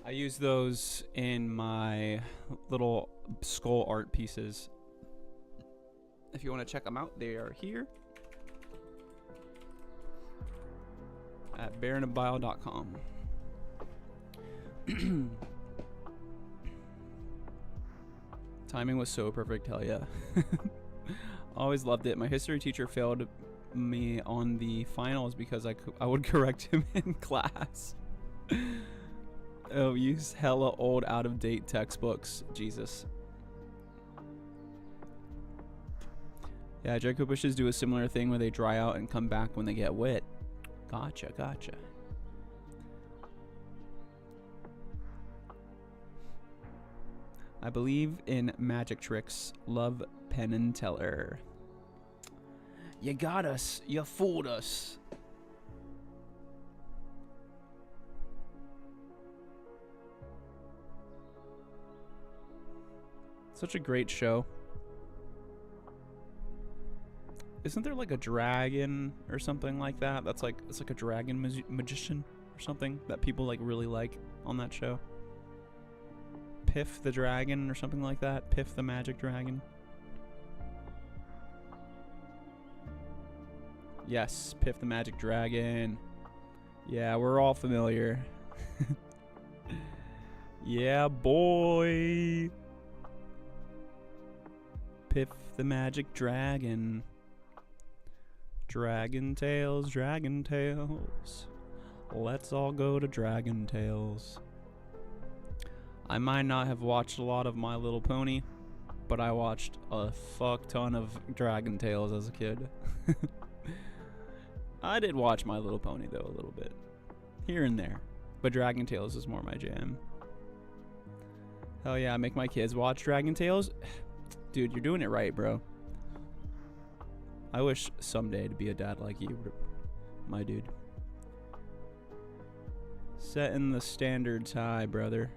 I use those in my little skull art pieces. If you want to check them out, they are here at baronofbile.com. Timing was so perfect, hell yeah. Always loved it. My history teacher failed me on the finals because I would correct him in class. Oh, use hella old, out-of-date textbooks. Jesus. Yeah, Draco bushes do a similar thing where they dry out and come back when they get wet. Gotcha, gotcha. I believe in magic tricks. Love Penn and Teller. You got us. You fooled us. Such a great show. Isn't there like a dragon or something like that? That's like, it's like a dragon magician or something that people like really like on that show. Piff the dragon or something like that. Piff the magic dragon. Yes, Piff the magic dragon. Yeah, we're all familiar. Yeah, boy. Piff the magic dragon. Dragon Tales, Dragon Tales. Let's all go to Dragon Tales. I might not have watched a lot of My Little Pony, but I watched a fuck ton of Dragon Tales as a kid. I did watch My Little Pony though a little bit. Here and there. But Dragon Tales is more my jam. Hell yeah, make my kids watch Dragon Tales. Dude, you're doing it right, bro. I wish someday to be a dad like you, my dude. Setting the standards high, brother.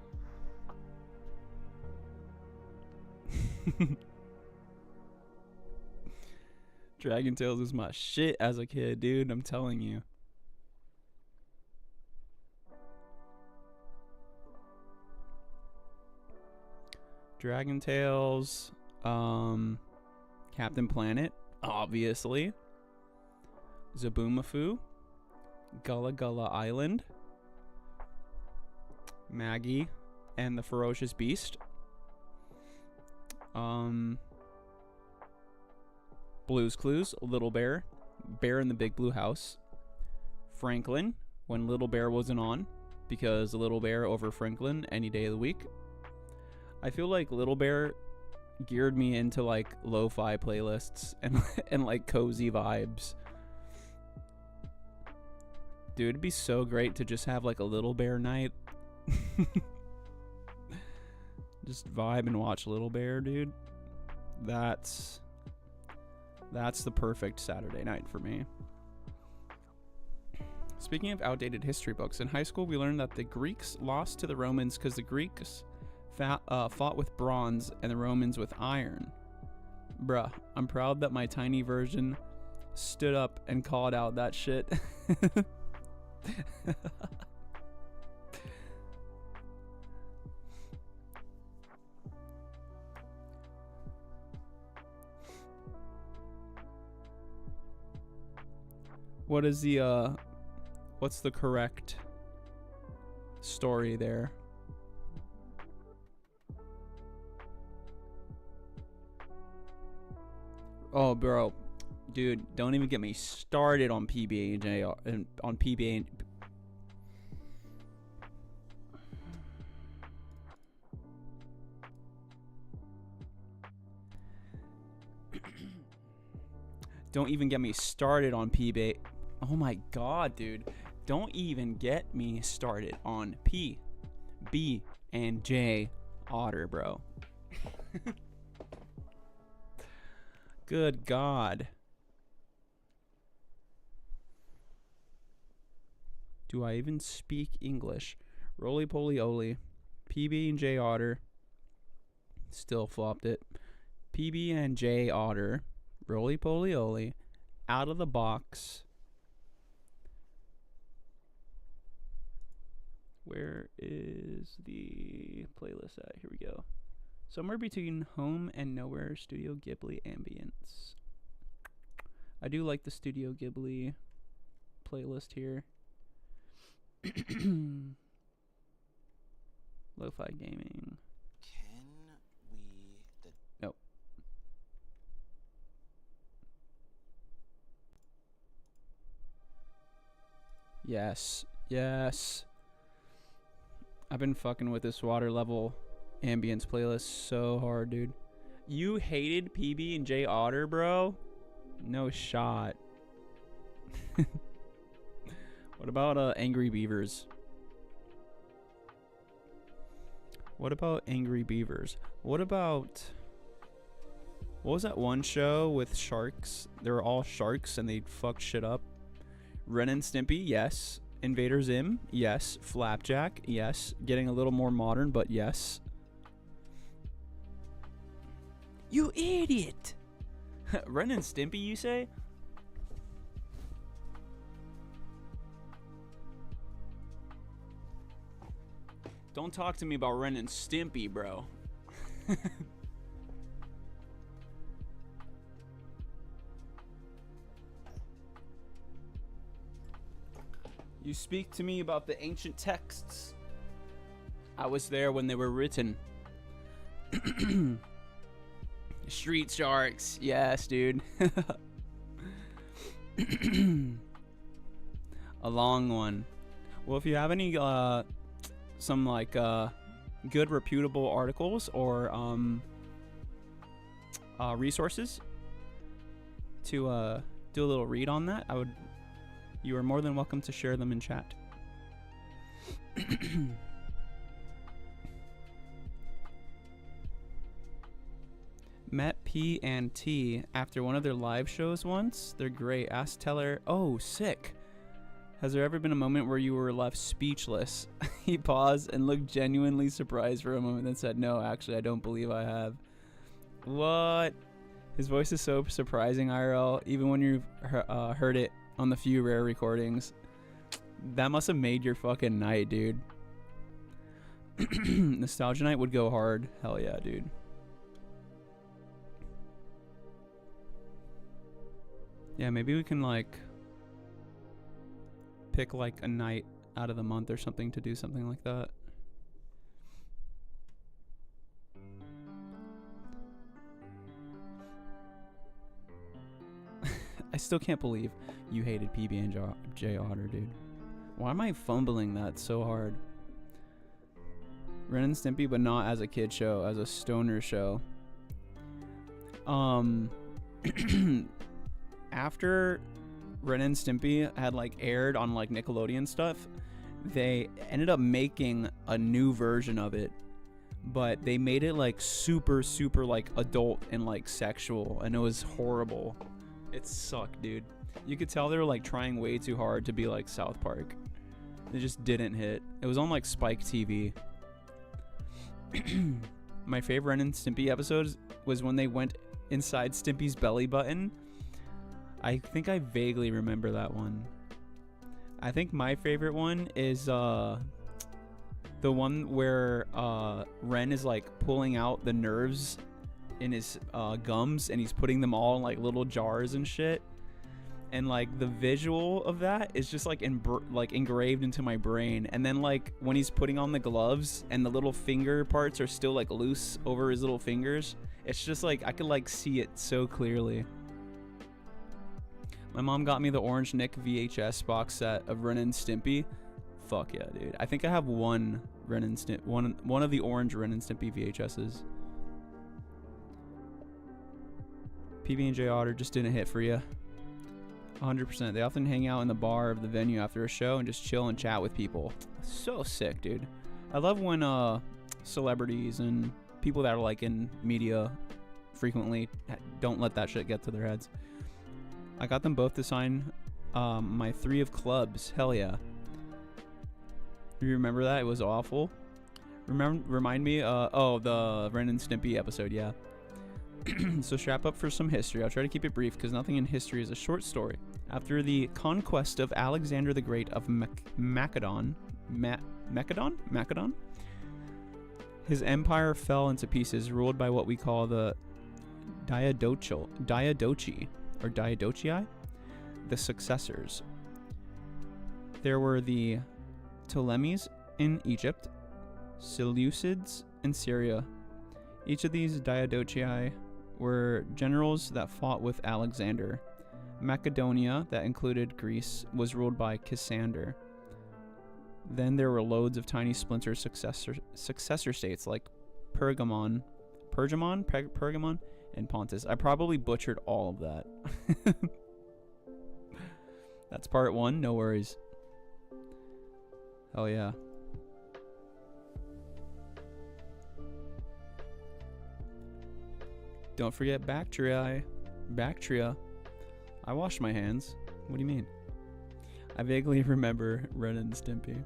Dragon Tales was my shit as a kid, dude. I'm telling you. Dragon Tales, Captain Planet, obviously. Zaboomafoo, Gullah Gullah Island, Maggie and the Ferocious Beast, Blue's Clues, Little Bear, Bear in the Big Blue House, Franklin, when Little Bear wasn't on, because Little Bear over Franklin any day of the week. I feel like Little Bear geared me into like lo-fi playlists and like cozy vibes. Dude, it'd be so great to just have like a Little Bear night. Just vibe and watch Little Bear, dude. That's the perfect Saturday night for me. Speaking of outdated history books, in high school we learned that the Greeks lost to the Romans because the Greeks fought with bronze and the Romans with iron. Bruh, I'm proud that my tiny version stood up and called out that shit. What is the What's the correct story there? Oh, bro. Dude, don't even get me started on PBA and JR and on PBA and don't even get me started on PBA. Oh my god, dude. Don't even get me started on P, B, and J Otter, bro. Good god. Do I even speak English? Roly poly oly. PB and J Otter. Still flopped it. PB and J Otter. Roly poly oly. Out of the box. Where is the playlist at? Here we go. Somewhere between Home and Nowhere, Studio Ghibli Ambience. I do like the Studio Ghibli playlist here. Lo-fi gaming. Can we... Nope. Yes. Yes. I've been fucking with this water level ambience playlist so hard, dude. You hated PB and J Otter, bro? No shot. What about Angry Beavers? What about Angry Beavers? What about... What was that one show with sharks? They were all sharks and they'd fuck shit up. Ren and Stimpy, yes. Invader Zim, yes. Flapjack, yes. Getting a little more modern, but yes. You idiot! Ren and Stimpy, you say? Don't talk to me about Ren and Stimpy, bro. You speak to me about the ancient texts. I was there when they were written. Street Sharks. Yes, dude. A long one. Well, if you have any some like good reputable articles or resources to do a little read on that, you are more than welcome to share them in chat. Met P and T after one of their live shows once. They're great. Ask Teller. Oh, sick. Has there ever been a moment where you were left speechless? He paused and looked genuinely surprised for a moment, then said, "No, actually, I don't believe I have." What? His voice is so surprising, IRL, even when you've heard it on the few rare recordings. That must have made your fucking night, dude. Nostalgia night would go hard. Hell yeah, dude. Yeah, maybe we can like pick like a night out of the month or something to do something like that. I still can't believe you hated PB and J Otter, dude. Why am I fumbling that so hard? Ren and Stimpy, but not as a kid show, as a stoner show. After Ren and Stimpy had like aired on like Nickelodeon stuff, they ended up making a new version of it, but they made it like super like adult and like sexual, and it was horrible. It sucked, dude. You could tell they were like trying way too hard to be like South Park. It just didn't hit. It was on like Spike TV. My favorite Ren and Stimpy episodes was when they went inside Stimpy's belly button. I think I vaguely remember that one. I think my favorite one is the one where Ren is like pulling out the nerves in his gums and he's putting them all in like little jars and shit. and like the visual of that is just like engraved into my brain. And then like when he's putting on the gloves and the little finger parts are still like loose over his little fingers, it's just like I could like see it so clearly. My mom got me the Orange Nick VHS box set of Ren and Stimpy. Fuck yeah, dude. I think I have one of the orange Ren and Stimpy VHSs. PB&J Otter just didn't hit for you. 100%. They often hang out in the bar of the venue after a show and just chill and chat with people. So sick, dude. I love when celebrities and people that are like in media frequently don't let that shit get to their heads. I got them both to sign my 3 of clubs. Hell yeah. You remember that? It was awful. Remind me? The Ren and Stimpy episode, yeah. So strap up for some history. I'll try to keep it brief because nothing in history is a short story. After the conquest of Alexander the Great of Macedon, his empire fell into pieces, ruled by what we call the Diadochi, or Diadochii, the successors. There were the Ptolemies in Egypt, Seleucids in Syria. Each of these Diadochii were generals that fought with Alexander. Macedonia, that included Greece, was ruled by Cassander. Then there were loads of tiny splinter successor states like Pergamon, and Pontus. I probably butchered all of that. That's part 1, no worries. Oh yeah. Don't forget Bactria. I washed my hands. What do you mean? I vaguely remember Ren and Stimpy.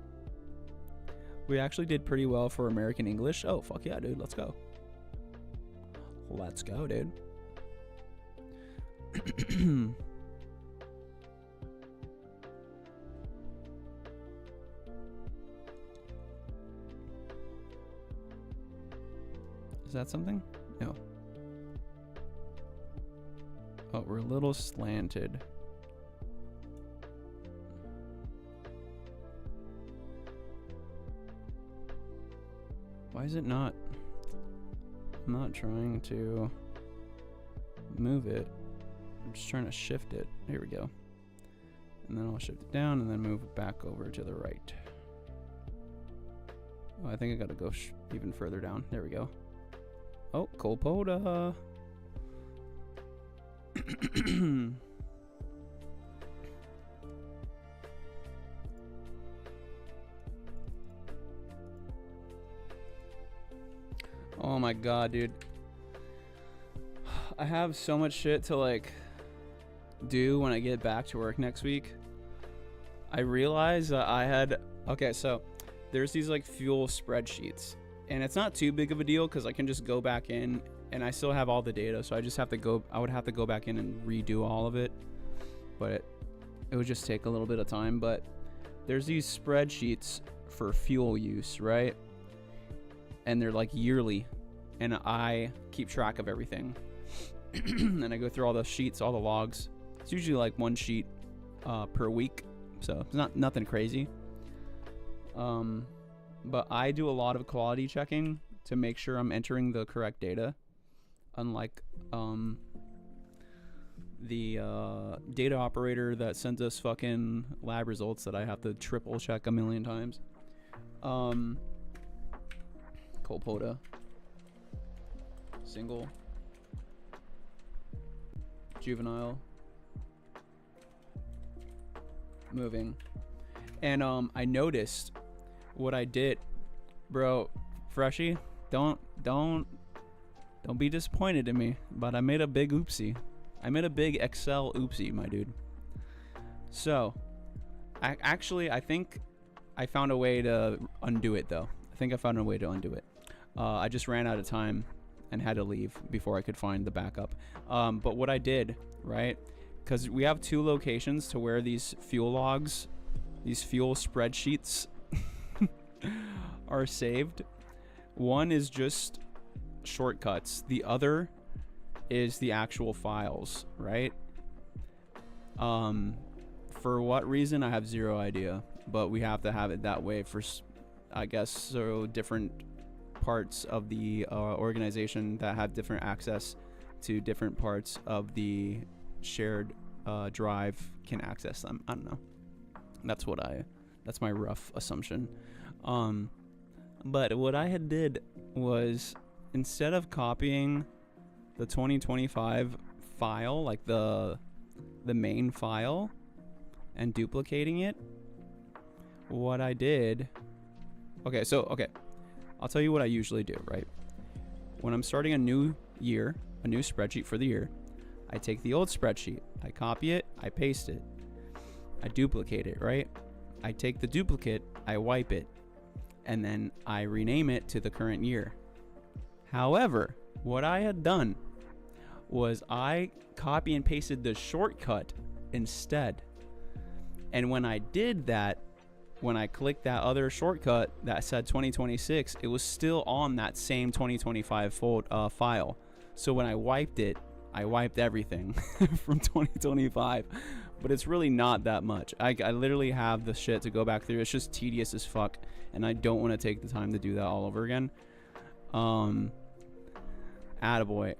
We actually did pretty well for American English. Oh, fuck yeah, dude. Let's go. Let's go, dude. Is that something? No. Oh, we're a little slanted. Why is it not? I'm not trying to move it. I'm just trying to shift it. Here we go. And then I'll shift it down and then move it back over to the right. Oh, I think I gotta go even further down. There we go. Oh, Colpoda. Oh my god, dude. I have so much shit to like do when I get back to work next week. I realized that I had so there's these like fuel spreadsheets, and it's not too big of a deal because I can just go back in and I still have all the data, so I would have to go back in and redo all of it, but it would just take a little bit of time. But there's these spreadsheets for fuel use, right? And they're like yearly, and I keep track of everything. And I go through all the sheets, all the logs. It's usually like 1 sheet per week, so it's not nothing crazy. But I do a lot of quality checking to make sure I'm entering the correct data, unlike the data operator that sends us fucking lab results that I have to triple check a million times. Colpoda, single, juvenile, moving. And I noticed what I did, bro. Freshie, don't be disappointed in me, but I made a big oopsie. I made a big Excel oopsie, my dude. So I think I found a way to undo it, though. I think I found a way to undo it. I just ran out of time and had to leave before I could find the backup. But what I did, right, because we have 2 locations to where these fuel logs, these fuel spreadsheets are saved. One is just shortcuts. The other is the actual files, right? For what reason, I have zero idea, but we have to have it that way for, I guess, so different parts of the organization that have different access to different parts of the shared drive can access them. I don't know. That's my rough assumption. But what I had did was, instead of copying the 2025 file, like the main file, and duplicating it, what I did, okay, I'll tell you what I usually do, right? When I'm starting a new year, a new spreadsheet for the year, I take the old spreadsheet, I copy it, I paste it, I duplicate it, right? I take the duplicate, I wipe it, and then I rename it to the current year. However, what I had done was I copy and pasted the shortcut instead. And when I did that, when I clicked that other shortcut that said 2026, it was still on that same 2025 file. So when I wiped it, I wiped everything from 2025. But it's really not that much. I literally have the shit to go back through. It's just tedious as fuck, and I don't want to take the time to do that all over again. Attaboy.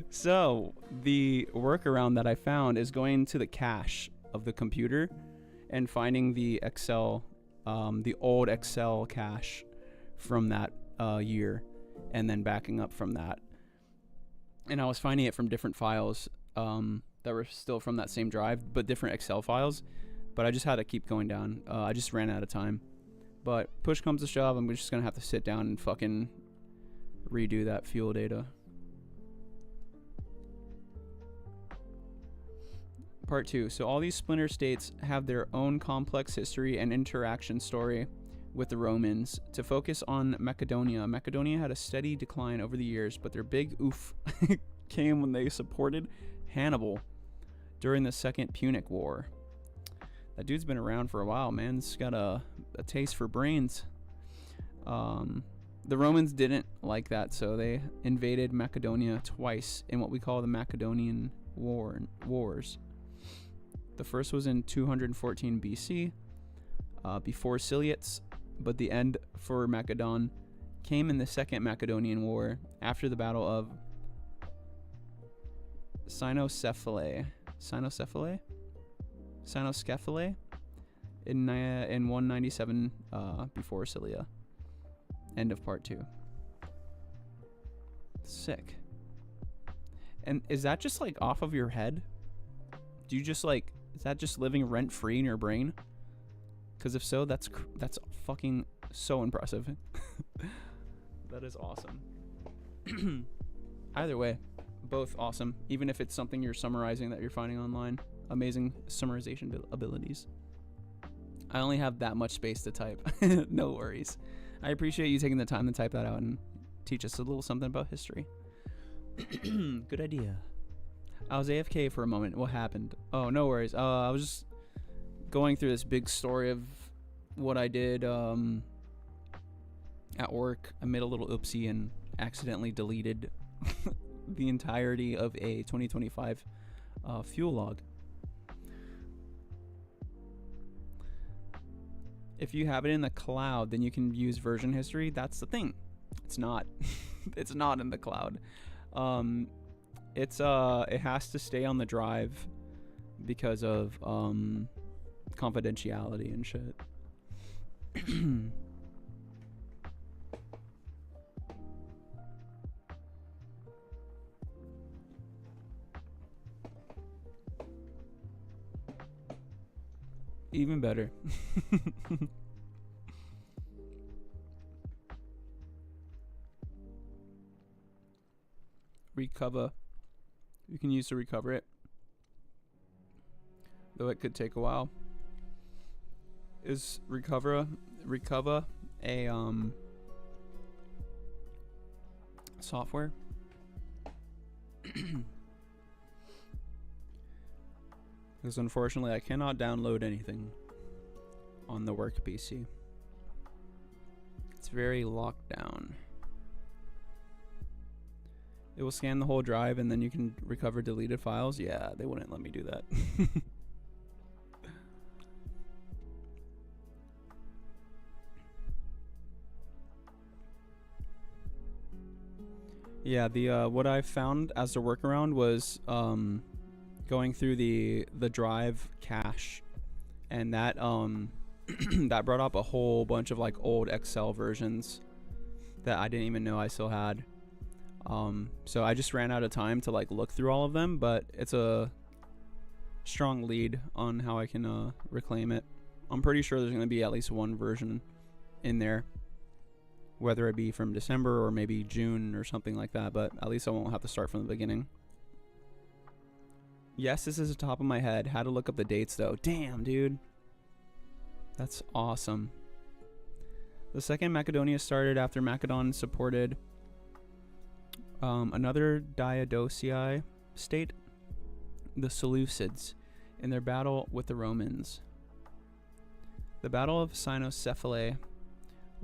So the workaround that I found is going to the cache of the computer and finding the Excel, the old Excel cache from that year, and then backing up from that. And I was finding it from different files that were still from that same drive, but different Excel files. But I just had to keep going down. I just ran out of time. But push comes to shove, I'm just gonna have to sit down and fucking redo that fuel data. Part 2. So all these splinter states have their own complex history and interaction story with the Romans. To focus on Macedonia, Macedonia had a steady decline over the years, but their big oof came when they supported Hannibal during the Second Punic War. That dude's been around for a while, man. He's got a taste for brains. The Romans didn't like that, so they invaded Macedonia twice in what we call the Macedonian Wars. The first was in 214 BC, before Siliotes, but the end for Macedon came in the Second Macedonian War after the Battle of Cynoscephalae in 197 before Cilia. End of part 2. Sick. And is that just like off of your head? Do you just like, is that just living rent free in your brain? Because if so, that's fucking so impressive. That is awesome. Either way, both awesome. Even if it's something you're summarizing that you're finding online, amazing summarization abilities. I only have that much space to type. No worries. I appreciate you taking the time to type that out and teach us a little something about history. Good idea. I was AFK for a moment. What happened? Oh, no worries. I was just going through this big story of what I did at work. I made a little oopsie and accidentally deleted the entirety of a 2025 fuel log. If you have it in the cloud, then you can use version history. That's the thing. It's not. It's not in the cloud. It has to stay on the drive because of confidentiality and shit. Even better. Recover. You can use to recover it, though it could take a while. Is recover a software? Because unfortunately I cannot download anything on the work PC. It's very locked down. It will scan the whole drive and then you can recover deleted files. Yeah, they wouldn't let me do that. Yeah, the what I found as a workaround was going through the drive cache, and that that brought up a whole bunch of like old Excel versions that I didn't even know I still had. So I just ran out of time to like look through all of them, but it's a strong lead on how I can reclaim it. I'm pretty sure there's going to be at least one version in there, whether it be from December or maybe June or something like that, but at least I won't have to start from the beginning. Yes, this is the top of my head. Had to look up the dates though. Damn, dude. That's awesome. The second Macedonia started after Macedon supported another Diadochii state, the Seleucids, in their battle with the Romans. The Battle of Cynocephalae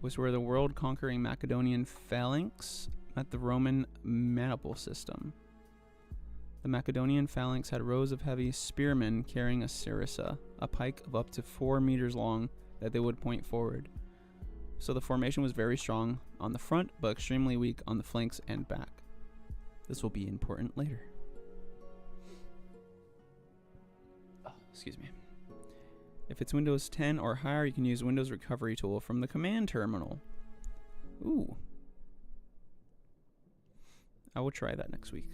was where the world-conquering Macedonian phalanx met the Roman maniple system. The Macedonian phalanx had rows of heavy spearmen carrying a sarissa, a pike of up to 4 meters long that they would point forward. So the formation was very strong on the front, but extremely weak on the flanks and back. This will be important later. Oh, excuse me. If it's Windows 10 or higher, you can use Windows Recovery Tool from the command terminal. Ooh. I will try that next week.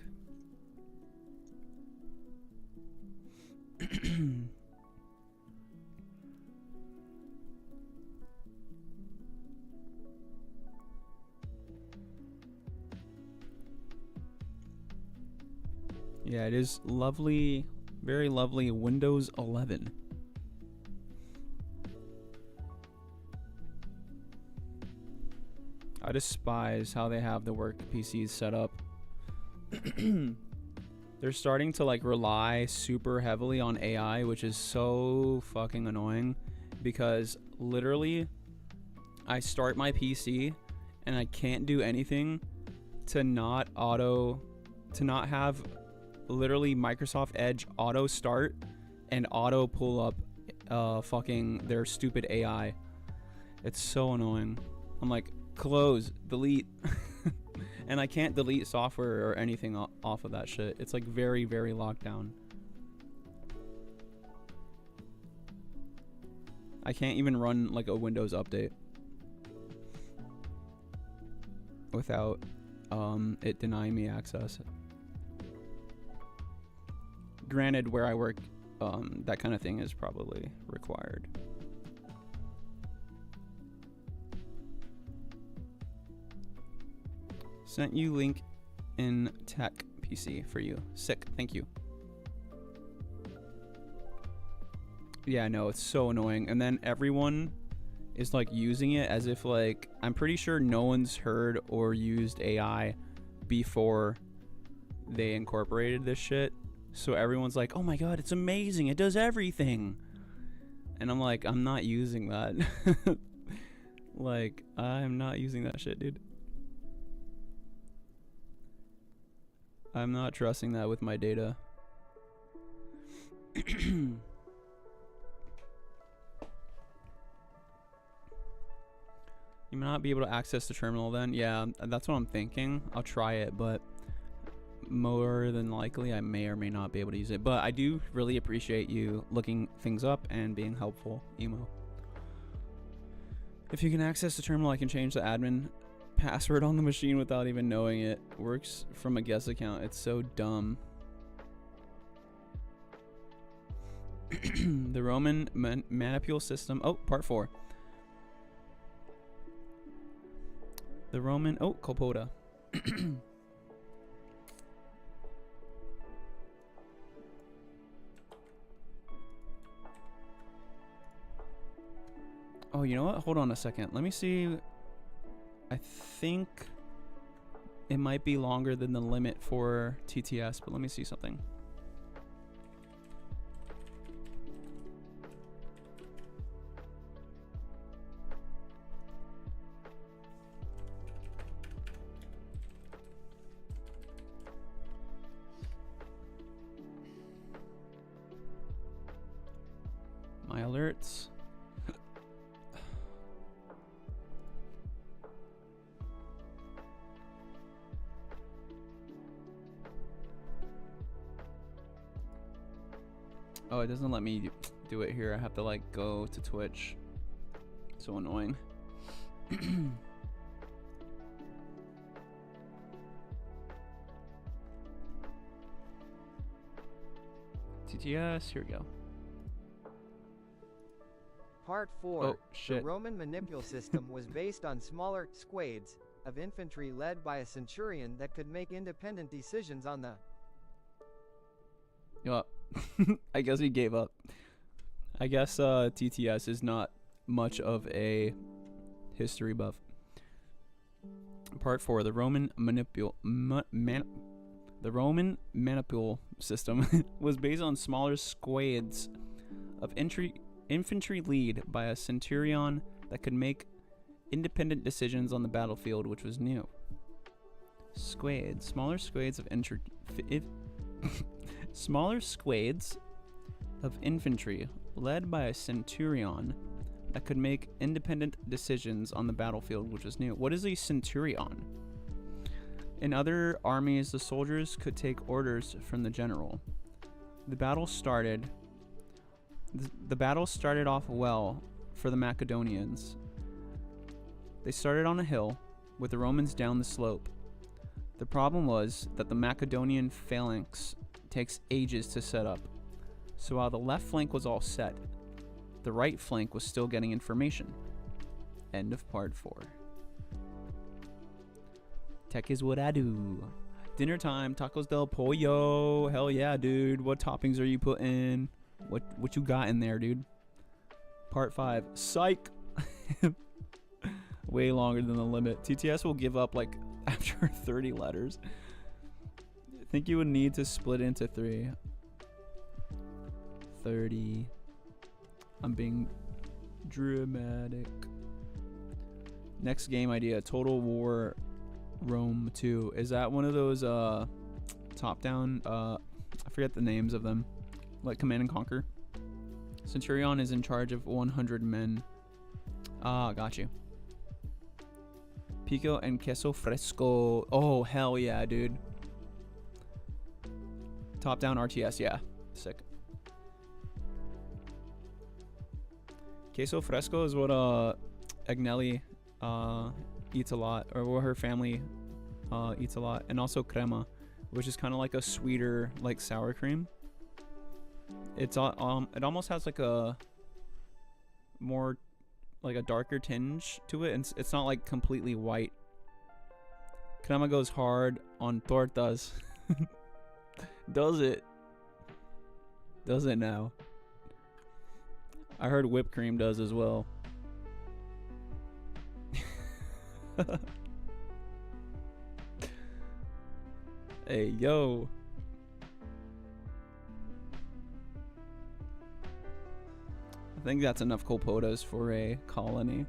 Yeah, it is lovely, very lovely Windows 11. I despise how they have the work PCs set up. They're starting to like rely super heavily on AI, which is so fucking annoying, because literally I start my PC and I can't do anything to not have literally Microsoft Edge auto start and auto pull up fucking their stupid AI. It's so annoying. I'm like, close, delete. And I can't delete software or anything off of that shit. It's like very, very locked down. I can't even run like a Windows update without it denying me access. Granted, where I work, that kind of thing is probably required. Sent you link in tech PC for you. Sick, thank you. Yeah, no, it's so annoying. And then everyone is like using it as if like, I'm pretty sure no one's heard or used AI before they incorporated this shit. So everyone's like, oh my god, it's amazing, it does everything. And I'm like, I'm not using that. Like, I'm not using that shit, dude. I'm not trusting that with my data. You may not be able to access the terminal then. Yeah, that's what I'm thinking. I'll try it, but more than likely I may or may not be able to use it. But I do really appreciate you looking things up and being helpful, Emo. If you can access the terminal, I can change the admin password on the machine without even knowing it. Works from a guest account. It's so dumb. The Roman manipule system. Oh, part 4. The Roman... Oh, Colpoda. Oh, you know what? Hold on a second. Let me see. I think it might be longer than the limit for TTS, but let me see something. notes. Oh, it doesn't let me do it here. I have to like go to Twitch. So annoying. TTS, here we go. Part 4. Oh, shit. The Roman manipule system was based on smaller squads of infantry led by a centurion that could make independent decisions on the... Yeah. I guess he gave up. I guess TTS is not much of a history buff. Part 4. The Roman manipule system was based on smaller squads of infantry led by a centurion that could make independent decisions on the battlefield, which was new. Smaller squads of smaller squads of infantry led by a centurion that could make independent decisions on the battlefield, which was new. What is a centurion? In other armies, the soldiers could take orders from the general. The battle started off well for the Macedonians. They started on a hill, with the Romans down the slope. The problem was that the Macedonian phalanx takes ages to set up. So while the left flank was all set, the right flank was still getting information. End of part 4. Tech is what I do. Dinner time, tacos del pollo. Hell yeah, dude. What toppings are you putting? What you got in there, dude? Part 5. Psych. Way longer than the limit. TTS will give up like after 30 letters. I think you would need to split into 3. 30. I'm being dramatic. Next game idea, Total War Rome 2. Is that one of those top down I forget the names of them, like Command and Conquer? Centurion is in charge of 100 men. Got you. Pico and queso fresco. Oh hell yeah, dude. Top down RTS, yeah. Sick. Queso fresco is what Agnelli eats a lot, or what her family eats a lot, and also crema, which is kind of like a sweeter, like sour cream. It's it almost has like a more like a darker tinge to it, and it's not like completely white. Crema goes hard on tortas. Does it? Does it now? I heard whipped cream does as well. Hey, yo. I think that's enough colpotas for a colony.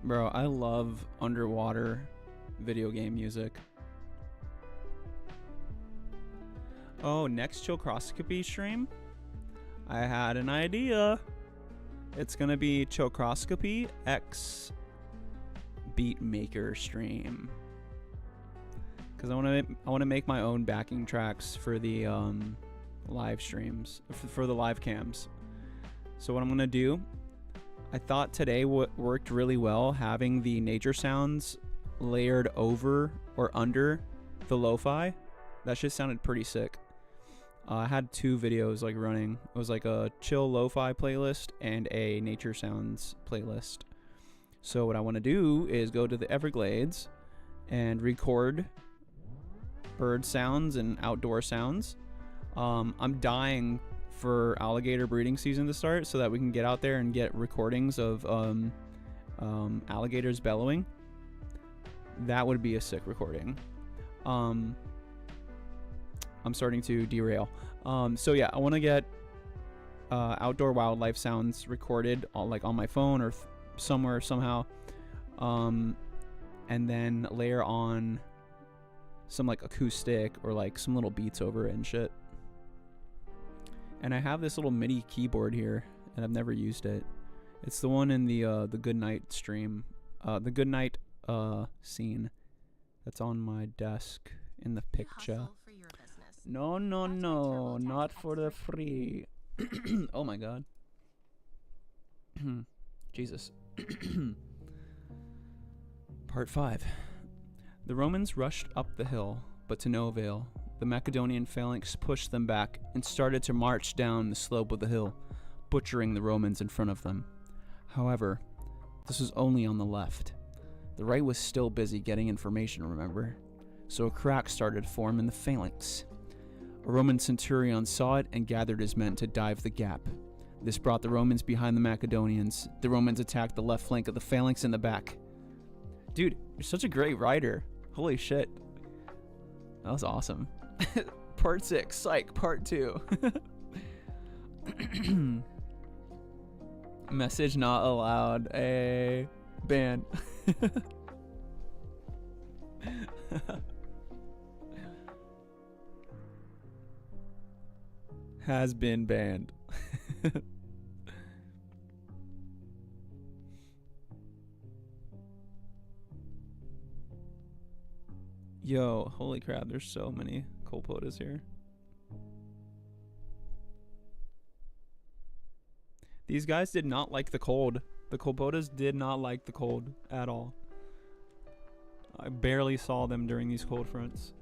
Bro, I love underwater video game music. Oh, next Chocroscopy stream? I had an idea. It's gonna be Chocroscopy X Beatmaker stream. Cause I wanna make my own backing tracks for the live streams, for the live cams. So what I'm gonna do, I thought today worked really well having the nature sounds layered over or under the lo-fi. That shit sounded pretty sick. I had 2 videos like running. It was like a chill lo-fi playlist and a nature sounds playlist. So what I want to do is go to the Everglades and record bird sounds and outdoor sounds. I'm dying for alligator breeding season to start so that we can get out there and get recordings of alligators bellowing. That would be a sick recording. I'm starting to derail. So yeah, I want to get outdoor wildlife sounds recorded like on my phone or somewhere somehow, and then layer on some like acoustic or like some little beats over it and shit. And I have this little MIDI keyboard here, and I've never used it. It's the one in the Good Night stream, the Good Night scene that's on my desk in the picture. No, not for the free. Oh my god. Jesus. Part 5. The Romans rushed up the hill, but to no avail. The Macedonian phalanx pushed them back and started to march down the slope of the hill, butchering the Romans in front of them. However, this was only on the left. The right was still busy getting information, remember? So a crack started to form in the phalanx. A Roman centurion saw it and gathered his men to dive the gap. This brought the Romans behind the Macedonians. The Romans attacked the left flank of the phalanx in the back. Dude, you're such a great writer. Holy shit. That was awesome. Part 6, psych, part 2. Message not allowed. A ban. Has been banned. Yo, holy crap, there's so many colpotas here. These guys did not like the cold. The colpotas did not like the cold at all. I barely saw them during these cold fronts.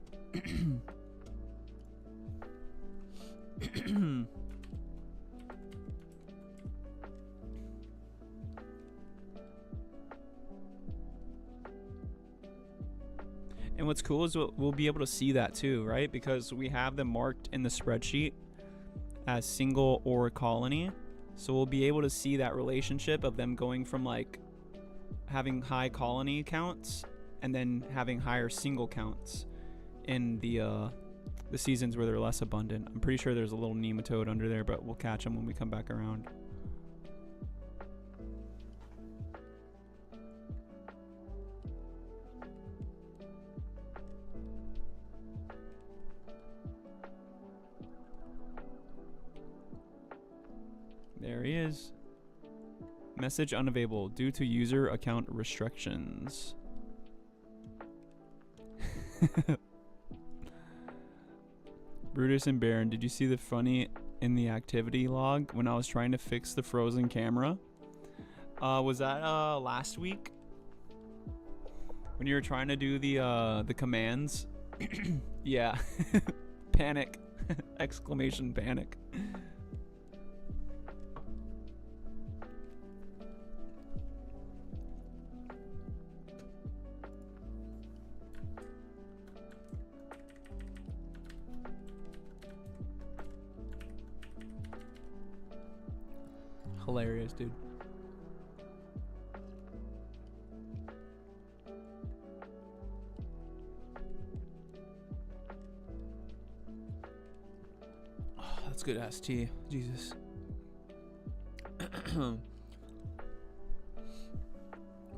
And what's cool is we'll be able to see that too, right? Because we have them marked in the spreadsheet as single or colony. So we'll be able to see that relationship of them going from like having high colony counts and then having higher single counts in the seasons where they're less abundant. I'm pretty sure there's a little nematode under there, but we'll catch them when we come back around. There he is. Message unavailable due to user account restrictions. Brutus and Baron, did you see the funny in the activity log when I was trying to fix the frozen camera? Was that last week? When you were trying to do the commands? Yeah. Panic. Exclamation panic. Hilarious, dude. Oh, that's good ass tea. Jesus.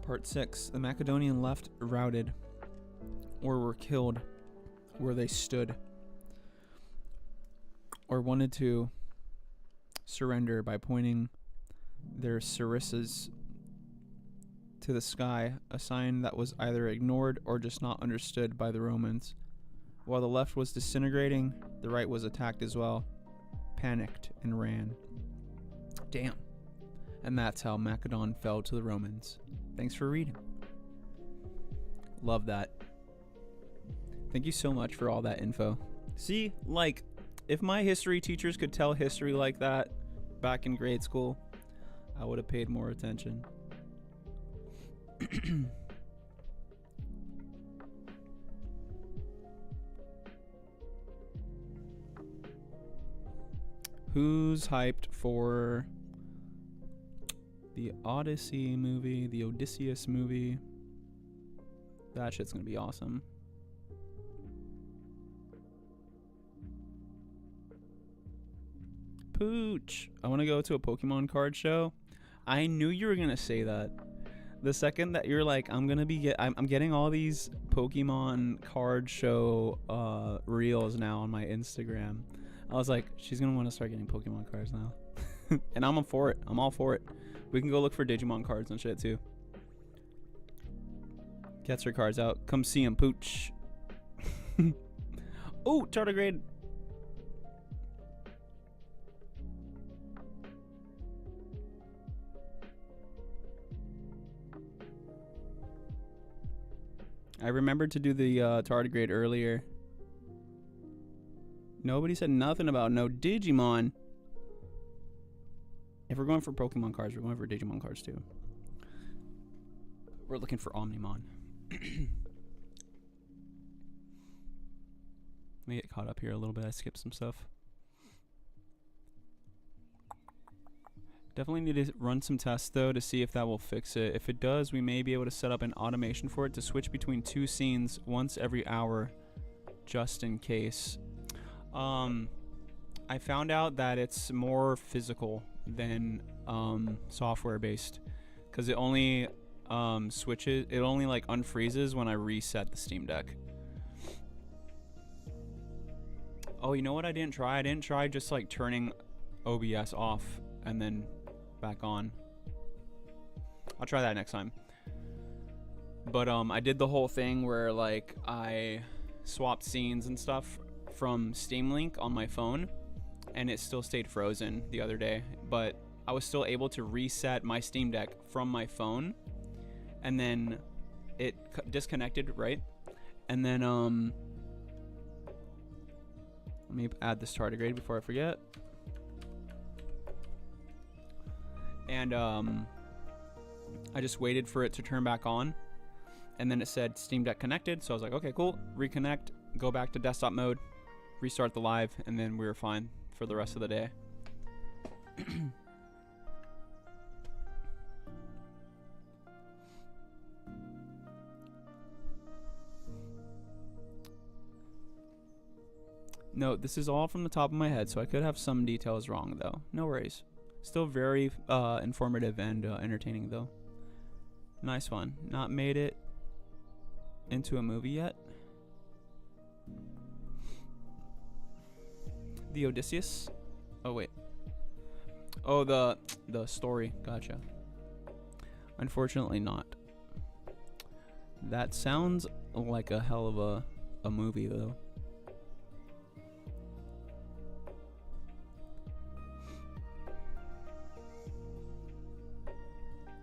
Part 6. The Macedonian left routed or were killed where they stood or wanted to surrender by pointing their sarissas to the sky, a sign that was either ignored or just not understood by the Romans. While the left was disintegrating, the right was attacked as well, panicked and ran. Damn. And that's how Macedon fell to the Romans. Thanks for reading. Love that. Thank you so much for all that info. See, like, if my history teachers could tell history like that back in grade school, I would have paid more attention. Who's hyped for the Odyssey movie, the Odysseus movie? That shit's gonna be awesome. Pooch. I want to go to a Pokemon card show. I knew you were going to say that. The second that you're like, I'm getting all these Pokemon card show reels now on my Instagram. I was like, she's going to want to start getting Pokemon cards now. And I'm for it. I'm all for it. We can go look for Digimon cards and shit too. Gets her cards out. Come see him, Pooch. Oh, tardigrade. I remembered to do the tardigrade earlier. Nobody said nothing about no Digimon. If we're going for Pokemon cards, we're going for Digimon cards too. We're looking for Omnimon. Let me get caught up here a little bit. I skipped some stuff. Definitely need to run some tests though to see if that will fix it. If it does, we may be able to set up an automation for it to switch between 2 scenes once every hour, just in case. I found out that it's more physical than software based, because it only switches, it only like unfreezes when I reset the Steam Deck. Oh, you know what I didn't try? I didn't try just like turning OBS off and then back on. I'll try that next time. But I did the whole thing where like I swapped scenes and stuff from Steam Link on my phone, and it still stayed frozen the other day, but I was still able to reset my Steam Deck from my phone, and then it disconnected, right? And then let me add this tardigrade before I forget. And I just waited for it to turn back on, and then it said Steam Deck connected, so I was like, okay, cool, reconnect, go back to desktop mode, restart the live, and then we were fine for the rest of the day. No, this is all from the top of my head, so I could have some details wrong though. No worries. Still very informative and entertaining though. Nice one. Not made it into a movie yet. The Odysseus? Oh wait. Oh, the story. Gotcha. Unfortunately not. That sounds like a hell of a movie though.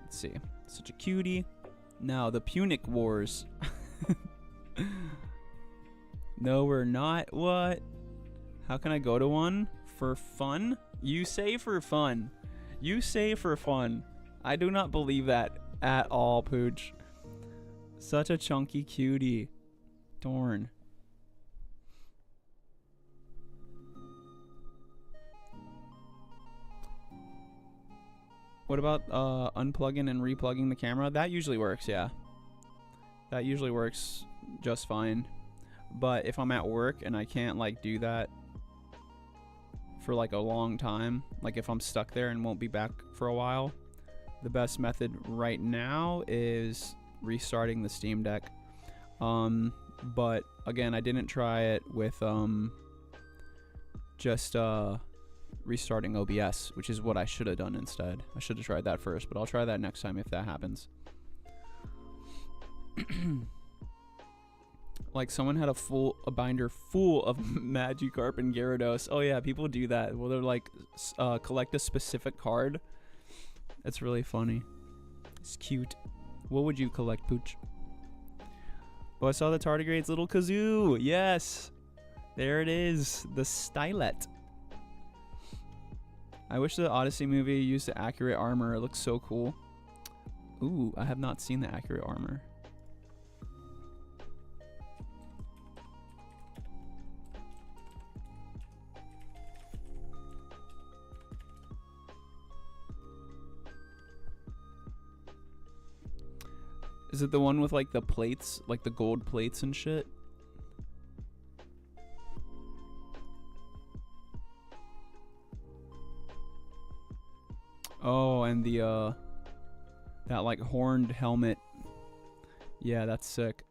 Let's see. Such a cutie. Now the Punic Wars. No, we're not. What? How can I go to one? For fun? You say for fun. You say for fun. I do not believe that at all, Pooch. Such a chunky cutie. Darn. What about unplugging and replugging the camera? That usually works, yeah. That usually works just fine. But if I'm at work and I can't like do that for like a long time, like if I'm stuck there and won't be back for a while, the best method right now is restarting the Steam Deck. But again, I didn't try it with just restarting OBS, which is what I should have done instead. I should have tried that first, but I'll try that next time if that happens. Like someone had a binder full of Magikarp and Gyarados. Oh yeah, people do that. Well, they're like collect a specific card. It's really funny. It's cute. What would you collect, Pooch? Oh, I saw the tardigrade's little kazoo. Yes, there it is. The stylet. I wish the Odyssey movie used the accurate armor. It looks so cool. Ooh, I have not seen the accurate armor. Is it the one with like the plates, like the gold plates and shit? Oh, and the that like horned helmet. Yeah, that's sick.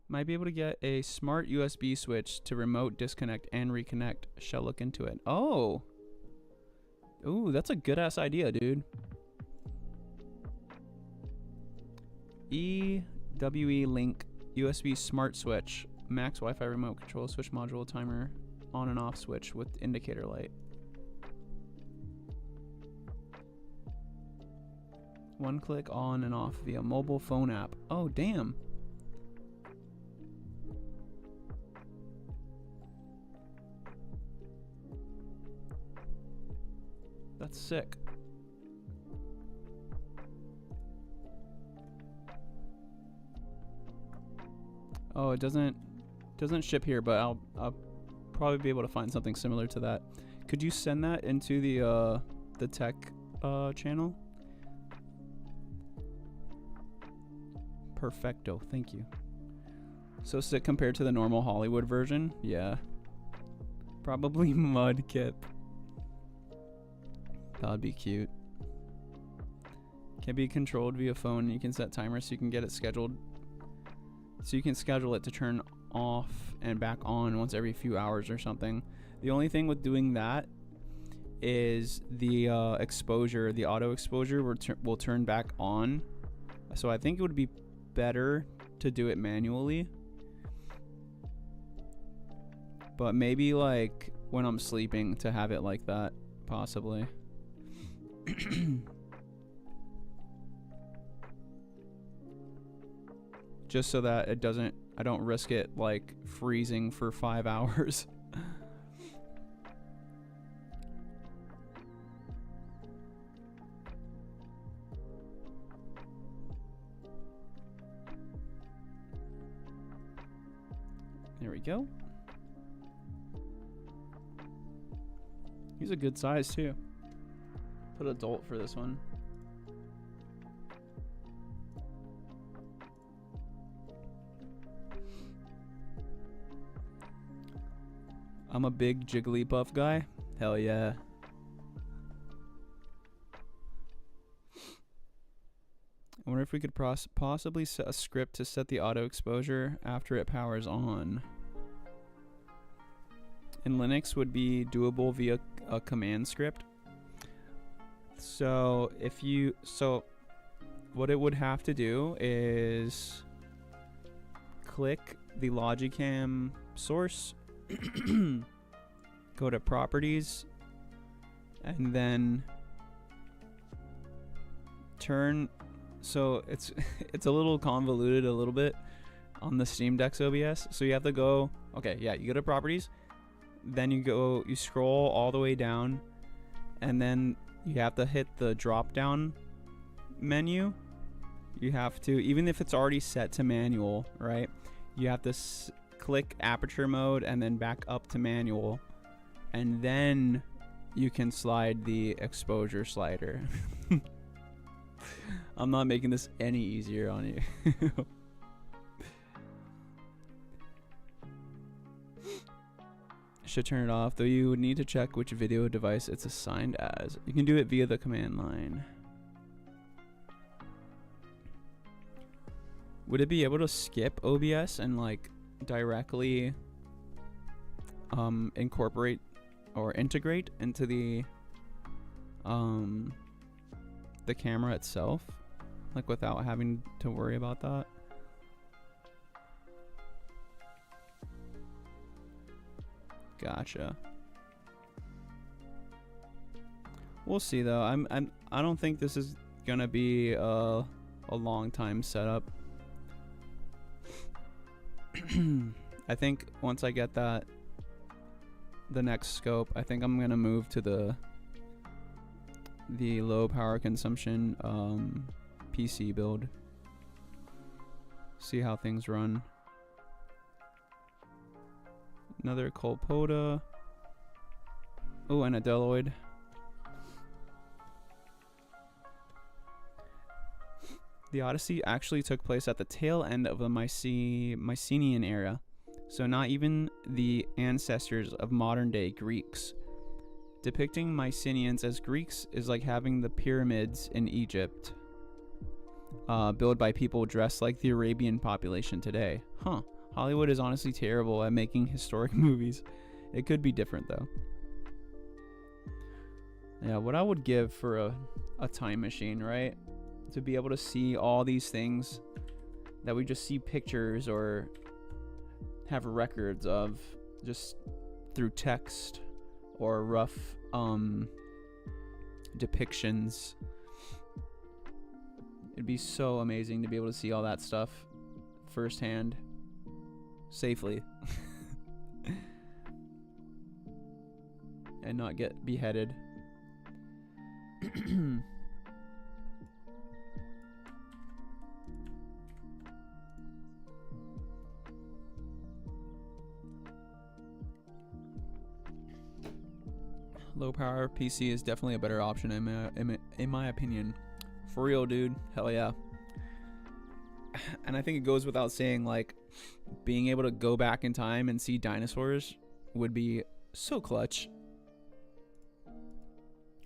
Might be able to get a smart USB switch to remote disconnect and reconnect. Shall look into it. Oh. Ooh, that's a good ass idea, dude. EWE link USB smart switch. Max Wi-Fi remote control switch module timer on and off switch with indicator light. One click on and off via mobile phone app. Oh, damn. That's sick. Oh, it doesn't ship here, but I'll probably be able to find something similar to that. Could you send that into the tech channel? Perfecto, thank you. So sick compared to the normal Hollywood version? Yeah. Probably Mudkip. That'd be cute. Can be controlled via phone. You can set timers so you can get it scheduled. So you can schedule it to turn off and back on once every few hours or something. The only thing with doing that is the exposure, the auto exposure will turn back on. So I think it would be better to do it manually. But maybe like when I'm sleeping to have it like that, possibly. Just so that I don't risk it like freezing for 5 hours. There we go. He's a good size too. Put adult for this one. I'm a big Jigglypuff guy. Hell yeah. I wonder if we could possibly set a script to set the auto exposure after it powers on. In Linux would be doable via a command script. So what it would have to do is click the Logicam source, go to properties, and then turn. So it's a little convoluted a little bit on the Steam Deck's OBS. So you have to go, okay, yeah, you go to properties, then you scroll all the way down, and then you have to hit the drop down menu. You have to, even if it's already set to manual, right? You have to click aperture mode and then back up to manual, and then you can slide the exposure slider. I'm not making this any easier on you. Should turn it off, though you would need to check which video device it's assigned as. You can do it via the command line. Would it be able to skip OBS and like directly incorporate or integrate into the camera itself, like without having to worry about that? Gotcha. We'll see though. I don't think this is gonna be a long time setup. I think once I get the next scope, I think I'm gonna move to the low power consumption PC build. See how things run. Another Colpoda. Oh, and a Deloid. The Odyssey actually took place at the tail end of the Mycenaean era, so not even the ancestors of modern-day Greeks. Depicting Mycenaeans as Greeks is like having the pyramids in Egypt built by people dressed like the Arabian population today. Huh. Hollywood is honestly terrible at making historic movies. It could be different, though. Yeah, what I would give for a time machine, right? To be able to see all these things that we just see pictures or have records of just through text or rough depictions. It'd be so amazing to be able to see all that stuff firsthand, safely, and not get beheaded. Low power PC is definitely a better option in my opinion. For real, dude. Hell yeah. And I think it goes without saying, like, being able to go back in time and see dinosaurs would be so clutch.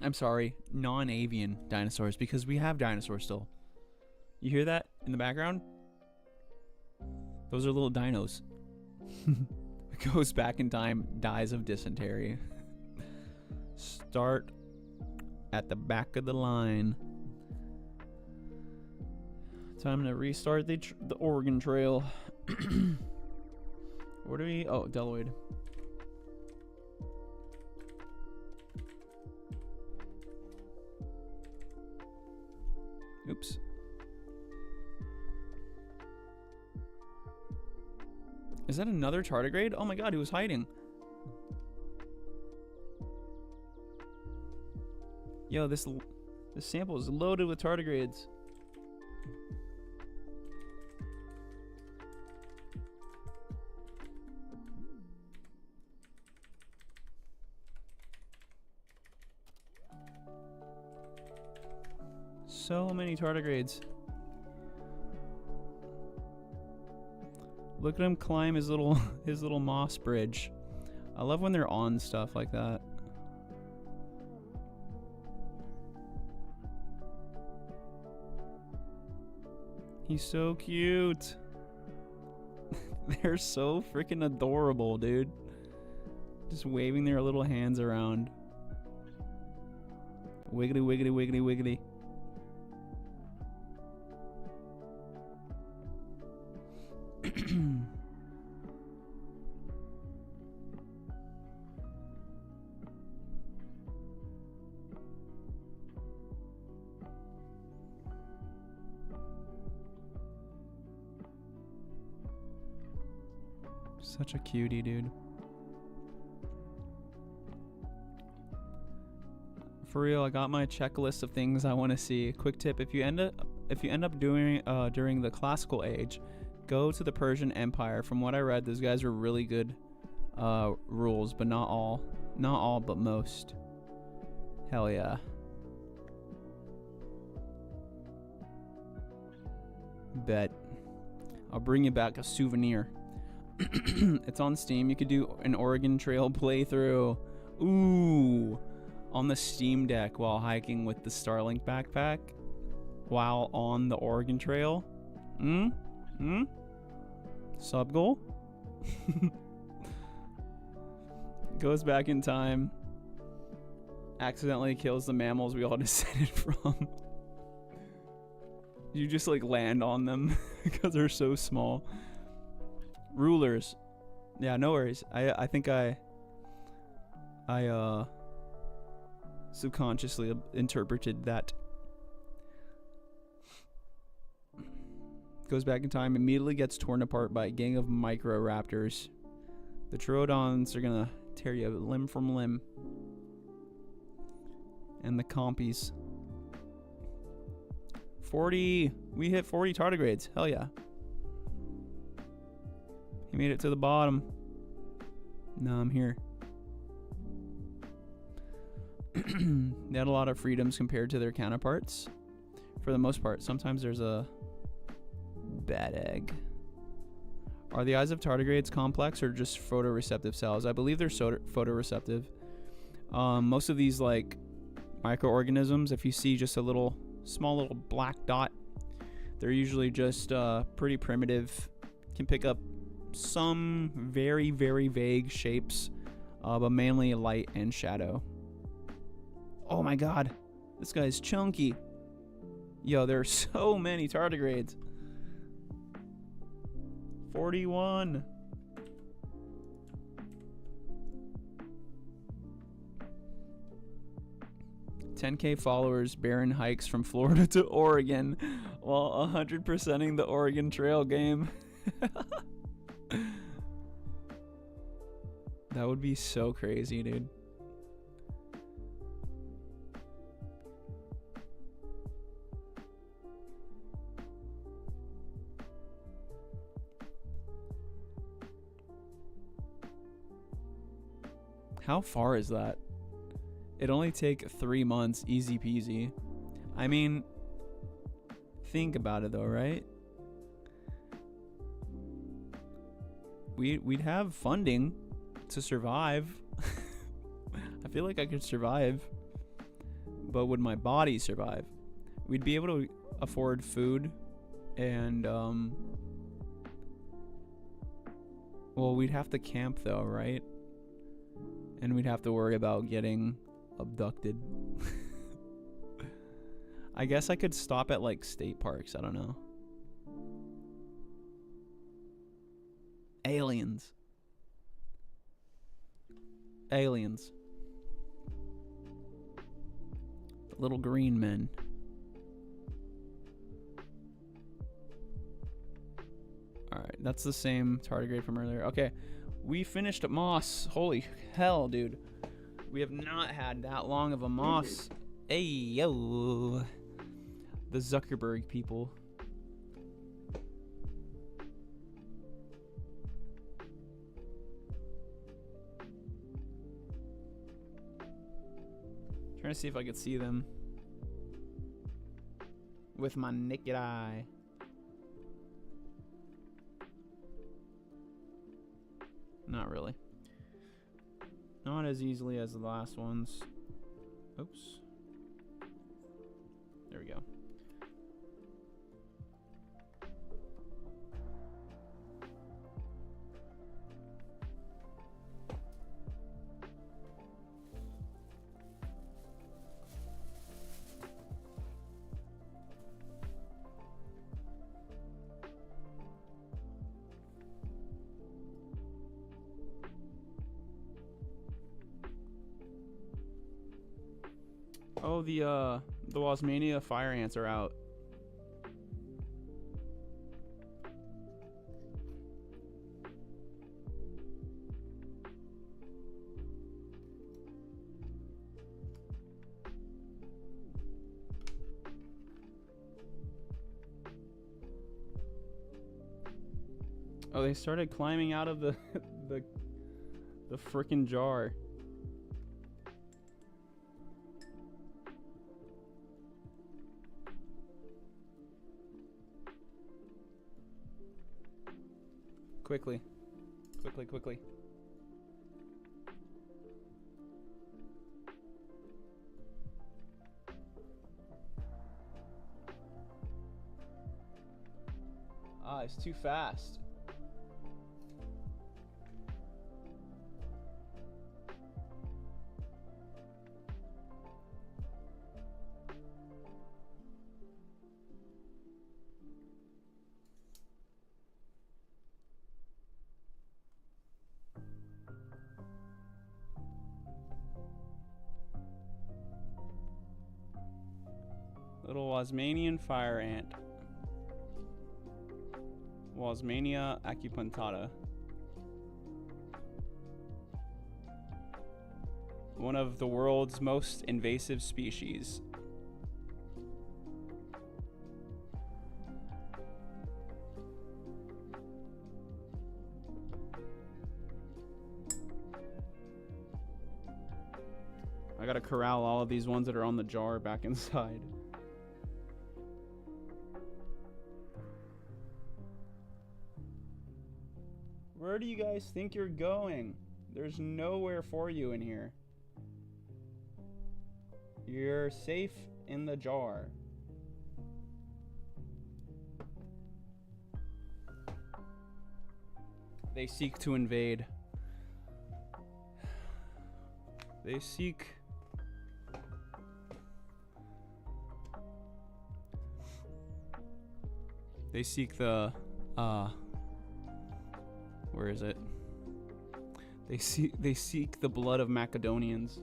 I'm sorry, non-avian dinosaurs, because we have dinosaurs still. You hear that in the background? Those are little dinos. Goes back in time, dies of dysentery. Start at the back of the line. Time to restart the Oregon Trail. Where do we? Oh, Deloitte. Oops. Is that another tardigrade? Oh my god, he was hiding. Yo, this sample is loaded with tardigrades. So many tardigrades. Look at him climb his little moss bridge. I love when they're on stuff like that. He's so cute. They're so freaking adorable, dude. Just waving their little hands around. Wiggly, wiggly, wiggly, wiggly. Such a cutie, dude. For real, I got my checklist of things I want to see. Quick tip: if you end up doing during the classical age, go to the Persian Empire. From what I read, those guys were really good rules, but not all, but most. Hell yeah. Bet. I'll bring you back a souvenir. It's on Steam. You could do an Oregon Trail playthrough. Ooh. On the Steam Deck while hiking with the Starlink backpack. While on the Oregon Trail. Sub goal? Goes back in time. Accidentally kills the mammals we all descended from. You just like land on them because they're so small. Rulers. Yeah, no worries. I think I subconsciously interpreted that. Goes back in time, immediately gets torn apart by a gang of microraptors. The Troodons are gonna tear you limb from limb. And the compies. 40. We hit 40 tardigrades. Hell yeah. He made it to the bottom. No, I'm here. They had a lot of freedoms compared to their counterparts. For the most part. Sometimes there's a bad egg. Are the eyes of tardigrades complex or just photoreceptive cells? I believe they're photoreceptive. Most of these like microorganisms, if you see just a small little black dot, they're usually just pretty primitive. Can pick up some very, very vague shapes, but mainly light and shadow. Oh my god, this guy's chunky. Yo, there are so many tardigrades. 41. $10K followers, Baron hikes from Florida to Oregon while 100%ing the Oregon Trail game. That would be so crazy, dude. How far is that? It'd only take 3 months, easy peasy. I mean, think about it though, right? We'd have funding to survive. I feel like I could survive. But would my body survive? We'd be able to afford food and well, we'd have to camp though, right? And we'd have to worry about getting abducted. I guess I could stop at like state parks. I don't know. Aliens. Aliens. Little green men. Alright, that's the same tardigrade from earlier. Okay, we finished at moss. Holy hell, dude. We have not had that long of a moss. Hey, yo. The Zuckerberg people. Trying to see if I could see them with my naked eye. Not really. Not as easily as the last ones. Oops. There we go. Oh, the Wasmania fire ants are out. Oh, they started climbing out of the frickin' jar. Quickly. Quickly, quickly. Ah, it's too fast. Little Wasmanian fire ant. Wasmania acupunctata. One of the world's most invasive species. I gotta corral all of these ones that are on the jar back inside. Where do you guys think you're going? There's nowhere for you in here. You're safe in the jar. They seek to invade. They seek... They seek the, where is it? They seek the blood of Macedonians.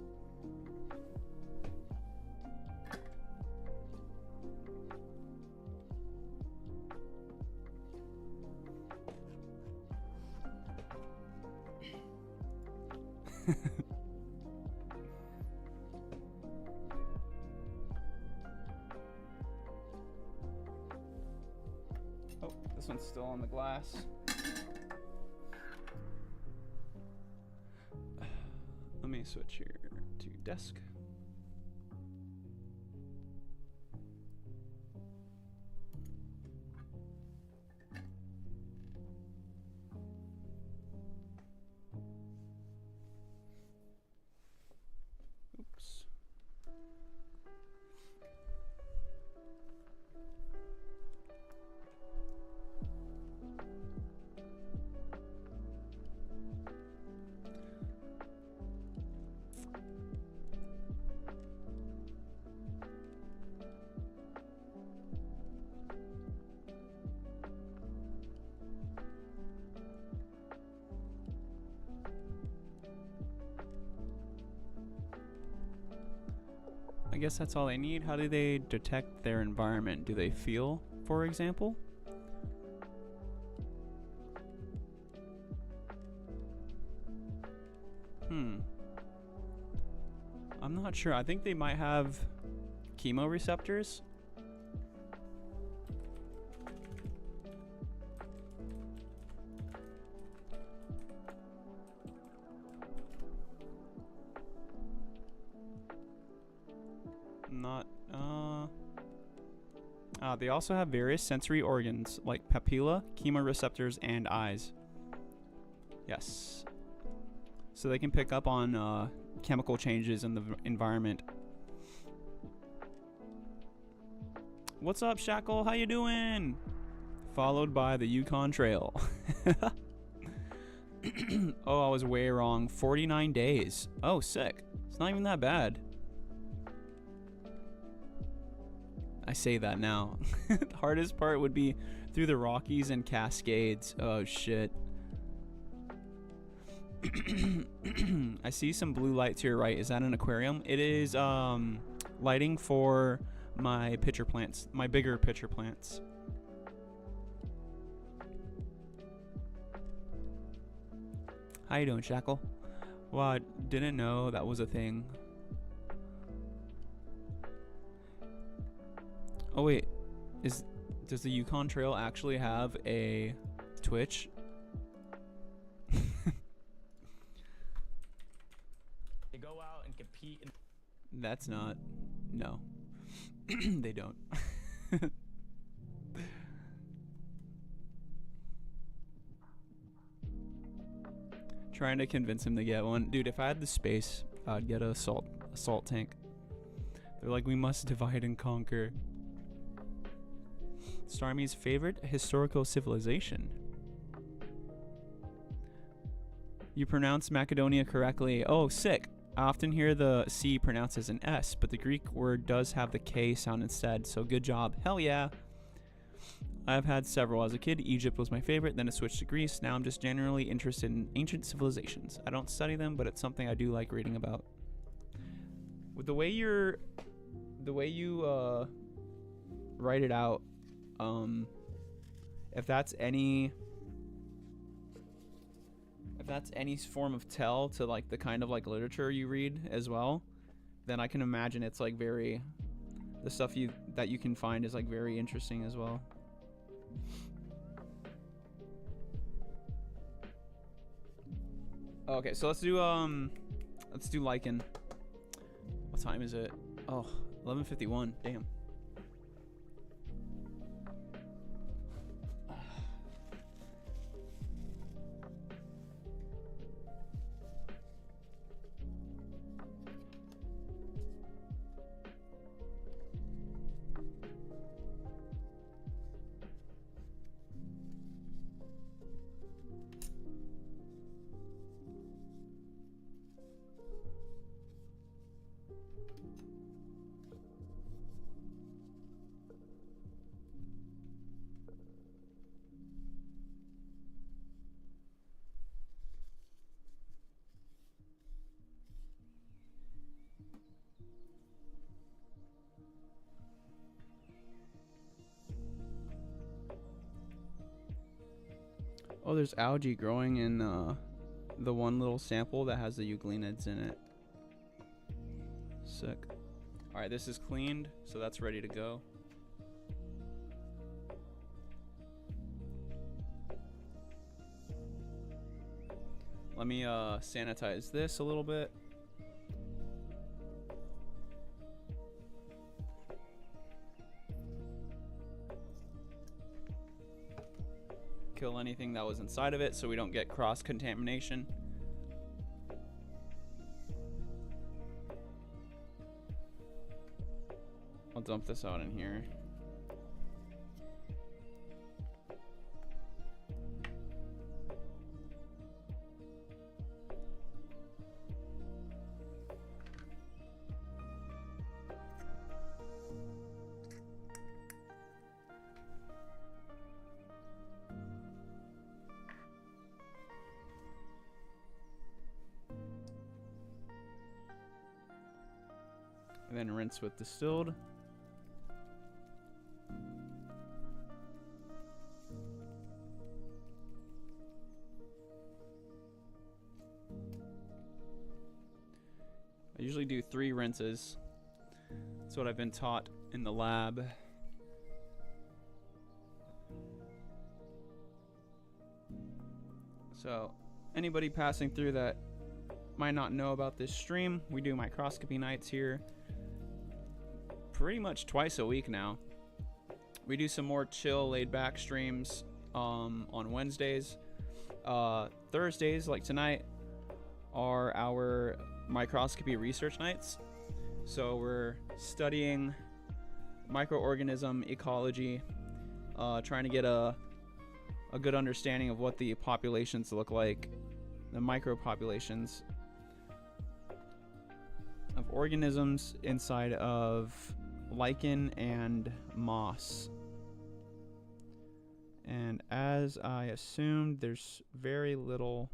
Oh, this one's still on the glass. Let me switch here to desk. Oops. I guess that's all they need. How do they detect their environment? Do they feel, for example? I'm not sure. I think they might have chemoreceptors. They also have various sensory organs like papilla, chemoreceptors, and eyes. Yes. So they can pick up on chemical changes in the environment. What's up, Shackle? How you doing? Followed by the Yukon Trail. Oh, I was way wrong. 49 days. Oh, sick. It's not even that bad. I say that now. The hardest part would be through the Rockies and Cascades. Oh, shit. I see some blue light to your right. Is that an aquarium? It is lighting for my pitcher plants, my bigger pitcher plants. How you doing, Shackle? Well, I didn't know that was a thing. Oh wait, does the Yukon Trail actually have a Twitch? They go out and compete. That's not. No, they don't. Trying to convince him to get one, dude. If I had the space, I'd get a salt tank. They're like, we must divide and conquer. Starmie's favorite historical civilization. You pronounced Macedonia correctly. Oh, sick. I often hear the C pronounced as an S, but the Greek word does have the K sound instead, so good job. Hell yeah. I've had several. As a kid, Egypt was my favorite, then it switched to Greece. Now I'm just generally interested in ancient civilizations. I don't study them, but it's something I do like reading about. With the way you write it out, if that's any form of tell to like the kind of like literature you read as well, then I can imagine it's like the stuff that you can find is like very interesting as well. Okay, so let's do lichen. What time is it? Oh, 11:51. Damn. Oh, there's algae growing in the one little sample that has the euglenids in it. Sick. Alright, this is cleaned, so that's ready to go. Let me sanitize this a little bit. Kill anything that was inside of it so we don't get cross-contamination. I'll dump this out in here. And then rinse with distilled. I usually do 3 rinses. That's what I've been taught in the lab. So, anybody passing through that might not know about this stream, we do microscopy nights here pretty much twice a week now. We do some more chill, laid-back streams on Wednesdays. Thursdays, like tonight, are our microscopy research nights. So we're studying microorganism ecology, trying to get a good understanding of what the populations look like, the micropopulations of organisms inside of lichen and moss. And as I assumed, there's very little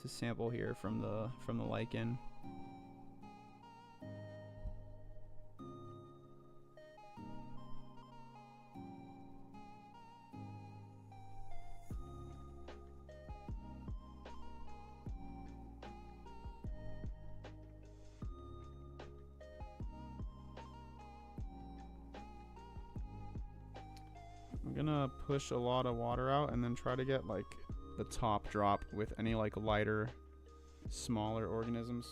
to sample here from the lichen. I'm gonna push a lot of water out and then try to get like the top drop with any like lighter, smaller organisms.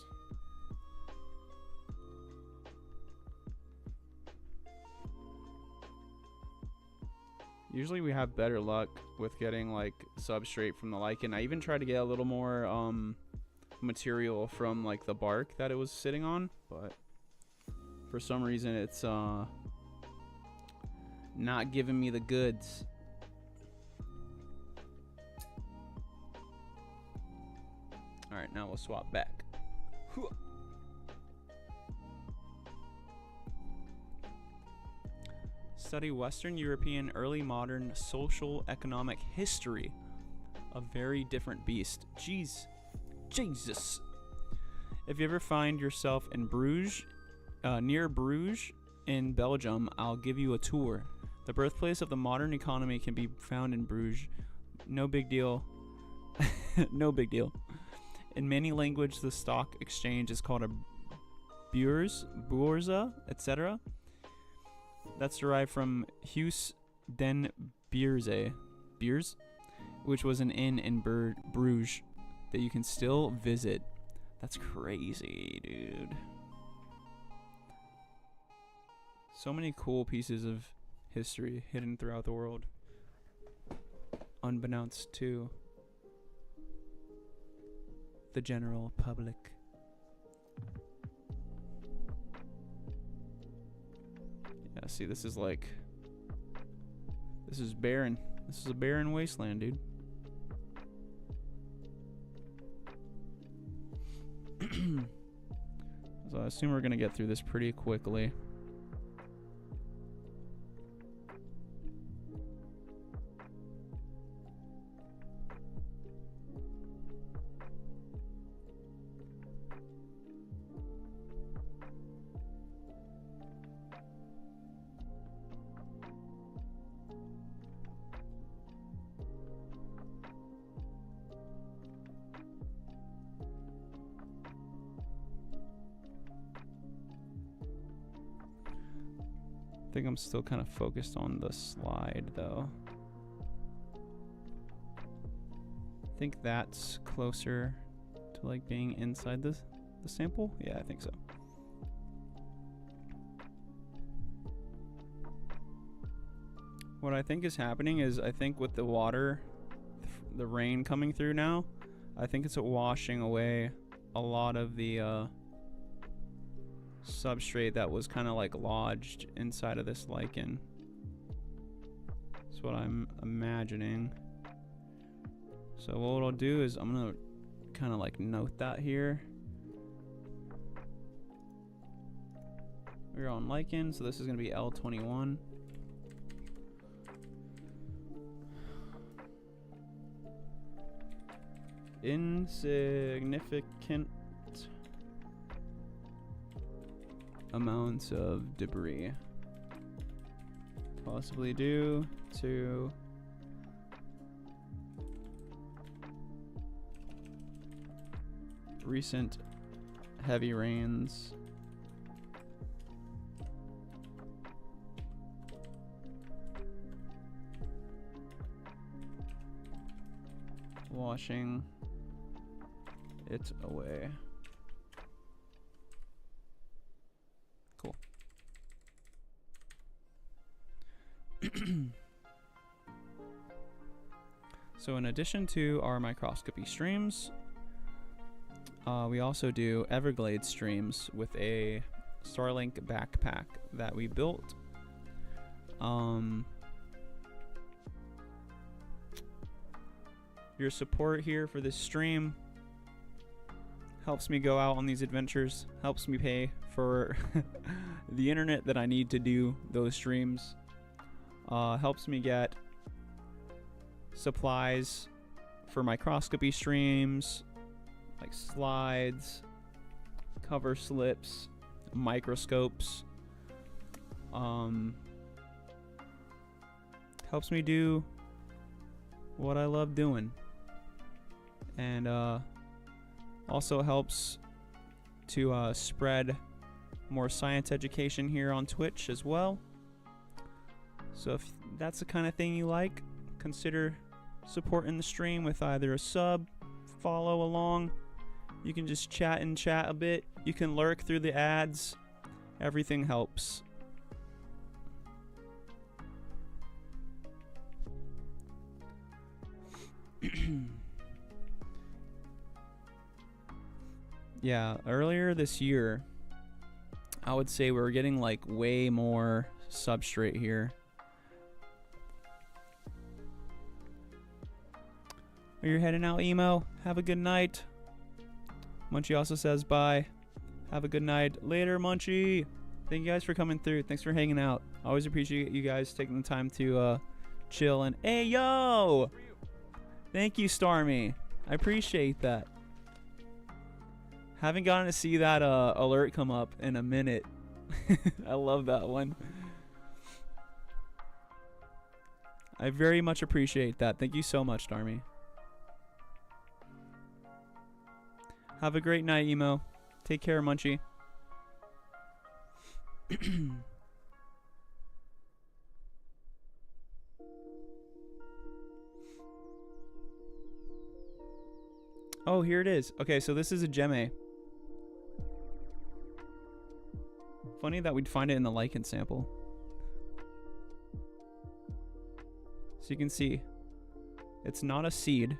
Usually we have better luck with getting like substrate from the lichen. I even tried to get a little more material from like the bark that it was sitting on, but for some reason it's not giving me the goods. Alright, now we'll swap back. Study Western European early modern social economic history. A very different beast. Jeez. Jesus. If you ever find yourself in Bruges, near Bruges in Belgium, I'll give you a tour. The birthplace of the modern economy can be found in Bruges. No big deal. No big deal. In many languages, the stock exchange is called a Börse, etc. That's derived from Huis den Beurze, which was an inn in Bruges that you can still visit. That's crazy, dude. So many cool pieces of history hidden throughout the world, unbeknownst to the general public. Yeah, see, this is barren. This is a barren wasteland, dude. So I assume we're gonna get through this pretty quickly. I think I'm still kind of focused on the slide though. I think that's closer to like being inside the sample. Yeah, I think so. What I think is happening is, I think with the water, the rain coming through now, I think it's washing away a lot of the substrate that was kind of like lodged inside of this lichen. That's what I'm imagining. So what I'll do is I'm gonna kind of like note that here. We're on lichen, so this is gonna be L21. Insignificant amounts of debris, possibly due to recent heavy rains. Washing it away. Cool. So in addition to our microscopy streams, we also do Everglades streams with a Starlink backpack that we built. Your support here for this stream helps me go out on these adventures, helps me pay for the internet that I need to do those streams, helps me get supplies for microscopy streams, like slides, cover slips, microscopes. Helps me do what I love doing. And also helps to spread more science education here on Twitch as well. So if that's the kind of thing you like, consider supporting the stream with either a sub, follow along. You can just chat a bit. You can lurk through the ads. Everything helps. Yeah, earlier this year, I would say we were getting like way more substrate here. Are you heading out, Emo? Have a good night. Munchie also says bye. Have a good night. Later, Munchie. Thank you guys for coming through. Thanks for hanging out. Always appreciate you guys taking the time to chill and hey yo! Thank you, Starmy. I appreciate that. Haven't gotten to see that alert come up in a minute. I love that one. I very much appreciate that. Thank you so much, Starmy. Have a great night, Emo. Take care, Munchie. Oh, here it is. Okay, so this is a gemme. Funny that we'd find it in the lichen sample. So you can see, it's not a seed.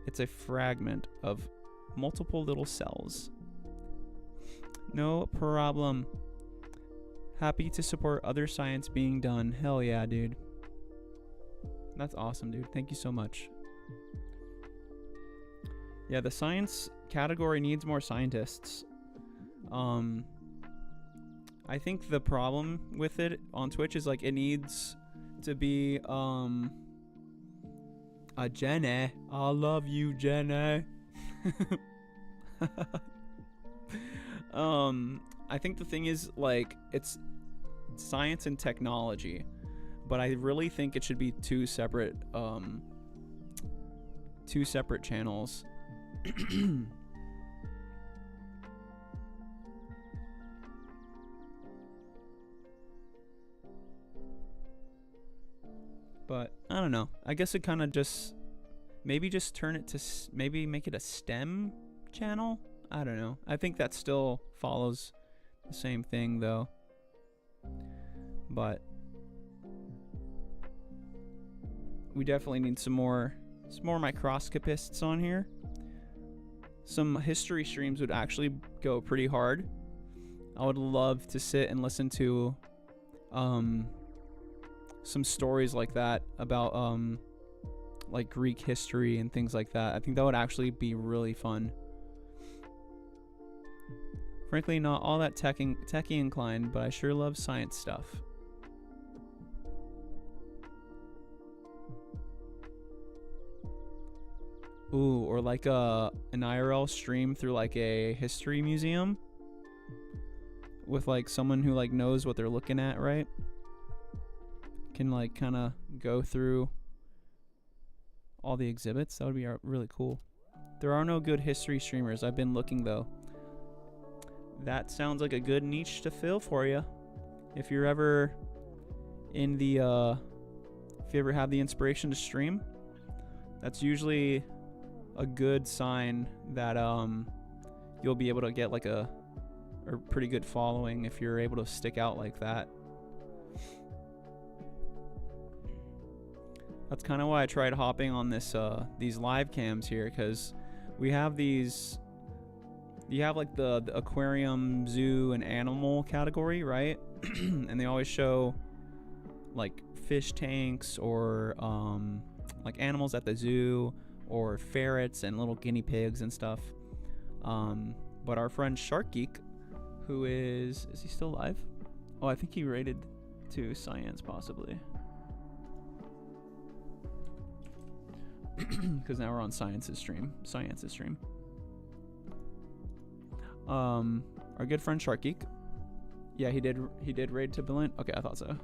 It's a fragment of multiple little cells. No problem. Happy to support other science being done. Hell yeah, dude. That's awesome, dude. Thank you so much. Yeah, the science category needs more scientists. I think the problem with it on Twitch is like it needs to be a Jenny. I love you, Jenny. I think the thing is like it's science and technology, but I really think it should be two separate channels. But I don't know. I guess it kind of just maybe just turn it to maybe make it a STEM channel. I don't know. I think that still follows the same thing though. But we definitely need some more microscopists on here. Some history streams would actually go pretty hard. I would love to sit and listen to some stories like that about like Greek history and things like that. I think that would actually be really fun. Frankly, not all that techie inclined, but I sure love science stuff. Ooh, or like an IRL stream through like a history museum with like someone who like knows what they're looking at, right? Can like kind of go through all the exhibits. That would be really cool. There are no good history streamers. I've been looking though. That sounds like a good niche to fill for you. If you're ever in the if you ever have the inspiration to stream, that's usually a good sign that you'll be able to get like a pretty good following if you're able to stick out like that. That's kind of why I tried hopping on this these live cams here, because we have these. You have like the aquarium, zoo, and animal category, right? And they always show like fish tanks or like animals at the zoo, or ferrets and little guinea pigs and stuff. But our friend Shark Geek, who is he still alive? Oh, I think he rated to science possibly. Because now we're on Science's stream. Our good friend Shark Geek. Yeah, he did raid to Brilliant. Okay, I thought so.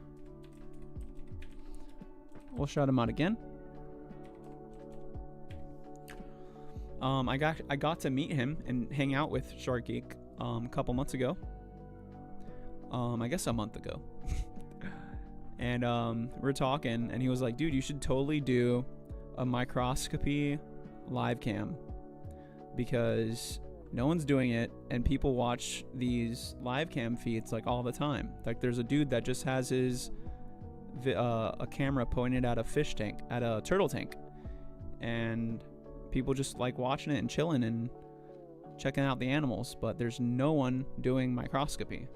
We'll shout him out again. I got to meet him and hang out with Shark Geek a couple months ago. I guess a month ago. And we're talking, and he was like, "Dude, you should totally do a microscopy live cam, because no one's doing it, and people watch these live cam feeds like all the time. Like there's a dude that just has his a camera pointed at a fish tank, at a turtle tank, and people just like watching it and chilling and checking out the animals, but there's no one doing microscopy,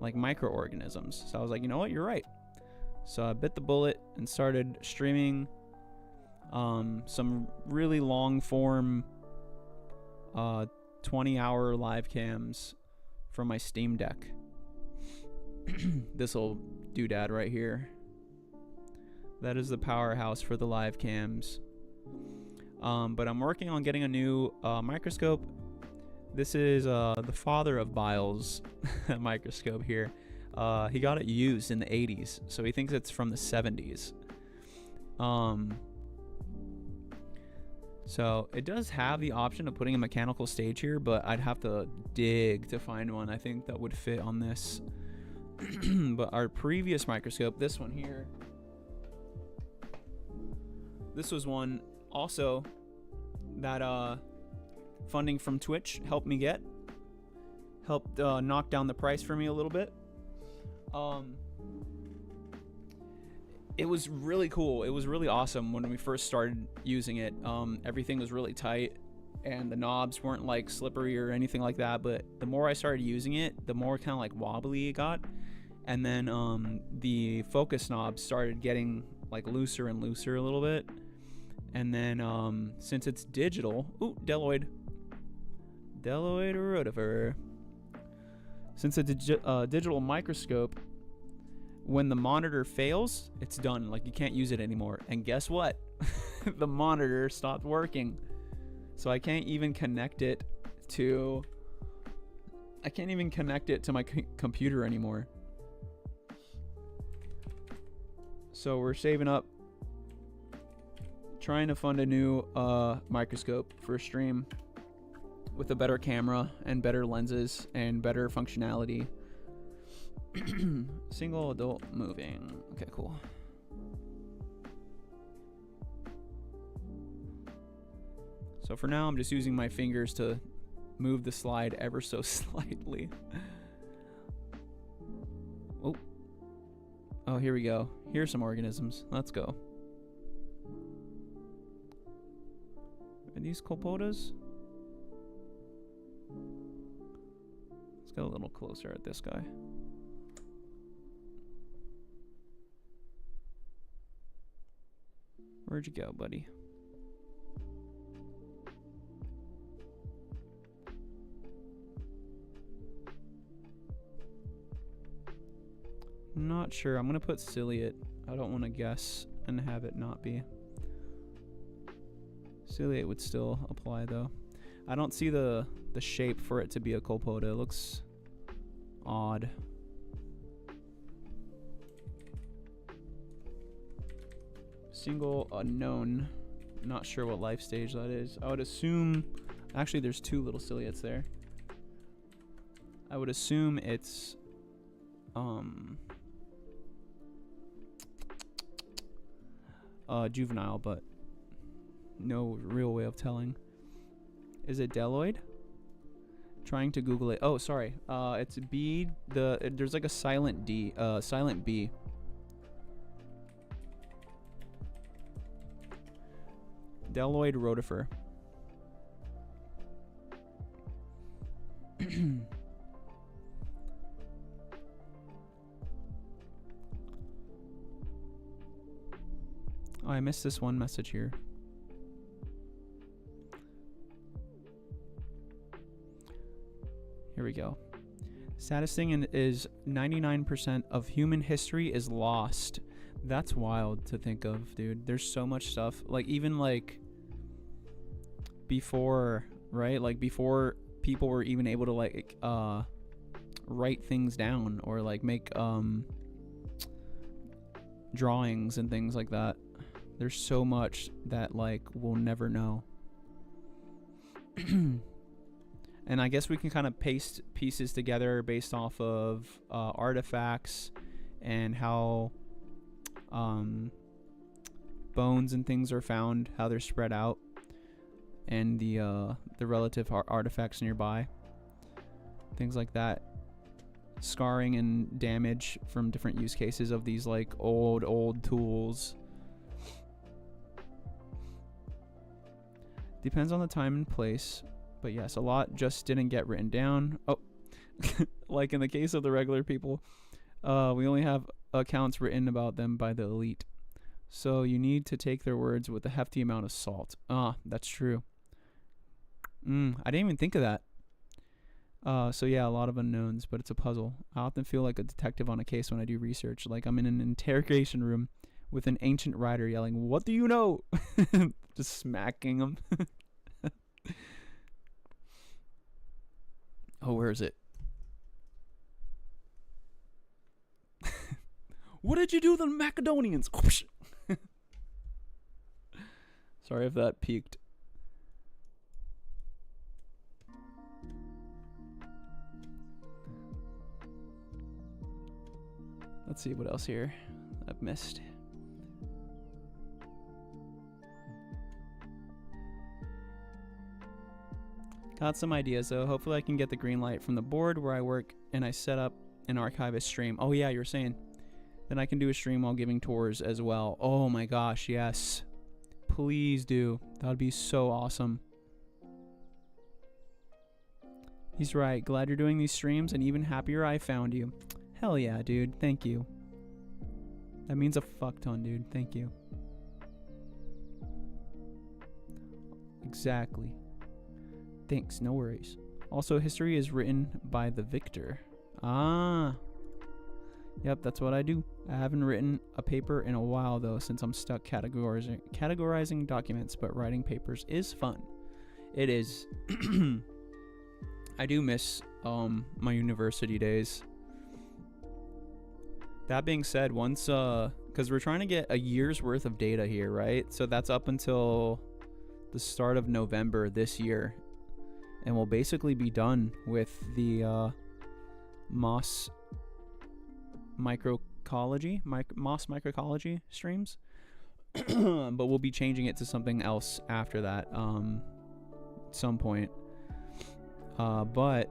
like microorganisms." So I was like, you know what, you're right. So I bit the bullet and started streaming some really long form 20-hour live cams from my Steam Deck. This little doodad right here. That is the powerhouse for the live cams. But I'm working on getting a new microscope. This is the father of Bile's microscope here. He got it used in the 80s, so he thinks it's from the 70s. So it does have the option of putting a mechanical stage here, but I'd have to dig to find one I think that would fit on this. But our previous microscope, this one here, this was one also that funding from Twitch helped me get. Helped knock down the price for me a little bit. It was really cool. It was really awesome when we first started using it. Everything was really tight, and the knobs weren't like slippery or anything like that. But the more I started using it, the more kind of like wobbly it got. And then the focus knobs started getting like looser and looser a little bit. And then since it's digital, Deloitte rotifer. Since it's a digital microscope, when the monitor fails, it's done. Like, you can't use it anymore. And guess what? The monitor stopped working. So I can't even connect it to my computer anymore. So we're saving up, trying to fund a new microscope for a stream with a better camera and better lenses and better functionality. Single adult moving. Okay, cool. So for now, I'm just using my fingers to move the slide ever so slightly. Oh. Oh, here we go. Here's some organisms. Let's go. Are these colpodas? Let's get a little closer at this guy. Where'd you go, buddy? Not sure. I'm gonna put ciliate. I don't want to guess and have it not be. Ciliate would still apply though. I don't see the shape for it to be a colpoda. It looks odd. Single unknown. Not sure what life stage that is. I would assume, actually there's two little ciliates there. I would assume it's juvenile, but no real way of telling. Is it Deloid? Trying to Google it. Oh, sorry. It's B. There's like a silent D. Silent B. Deloid rotifer. Oh, I missed this one message here. Here we go. Saddest thing is 99% of human history is lost. That's wild to think of, dude. There's so much stuff. Like, even like before, right? Like before people were even able to like write things down or like make drawings and things like that. There's so much that like we'll never know. And I guess we can kind of paste pieces together based off of artifacts and how bones and things are found, how they're spread out, and the relative artifacts nearby, things like that. Scarring and damage from different use cases of these like old tools. Depends on the time and place, but yes, a lot just didn't get written down. Oh, like in the case of the regular people, we only have accounts written about them by the elite. So you need to take their words with a hefty amount of salt. Ah, that's true. I didn't even think of that. So yeah, a lot of unknowns, but it's a puzzle. I often feel like a detective on a case when I do research, like I'm in an interrogation room with an ancient writer yelling, "What do you know?" Just smacking him. Oh, where is it? What did you do to the Macedonians? Sorry if that peaked. Let's see what else here I've missed. Got some ideas though. Hopefully I can get the green light from the board where I work and I set up an archivist stream. Oh yeah, you were saying. Then I can do a stream while giving tours as well. Oh my gosh, yes. Please do. That would be so awesome. He's right. Glad you're doing these streams and even happier I found you. Hell yeah, dude. Thank you. That means a fuck ton, dude. Thank you. Exactly. Thanks, no worries. Also, history is written by the victor. Ah. Yep, that's what I do. I haven't written a paper in a while, though, since I'm stuck categorizing documents, but writing papers is fun. It is. I do miss my university days. That being said, once, because we're trying to get a year's worth of data here, right? So that's up until the start of November this year. And we'll basically be done with the moss microcology streams. But we'll be changing it to something else after that. some point. But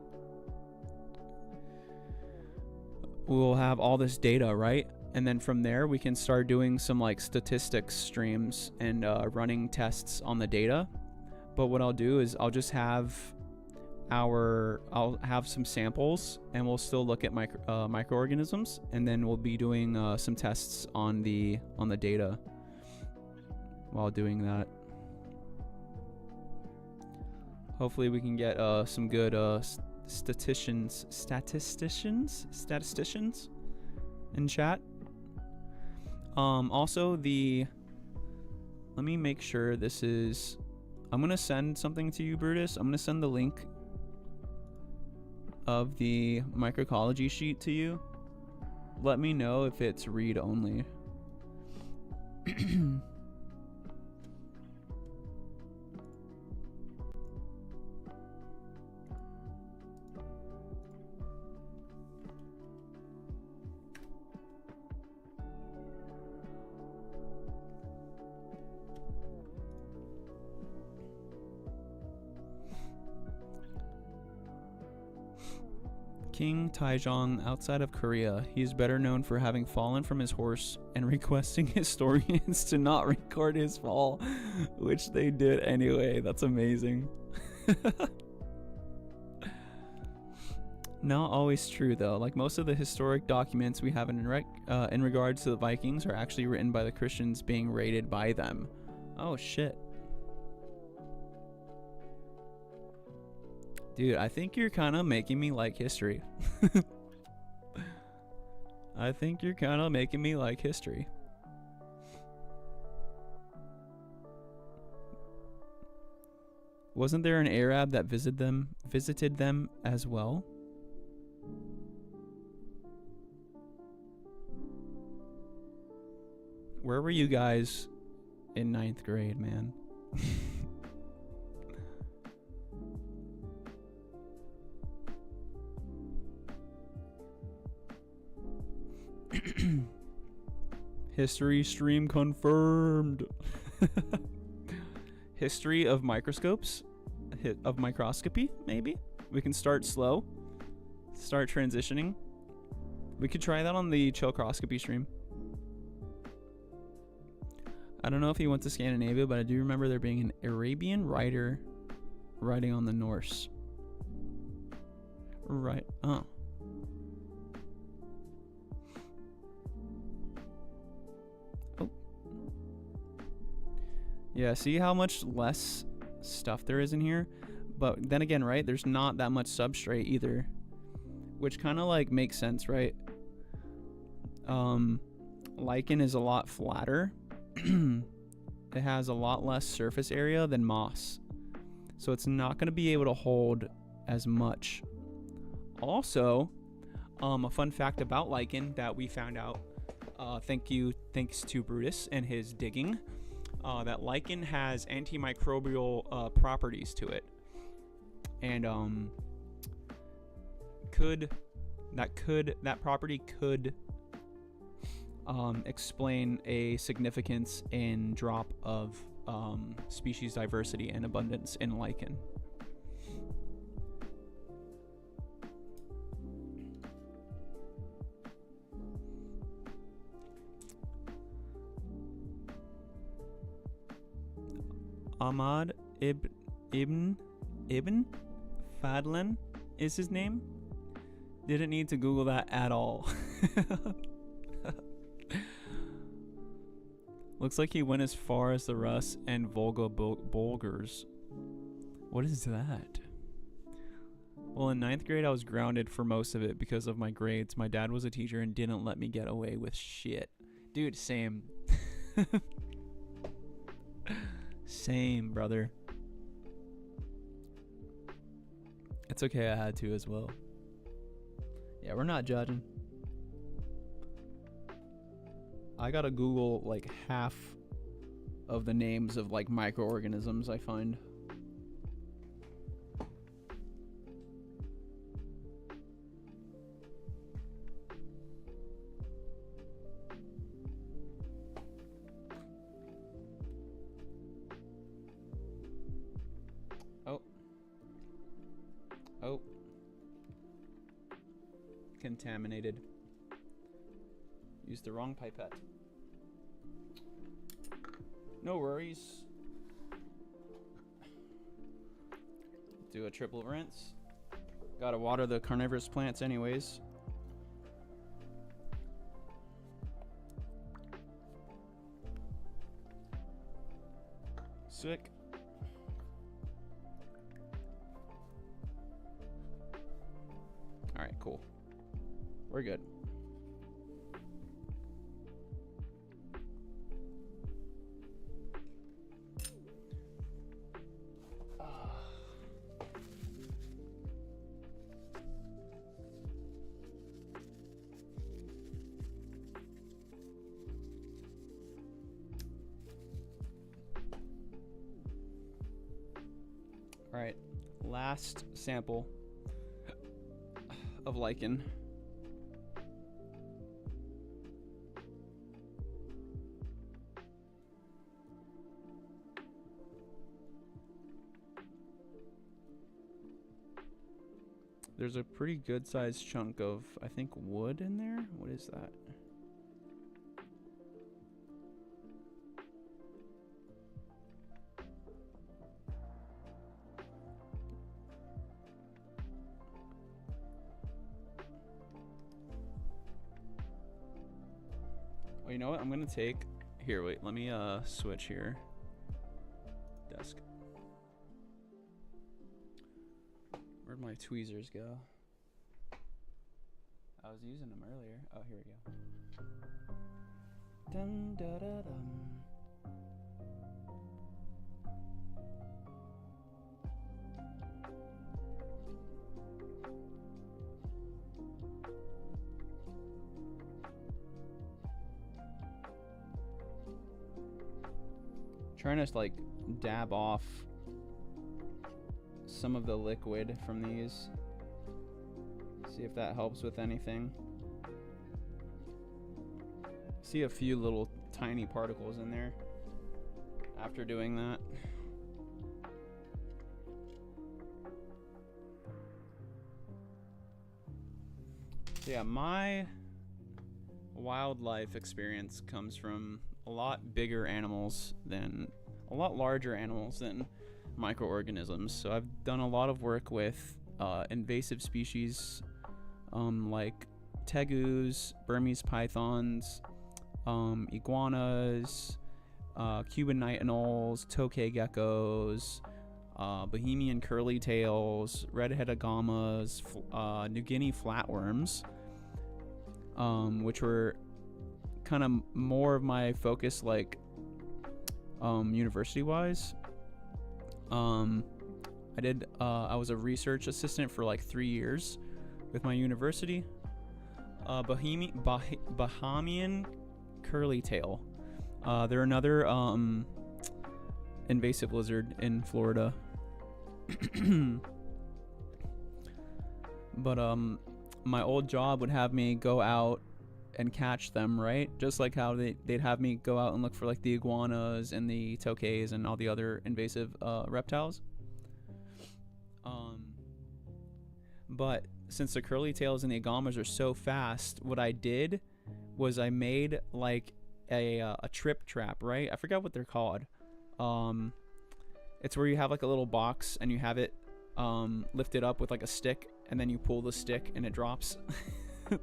we'll have all this data, right? And then from there, we can start doing some like statistics streams and running tests on the data. But what I'll do is I'll just have I'll have some samples, and we'll still look at microorganisms, and then we'll be doing some tests on the data while doing that. Hopefully we can get some good statisticians in chat. Also let me make sure this is, I'm gonna send something to you, Brutus. I'm gonna send the link of the microcology sheet to you. Let me know if it's read only. King Taejong, outside of Korea, he's better known for having fallen from his horse and requesting historians to not record his fall, which they did anyway. That's amazing. Not always true though. Like most of the historic documents we have in regards to the Vikings are actually written by the Christians being raided by them. Oh shit. Dude, I think you're kind of making me like history. I think you're kind of making me like history. Wasn't there an Arab that visited them as well? Where were you guys in 9th grade, man? History stream confirmed. History of microscopes, of microscopy, maybe? We can start slow, start transitioning. We could try that on the chilcroscopy stream. I don't know if he went to Scandinavia, but I do remember there being an Arabian writer writing on the Norse. Right, oh. Yeah, see how much less stuff there is in here? But then again, right, there's not that much substrate either, which kind of like makes sense, right? Lichen is a lot flatter. It has a lot less surface area than moss, so it's not going to be able to hold as much. Also, a fun fact about lichen that we found out, thanks to Brutus and his digging, that lichen has antimicrobial properties to it, and that property could explain a significance in drop of species diversity and abundance in lichen. Ahmad Ibn Fadlan is his name. Didn't need to Google that at all. Looks like he went as far as the Rus and Volga Bulgars. What is that? Well, in 9th grade, I was grounded for most of it because of my grades. My dad was a teacher and didn't let me get away with shit. Dude, same. Same, brother. It's okay, I had to as well. Yeah, we're not judging. I gotta Google like half of the names of like microorganisms I find. Oh. contaminated. Used the wrong pipette. No worries. Do a triple rinse. Gotta water the carnivorous plants anyways. Sick. Alright, cool. We're good. Alright, last sample of lichen. There's a pretty good sized chunk of, I think, wood in there. What is that? Oh, you know what? I'm gonna take, here, wait, let me switch here. Desk. Where'd my tweezers go? I was using them earlier. Oh, here we go. Dun da da dum. Trying to like dab off some of the liquid from these. See if that helps with anything. See a few little tiny particles in there after doing that. So yeah, my wildlife experience comes from a lot bigger animals than, a lot larger animals than microorganisms. So I've done a lot of work with invasive species like tegus, Burmese pythons, iguanas, Cuban nightingales, tokay geckos, Bohemian curly tails, red-headed agamas, New Guinea flatworms, which were kind of more of my focus, like university-wise. I was a research assistant for like 3 years with my university. Bahamian curly tail. They're another invasive lizard in Florida. But my old job would have me go out and catch them, right? Just like how they'd have me go out and look for like the iguanas and the tokays and all the other invasive reptiles. But since the curly tails and the agamas are so fast, what I did was I made like a trip trap, right? I forgot what they're called. It's where you have like a little box and you have it lifted up with like a stick, and then you pull the stick and it drops.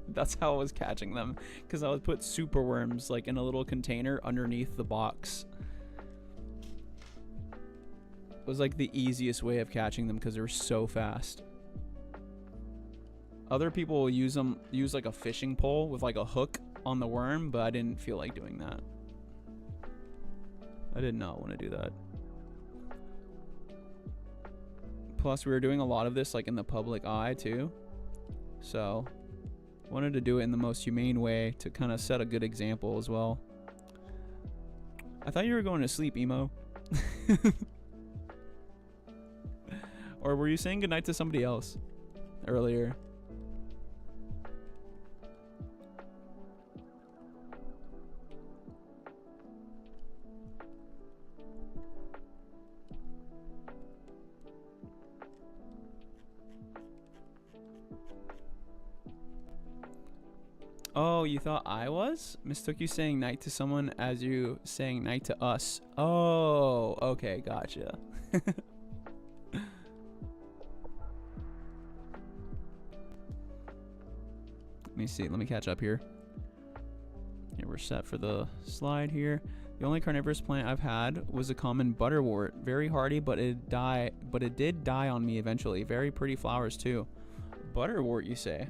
That's how I was catching them, because I would put super worms like in a little container underneath the box. It was like the easiest way of catching them because they were so fast. Other people will use like a fishing pole with like a hook on the worm, but I didn't feel like doing that. I did not want to do that. Plus, we were doing a lot of this like in the public eye too, so wanted to do it in the most humane way to kind of set a good example as well. I thought you were going to sleep, Emo. Or were you saying goodnight to somebody else earlier? Oh, you thought I was? Mistook you saying night to someone as you saying night to us. Oh, okay, gotcha. Let me see. Let me catch up here. Yeah, we're set for the slide here. The only carnivorous plant I've had was a common butterwort. Very hardy, but it did die on me eventually. Very pretty flowers too. Butterwort, you say?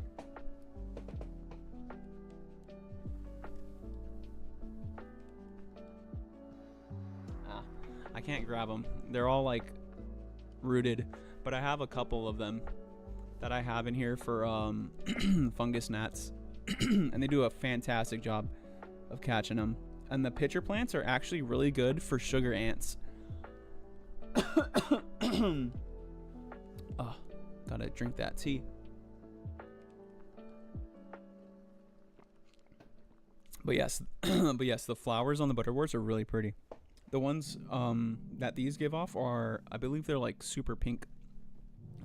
I can't grab them. They're all like rooted, but I have a couple of them that I have in here for fungus gnats, and they do a fantastic job of catching them. And the pitcher plants are actually really good for sugar ants. Oh, gotta drink that tea. But yes, the flowers on the butterworts are really pretty. The ones that these give off are, I believe they're like super pink,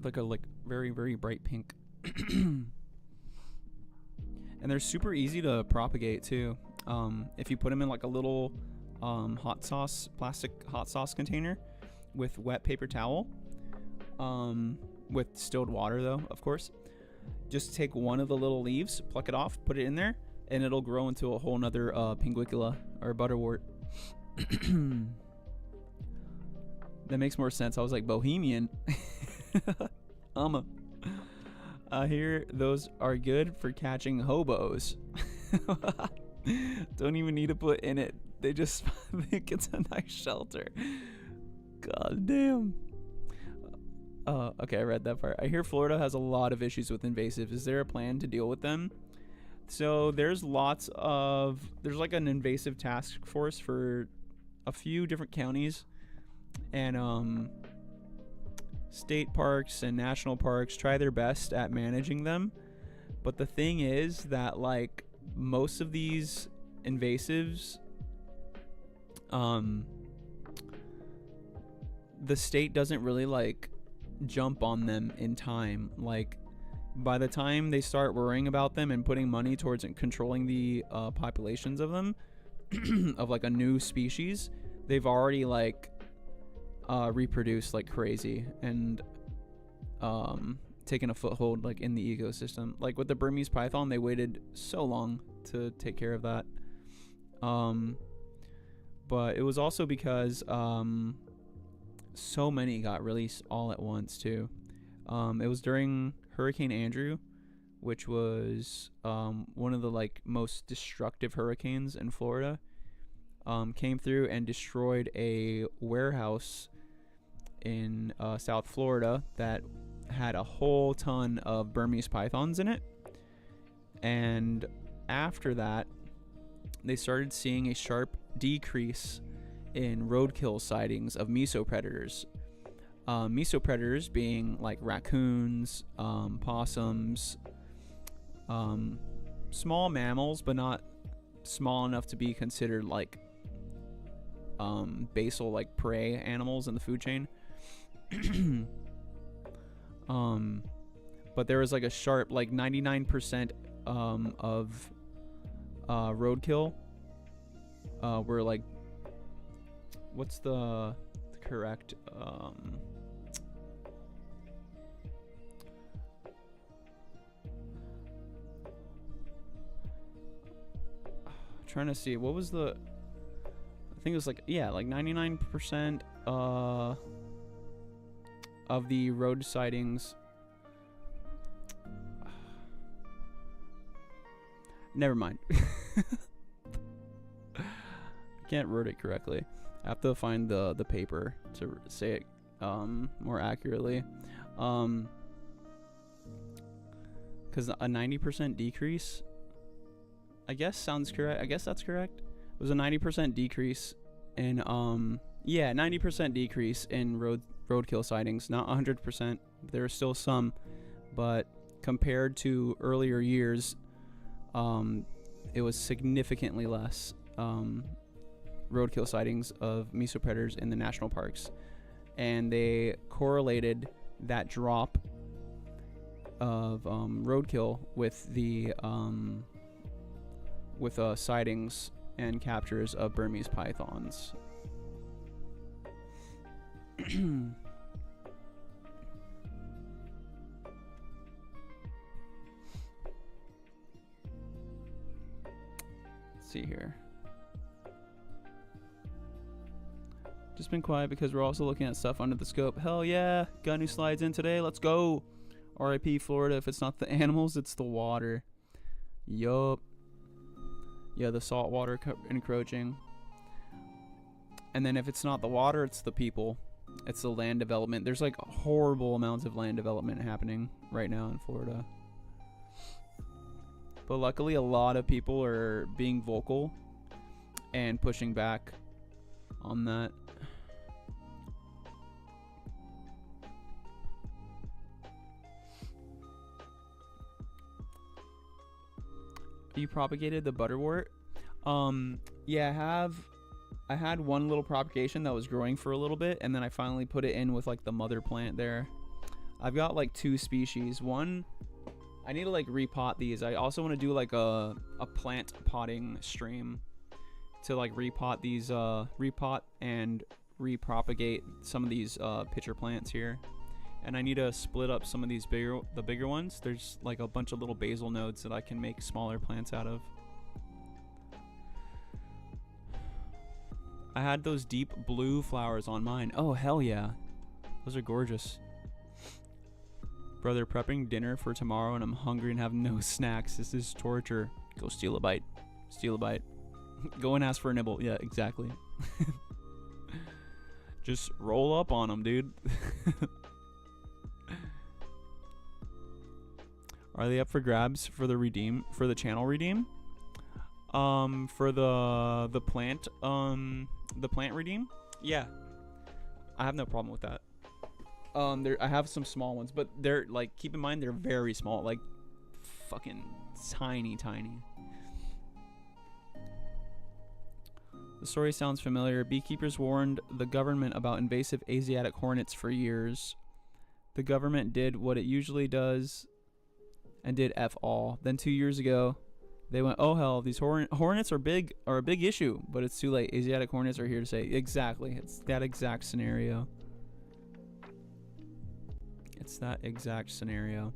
like very, very bright pink. And they're super easy to propagate too. If you put them in like a little plastic hot sauce container with wet paper towel, with distilled water though, of course, just take one of the little leaves, pluck it off, put it in there, and it'll grow into a whole nother pinguicula or butterwort. That makes more sense. I was like, Bohemian. I hear those are good for catching hobos. Don't even need to put in it. They just think it's a nice shelter. God damn. Okay, I read that part. I hear Florida has a lot of issues with invasives. Is there a plan to deal with them? So there's like an invasive task force for a few different counties, and state parks and national parks try their best at managing them. But the thing is that like most of these invasives, the state doesn't really like jump on them in time. Like by the time they start worrying about them and putting money towards controlling the populations of them, of like a new species, they've already like reproduced like crazy and taken a foothold like in the ecosystem. Like with the Burmese python, they waited so long to take care of that. But it was also because so many got released all at once too. It was during Hurricane Andrew, which was one of the like most destructive hurricanes in Florida. Came through and destroyed a warehouse in South Florida that had a whole ton of Burmese pythons in it. And after that, they started seeing a sharp decrease in roadkill sightings of mesopredators. Mesopredators being like raccoons, possums, small mammals, but not small enough to be considered like basal like prey animals in the food chain. But there was like a sharp like 99% of roadkill were like, what's the correct trying to see what was the, I think it was like, yeah, like 99% of the road sightings. Never mind. Can't word it correctly. I have to find the paper to say it more accurately. Because a 90% decrease, I guess sounds correct. I guess that's correct. It was a 90% decrease in 90% decrease in roadkill sightings. Not 100%. There are still some, but compared to earlier years, it was significantly less roadkill sightings of mesopredators in the national parks, and they correlated that drop of roadkill with the with sightings and captures of Burmese pythons. Let's see here. Just been quiet because we're also looking at stuff under the scope. Hell yeah, got new slides in today. Let's go. RIP Florida. If it's not the animals, it's the water. Yup. Yeah, the salt water encroaching. And then if it's not the water, it's the people. It's the land development. There's like horrible amounts of land development happening right now in Florida. But luckily, a lot of people are being vocal and pushing back on that. You propagated the butterwort? Yeah, I had one little propagation that was growing for a little bit, and then I finally put it in with like the mother plant there. I've got like 2 species. One, I need to like repot these. I also want to do like a plant potting stream to like repot these, repot and repropagate some of these pitcher plants here. And I need to split up some of these the bigger ones. There's like a bunch of little basil nodes that I can make smaller plants out of. I had those deep blue flowers on mine. Oh, hell yeah. Those are gorgeous. Brother, prepping dinner for tomorrow and I'm hungry and have no snacks. This is torture. Go steal a bite. Steal a bite. Go and ask for a nibble. Yeah, exactly. Just roll up on them, dude. Are they up for grabs for the redeem, for the channel redeem? For the plant redeem? Yeah. I have no problem with that. I have some small ones, but they're like, keep in mind they're very small, like fucking tiny. The story sounds familiar. Beekeepers warned the government about invasive Asiatic hornets for years. The government did what it usually does and did F all. Then 2 years ago, they went, oh hell, these hornets are a big issue, but it's too late. Asiatic hornets are here to stay. Exactly. It's that exact scenario. It's that exact scenario.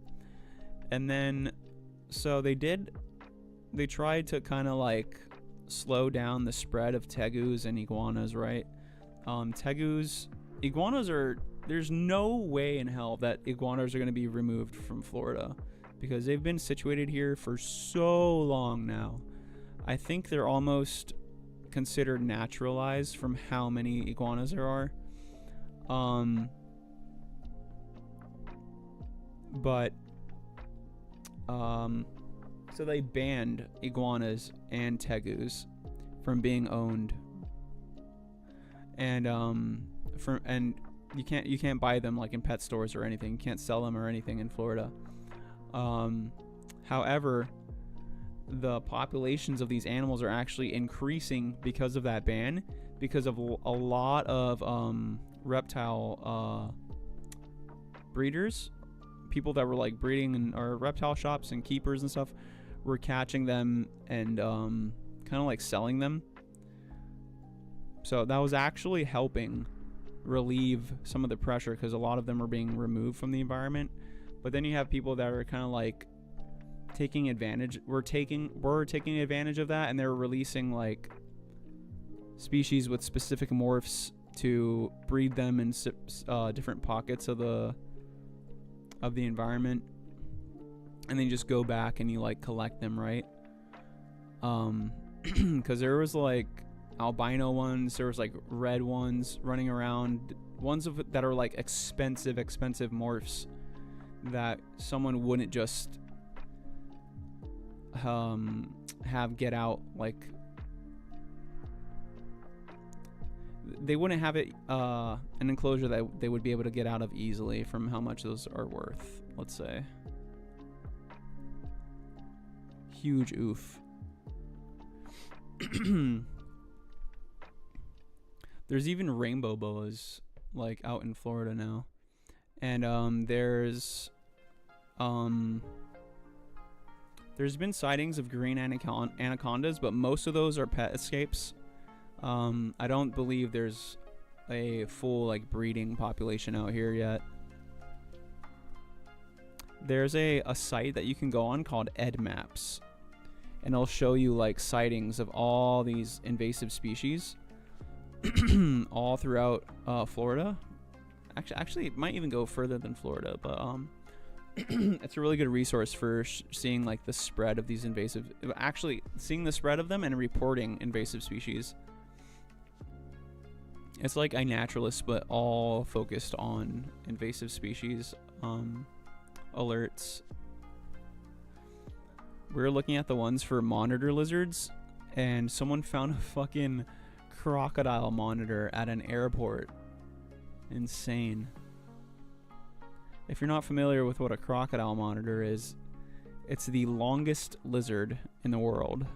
And then, so they tried to kind of like slow down the spread of tegus and iguanas, right? Iguanas are, there's no way in hell that iguanas are going to be removed from Florida, because they've been situated here for so long now. I think they're almost considered naturalized from how many iguanas there are. So they banned iguanas and tegus from being owned. And you can't buy them like in pet stores or anything. You can't sell them or anything in Florida. However, the populations of these animals are actually increasing because of that ban, because of a lot of reptile breeders, people that were like breeding or reptile shops and keepers and stuff, were catching them and kind of like selling them. So that was actually helping relieve some of the pressure, because a lot of them are being removed from the environment. But then you have people that are kind of like taking advantage. We're taking advantage of that, and they're releasing like species with specific morphs to breed them in different pockets of the environment, and then you just go back and you like collect them, right? Because there was like albino ones, there was like red ones running around, ones that are like expensive morphs that someone wouldn't just have get out, like they wouldn't have it an enclosure that they would be able to get out of easily from how much those are worth, let's say. Huge oof. There's even rainbow boas like out in Florida now. And there's There's been sightings of green anacondas, but most of those are pet escapes. I don't believe there's a full like breeding population out here yet. There's a site that you can go on called EdMaps, and it'll show you like sightings of all these invasive species all throughout Florida. Actually, it might even go further than Florida, but it's a really good resource for seeing like the spread of these seeing the spread of them and reporting invasive species. It's like iNaturalist, but all focused on invasive species alerts. We're looking at the ones for monitor lizards, and someone found a fucking crocodile monitor at an airport. Insane. If you're not familiar with what a crocodile monitor is, it's the longest lizard in the world.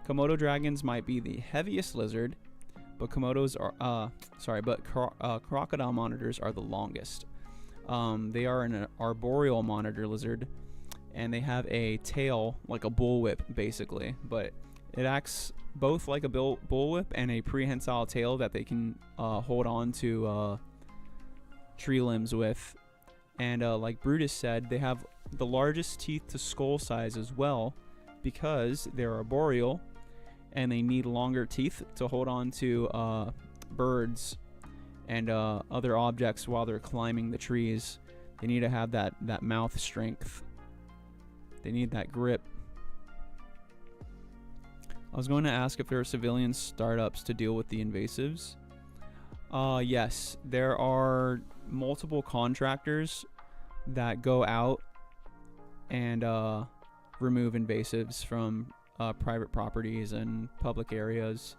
Komodo dragons might be the heaviest lizard, but crocodile monitors are the longest. They are an arboreal monitor lizard, and they have a tail like a bullwhip, basically, but it acts both like a bullwhip and a prehensile tail that they can hold on to tree limbs with. And like Brutus said, they have the largest teeth to skull size as well, because they're arboreal and they need longer teeth to hold on to birds and other objects while they're climbing the trees. They need to have that mouth strength. They need that grip. I was going to ask if there are civilian startups to deal with the invasives. Yes, there are multiple contractors that go out and remove invasives from private properties and public areas.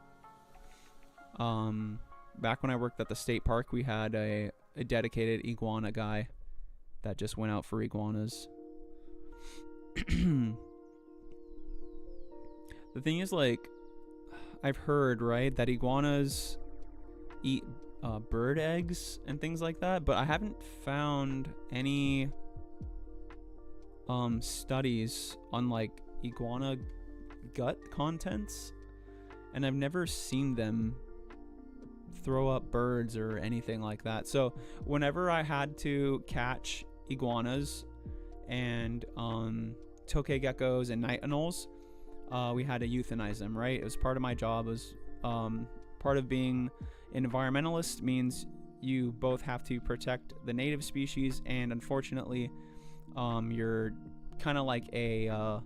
Back when I worked at the state park, we had a dedicated iguana guy that just went out for iguanas. The thing is, like, I've heard, right, that iguanas eat bird eggs and things like that, but I haven't found any studies on like iguana gut contents, and I've never seen them throw up birds or anything like that. So whenever I had to catch iguanas and tokay geckos and night anoles, we had to euthanize them, right? It was part of my job. It was part of being an environmentalist means you both have to protect the native species, and unfortunately you're kind of like a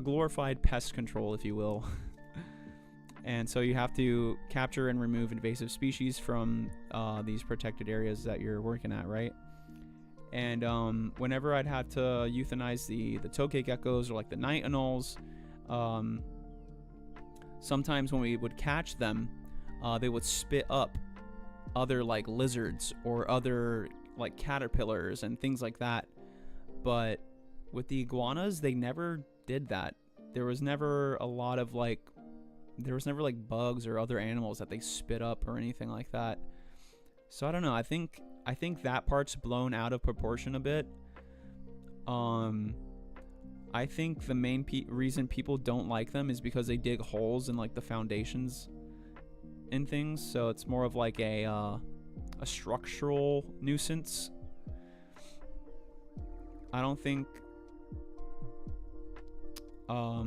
glorified pest control, if you will. And so you have to capture and remove invasive species from these protected areas that you're working at, right? And whenever I'd have to euthanize the tokay geckos or like the night anoles, sometimes when we would catch them, they would spit up other like lizards or other like caterpillars and things like that. But with the iguanas, they never did that. There was never like bugs or other animals that they spit up or anything like that. So I don't know. I think that part's blown out of proportion a bit. I think the main reason people don't like them is because they dig holes in like the foundations and things. So it's more of like a structural nuisance. I don't think I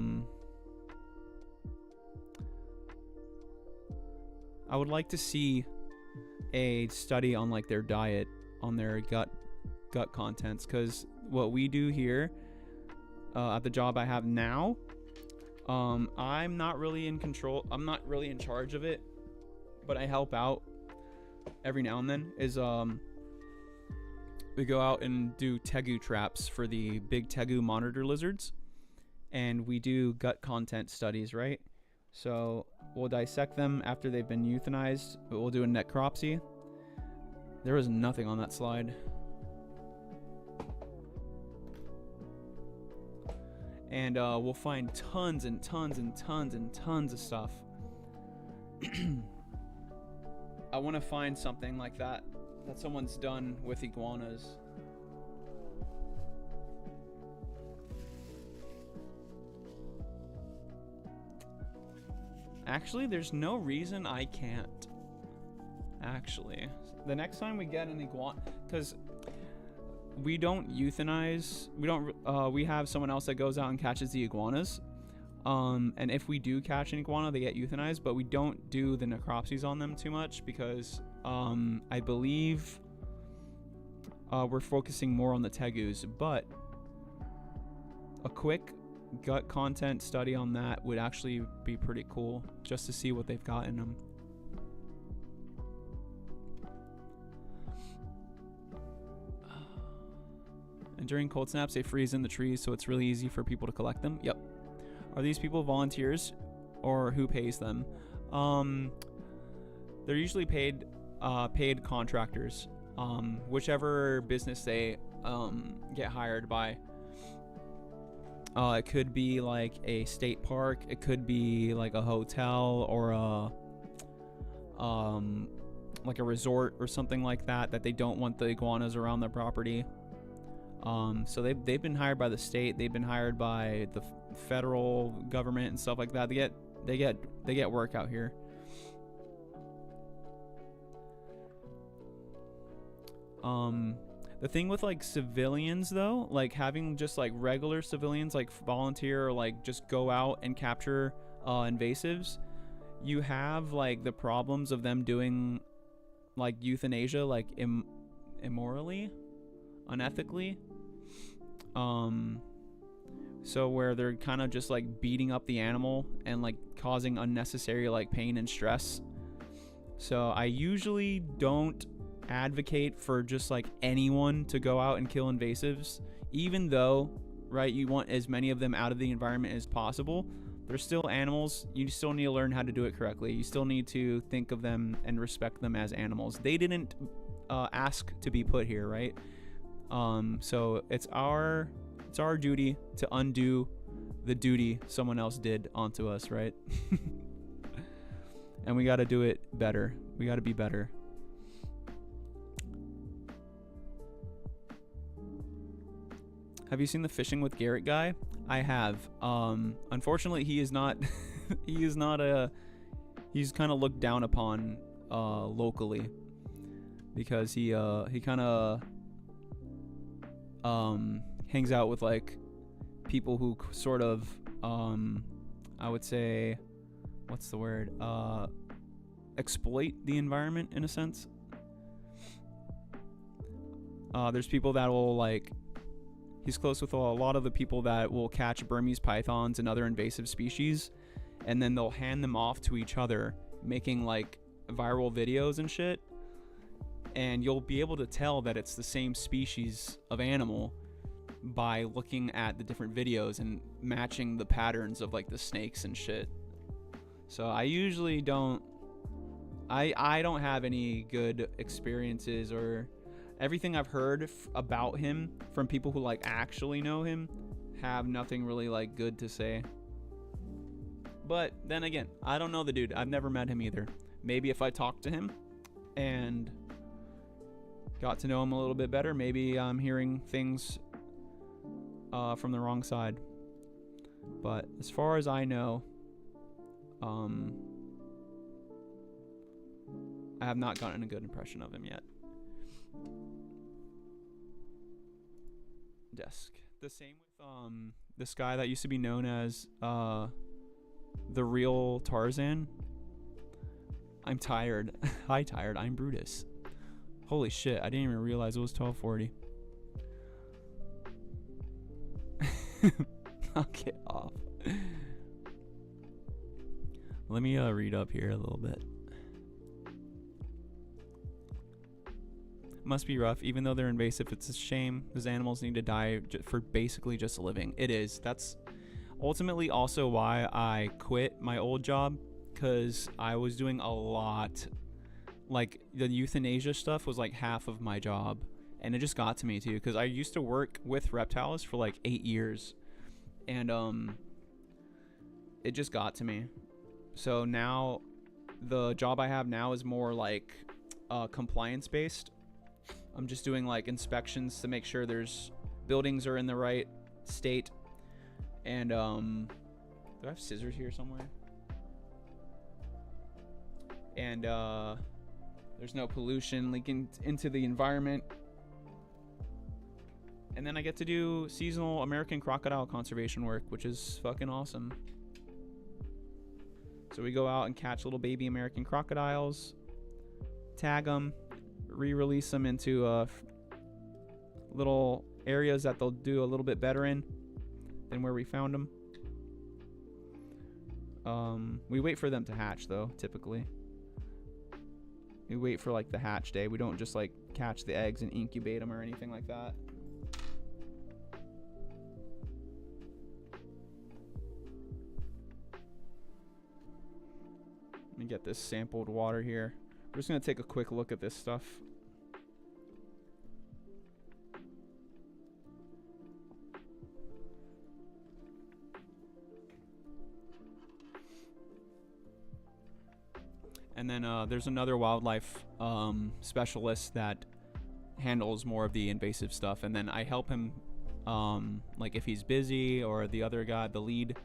would like to see a study on like their diet, on their gut contents, because what we do here at the job I have now, I'm not really in control. I'm not really in charge of it, but I help out every now and then. We go out and do tegu traps for the big tegu monitor lizards, and we do gut content studies, right? So we'll dissect them after they've been euthanized, but we'll do a necropsy. There was nothing on that slide. And we'll find tons and tons and tons and tons of stuff. I want to find something like that someone's done with iguanas. Actually, there's no reason I can't. Actually, the next time we get an iguana, because we don't euthanize. We have someone else that goes out and catches the iguanas. And if we do catch an iguana, they get euthanized, but we don't do the necropsies on them too much because I believe we're focusing more on the tegus. But a quick gut content study on that would actually be pretty cool, just to see what they've got in them. And during cold snaps, they freeze in the trees, so it's really easy for people to collect them. Yep. Are these people volunteers, or who pays them? They're usually paid contractors. Whichever business they get hired by. It could be like a state park. It could be like a hotel or like a resort or something like that they don't want the iguanas around their property. So they've been hired by the state. They've been hired by the federal government and stuff like that. They get work out here. The thing with like civilians though, like having just like regular civilians like volunteer or like just go out and capture invasives, you have like the problems of them doing like euthanasia like immorally, unethically. So where they're kind of just like beating up the animal and like causing unnecessary like pain and stress. So I usually don't advocate for just like anyone to go out and kill invasives, even though, right, you want as many of them out of the environment as possible. They're still animals. You still need to learn how to do it correctly. You still need to think of them and respect them as animals. They didn't ask to be put here, right? So it's our duty to undo the duty someone else did onto us, right? And we got to do it better. We got to be better. Have you seen the Fishing with Garrett guy? I have. Unfortunately, he is not. He's kind of looked down upon locally because he kind of hangs out with like people who sort of I would say, what's the word? Exploit the environment in a sense. There's people that will like. He's close with a lot of the people that will catch Burmese pythons and other invasive species, and then they'll hand them off to each other, making like viral videos and shit. And you'll be able to tell that it's the same species of animal by looking at the different videos and matching the patterns of like the snakes and shit. So I usually don't I don't have any good experiences, or everything I've heard about him from people who like actually know him have nothing really like good to say. But then again, I don't know the dude. I've never met him either. Maybe if I talked to him and got to know him a little bit better, maybe I'm hearing things from the wrong side. But as far as I know, I have not gotten a good impression of him yet. Desk. The same with this guy that used to be known as the real Tarzan. I'm tired. Hi, tired. I'm Brutus. Holy shit, I didn't even realize it was 12:40. I'll get off. Let me read up here a little bit. Must be rough, even though they're invasive. It's a shame those animals need to die for basically just living. It is. That's ultimately also why I quit my old job, because I was doing a lot. Like the euthanasia stuff was like half of my job, and it just got to me too, because I used to work with reptiles for like 8 years, and it just got to me. So now the job I have now is more like compliance based. I'm just doing like inspections to make sure there's buildings are in the right state. And do I have scissors here somewhere? and there's no pollution leaking into the environment. And then I get to do seasonal American crocodile conservation work, which is fucking awesome. So we go out and catch little baby American crocodiles, tag them, re-release them into little areas that they'll do a little bit better in than where we found them. We wait for them to hatch, though, typically. We wait for, like, the hatch day. We don't just, like, catch the eggs and incubate them or anything like that. Let me get this sampled water here. We're just going to take a quick look at this stuff. And then there's another wildlife specialist that handles more of the invasive stuff. And then I help him, like if he's busy, or the other guy, the lead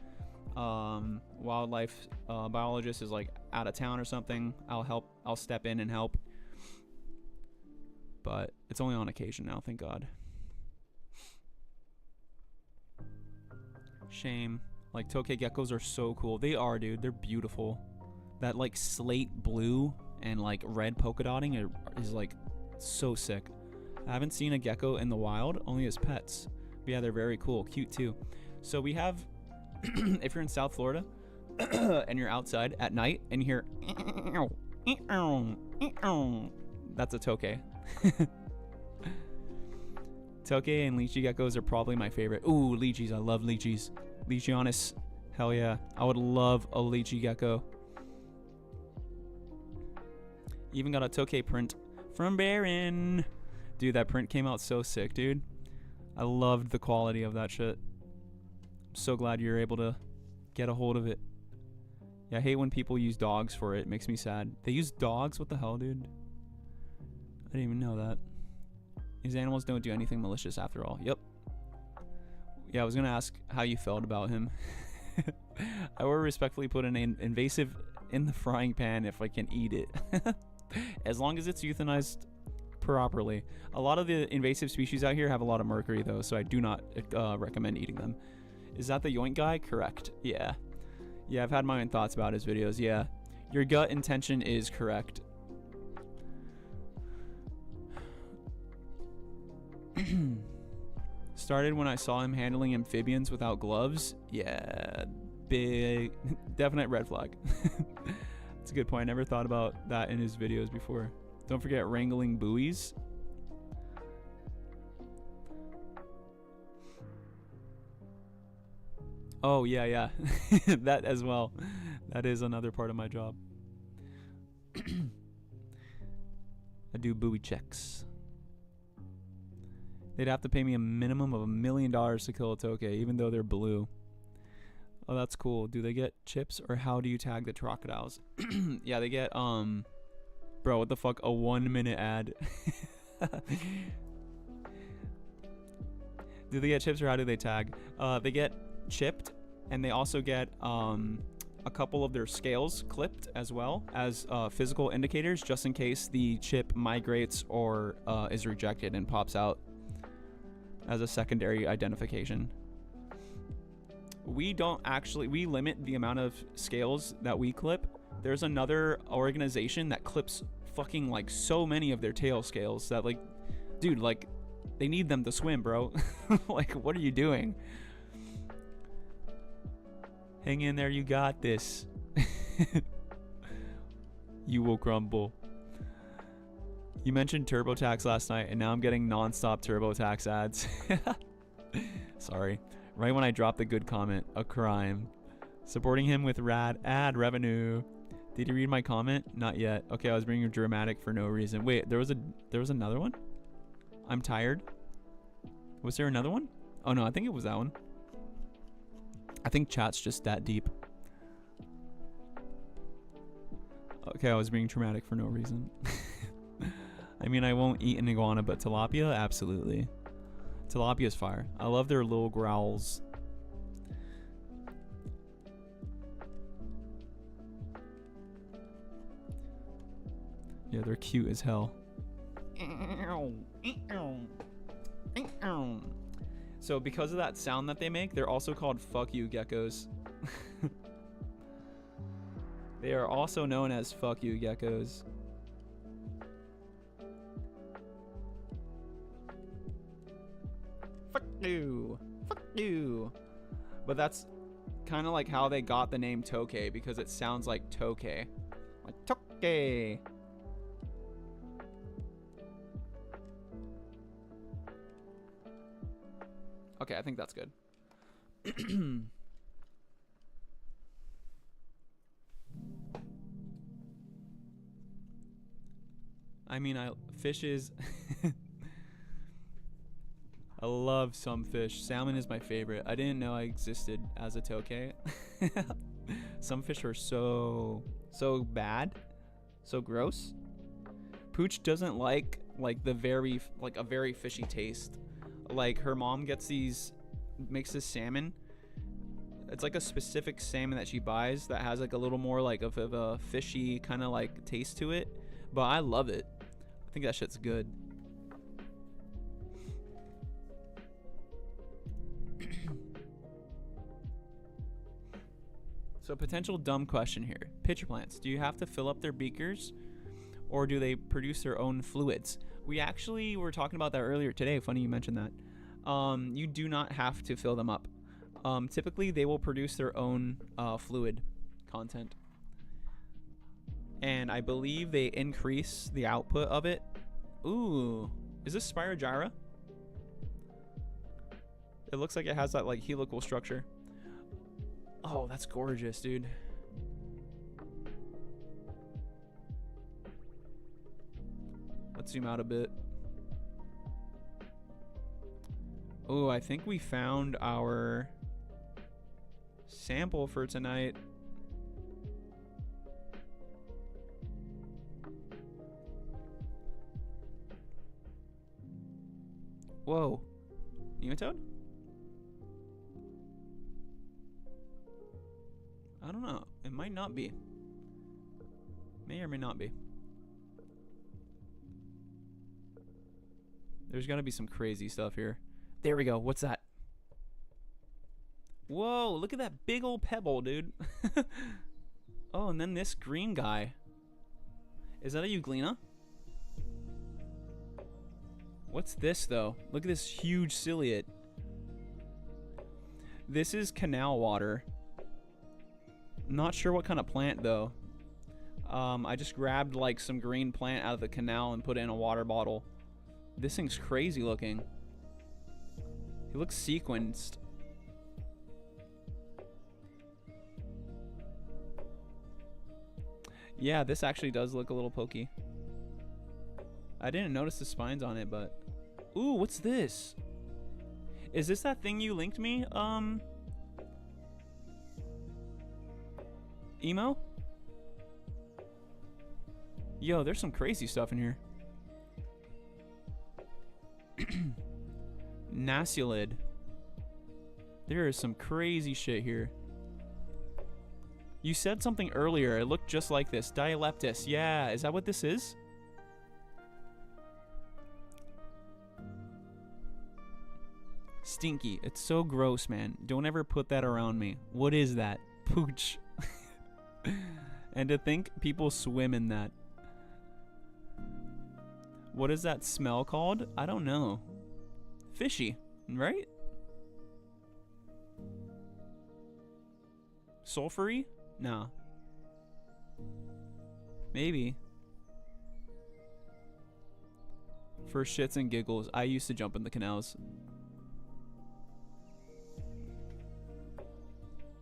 wildlife biologist is like out of town or something, I'll step in and help. But it's only on occasion now, thank God. Shame. Like, tokay geckos are so cool. They are, dude. They're beautiful. That like slate blue and like red polka dotting is like so sick. I haven't seen a gecko in the wild, only as pets. But yeah, they're very cool, cute too. So we have, if you're in South Florida and you're outside at night and you hear, that's a tokay. Tokay and lychee geckos are probably my favorite. Ooh, lychees, I love lychees. Leachianus, hell yeah. I would love a lychee gecko. Even got a tokay print from Baron. Dude, that print came out so sick, dude. I loved the quality of that shit. I'm so glad you're able to get a hold of it. Yeah, I hate when people use dogs for it. It makes me sad. They use dogs? What the hell, dude? I didn't even know that. These animals don't do anything malicious after all. Yep. Yeah, I was gonna ask how you felt about him. I will respectfully put an invasive in the frying pan if I can eat it. As long as it's euthanized properly. A lot of the invasive species out here have a lot of mercury, though, so I do not recommend eating them. Is that the yoink guy? Correct. Yeah. Yeah, I've had my own thoughts about his videos. Yeah. Your gut intention is correct. Started when I saw him handling amphibians without gloves. Yeah. Big. Definite red flag. That's a good point. I never thought about that in his videos before. Don't forget wrangling buoys. Oh, yeah. That as well. That is another part of my job. I do buoy checks. They'd have to pay me a minimum of $1 million to kill a tokay, even though they're blue. Oh, that's cool. Do they get chips, or how do you tag the crocodiles? Yeah, they get, bro, what the fuck? A 1-minute ad. Do they get chips, or how do they tag? They get chipped, and they also get, a couple of their scales clipped as well as physical indicators, just in case the chip migrates or is rejected and pops out as a secondary identification. We limit the amount of scales that we clip. There's another organization that clips fucking like so many of their tail scales that, like, dude, like, they need them to swim, bro. Like, what are you doing? Hang in there, you got this. You will crumble. You mentioned TurboTax last night, and now I'm getting non-stop TurboTax ads. Sorry. Right when I dropped the good comment, a crime. Supporting him with rad ad revenue. Did you read my comment? Not yet. Okay, I was being dramatic for no reason. Wait, there was another one? I'm tired. Was there another one? Oh no, I think it was that one. I think chat's just that deep. Okay, I was being dramatic for no reason. I mean, I won't eat an iguana, but tilapia? Absolutely. Tilapia's fire. I love their little growls. Yeah, they're cute as hell. So because of that sound that they make, they're also called fuck you geckos. They are also known as fuck you geckos. Fuck you. Fuck you. But that's kind of like how they got the name Tokay, because it sounds like Tokay. Like Tokay. Okay, I think that's good. I mean, fishes. I love some fish. Salmon is my favorite. I didn't know I existed as a tokay. Some fish are so bad, so gross. Pooch doesn't like a very fishy taste. Like her mom makes this salmon. It's like a specific salmon that she buys that has like a little more like of a fishy kind of like taste to it. But I love it. I think that shit's good. So potential dumb question here. Pitcher plants, do you have to fill up their beakers or do they produce their own fluids? We actually were talking about that earlier today. Funny you mentioned that. You do not have to fill them up. Typically they will produce their own fluid content. And I believe they increase the output of it. Ooh, is this Spirogyra? It looks like it has that like helical structure. Oh, that's gorgeous, dude. Let's zoom out a bit. Oh, I think we found our sample for tonight. Whoa. Nematode? I don't know. It might not be. May or may not be. There's gotta be some crazy stuff here. There we go. What's that? Whoa, look at that big old pebble, dude. Oh, and then this green guy. Is that a euglena? What's this, though? Look at this huge ciliate. This is canal water. Not sure what kind of plant, though. I just grabbed, like, some green plant out of the canal and put it in a water bottle. This thing's crazy looking. He looks sequenced. Yeah, this actually does look a little pokey. I didn't notice the spines on it, but... Ooh, what's this? Is this that thing you linked me? Emo? Yo, there's some crazy stuff in here. Nasulid. There is some crazy shit here. You said something earlier. It looked just like this. Dialeptus. Yeah, is that what this is? Stinky. It's so gross, man. Don't ever put that around me. What is that? Pooch. And to think people swim in that. What is that smell called? I don't know. Fishy, right? Sulfury? No. Maybe. For shits and giggles, I used to jump in the canals.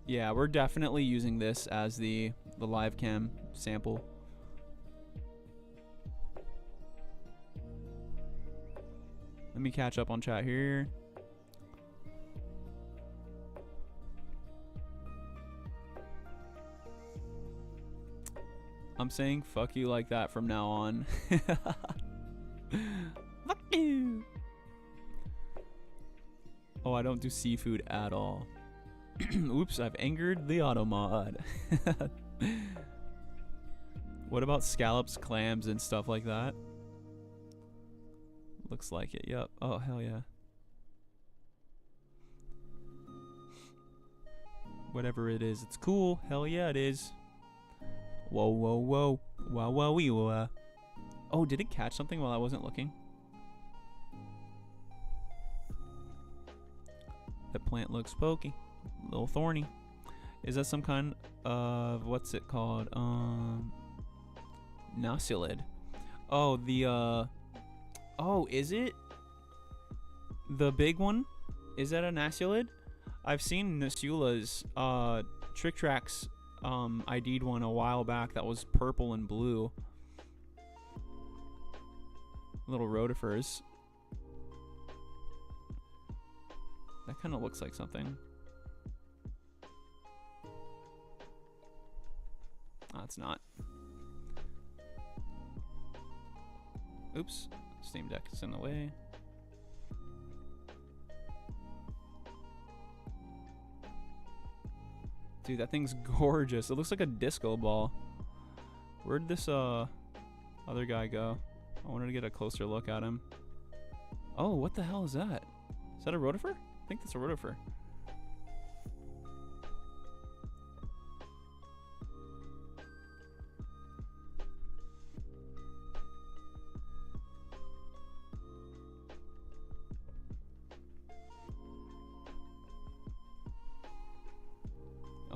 Yeah, we're definitely using this as the live cam sample. Let me catch up on chat here. I'm saying fuck you like that from now on. Fuck you. Oh, I don't do seafood at all. Oops, I've angered the auto mod. What about scallops, clams, and stuff like that? Looks like it, yep. Oh, hell yeah. Whatever it is, it's cool. Hell yeah, it is. Whoa, whoa, whoa. Wow, wow, wee, wah. Oh, did it catch something while I wasn't looking? That plant looks pokey. A little thorny. Is that some kind of, what's it called? Nasilid. Oh, the, oh, is it? The big one? Is that a Nasilid? I've seen Nasula's, Trick Tracks, ID'd one a while back that was purple and blue. Little rotifers. That kind of looks like something. Oh, it's not. Oops. Steam Deck is in the way. Dude, that thing's gorgeous. It looks like a disco ball. Where'd this other guy go? I wanted to get a closer look at him. Oh, what the hell is that? Is that a rotifer? I think that's a rotifer.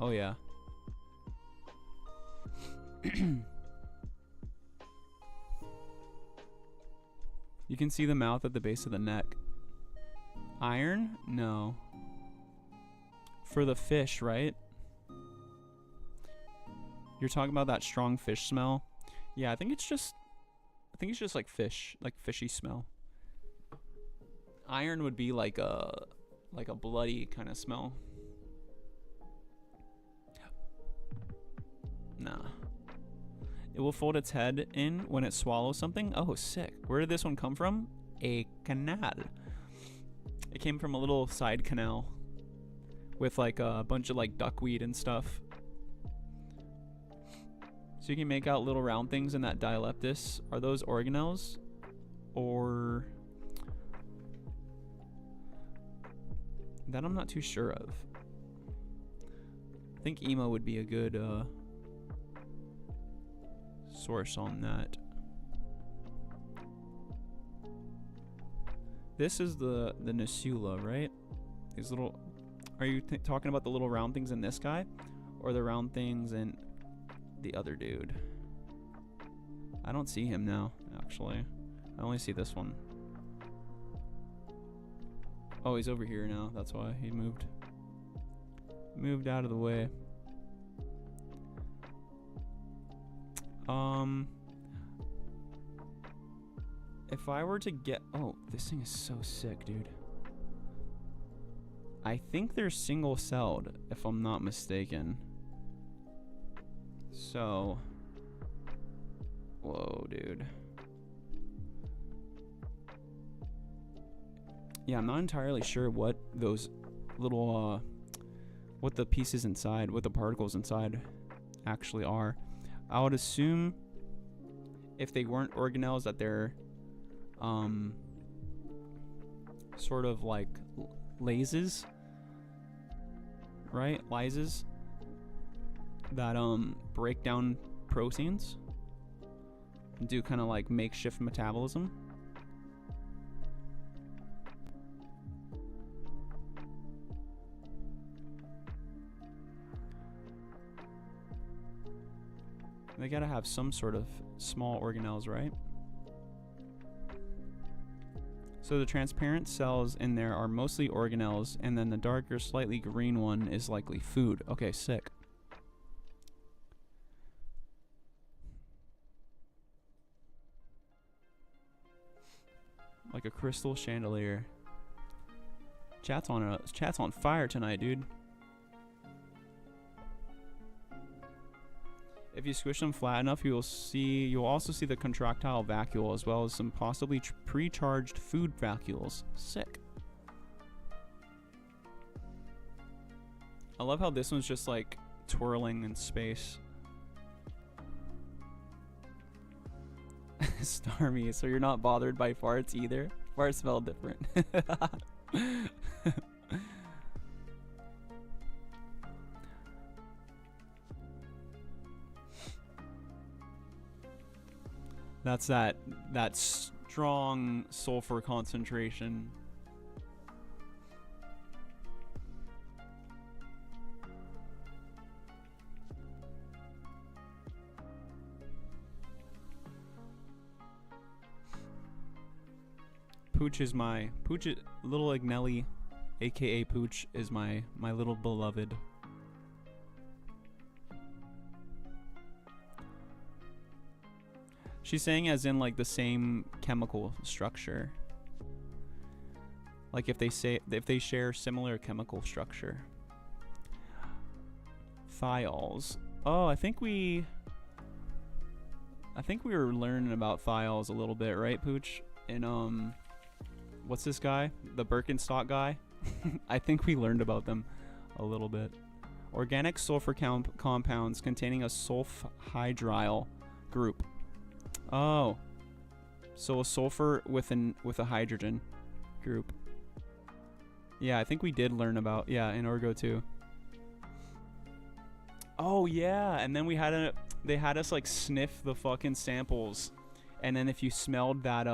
Oh yeah. You can see the mouth at the base of the neck. Iron? No. For the fish, right? You're talking about that strong fish smell? Yeah, I think it's just like fish, like fishy smell. Iron would be like a bloody kind of smell. Nah. It will fold its head in when it swallows something. Oh, sick. Where did this one come from? A canal. It came from a little side canal with like a bunch of like duckweed and stuff. So you can make out little round things in that dialeptis. Are those organelles? Or... that I'm not too sure of. I think emo would be a good source on that. This is the Nasula, right? These little... are you talking about the little round things in this guy? Or the round things in the other dude? I don't see him now, actually. I only see this one. Oh, he's over here now. That's why he moved. Moved out of the way. If I were to get... oh, this thing is so sick, dude. I think they're single-celled, if I'm not mistaken. So... whoa, dude. Yeah, I'm not entirely sure what those little, what the pieces inside, what the particles inside actually are. I would assume if they weren't organelles that they're, sort of like lyses, right? Lyses that, break down proteins and do kind of like makeshift metabolism. They gotta have some sort of small organelles, right? So the transparent cells in there are mostly organelles, and then the darker, slightly green one is likely food. Okay, sick. Like a crystal chandelier. Chat's on fire tonight, dude. If you squish them flat enough, you'll also see the contractile vacuole as well as some possibly pre-charged food vacuoles. Sick. I love how this one's just like twirling in space. Stormy, so you're not bothered by farts either? Farts smell different. That's that strong sulfur concentration. Little Agnelli, aka Pooch, is my little beloved. She's saying as in like the same chemical structure. Like if they share similar chemical structure. Thiols. Oh, I think we were learning about thiols a little bit, right, Pooch? In what's this guy? The Birkenstock guy? I think we learned about them a little bit. Organic sulfur compounds containing a sulfhydryl group. Oh, so a sulfur with a hydrogen group. Yeah, I think we did learn about in Orgo too. Oh yeah, and then they had us like sniff the fucking samples, and then if you smelled that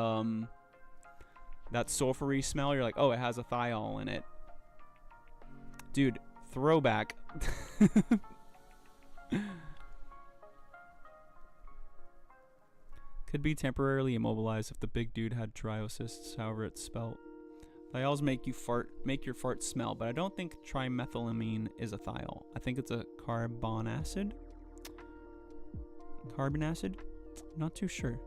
that sulfury smell, you're like, oh, it has a thiol in it. Dude, throwback. Could be temporarily immobilized if the big dude had triocysts, however it's spelt. Thiols make your fart smell, but I don't think trimethylamine is a thiol. I think it's a carbon acid. Carbon acid? Not too sure.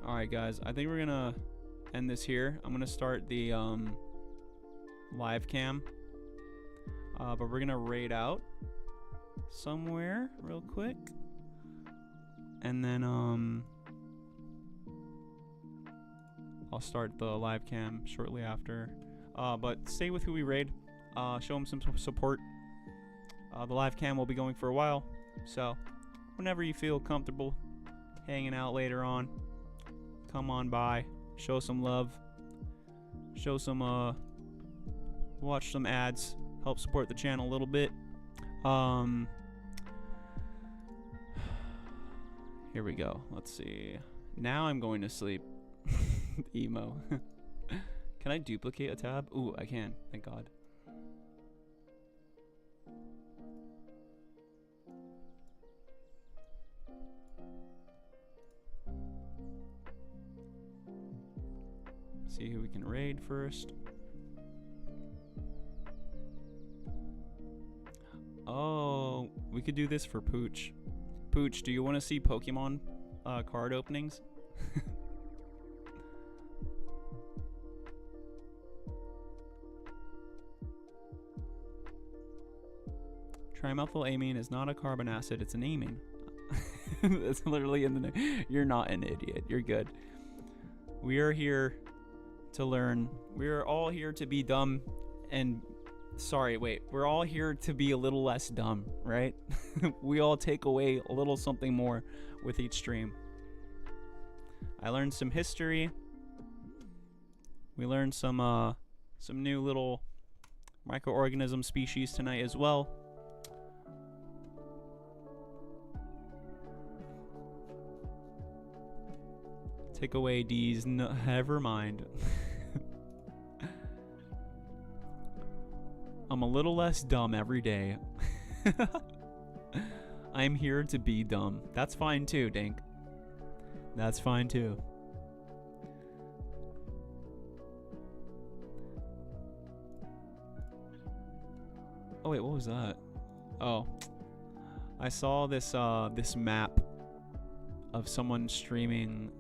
Alright guys, I think we're gonna end this here. I'm gonna start the live cam. But we're gonna raid out somewhere real quick. And then I'll start the live cam shortly after. But stay with who we raid. Show them some support. The live cam will be going for a while. So whenever you feel comfortable hanging out later on, come on by, show some love, show some watch some ads, help support the channel a little bit. Here we go. Let's see. Now I'm going to sleep. Emo. Can I duplicate a tab? Ooh, I can. Thank God. See who we can raid first. Oh, we could do this for Pooch. Pooch, do you want to see Pokemon card openings? Trimethylamine is not a carbon acid, it's an amine. It's literally in the name. You're not an idiot. You're good. We are here to learn. We're all here to be dumb and we're all here to be a little less dumb, right? We all take away a little something more with each stream. I learned some history. We learned some new little microorganism species tonight as well. Take away D's, never mind. I'm a little less dumb every day. I'm here to be dumb. That's fine too, Dink. That's fine too. Oh wait, what was that? Oh, I saw this this map of someone streaming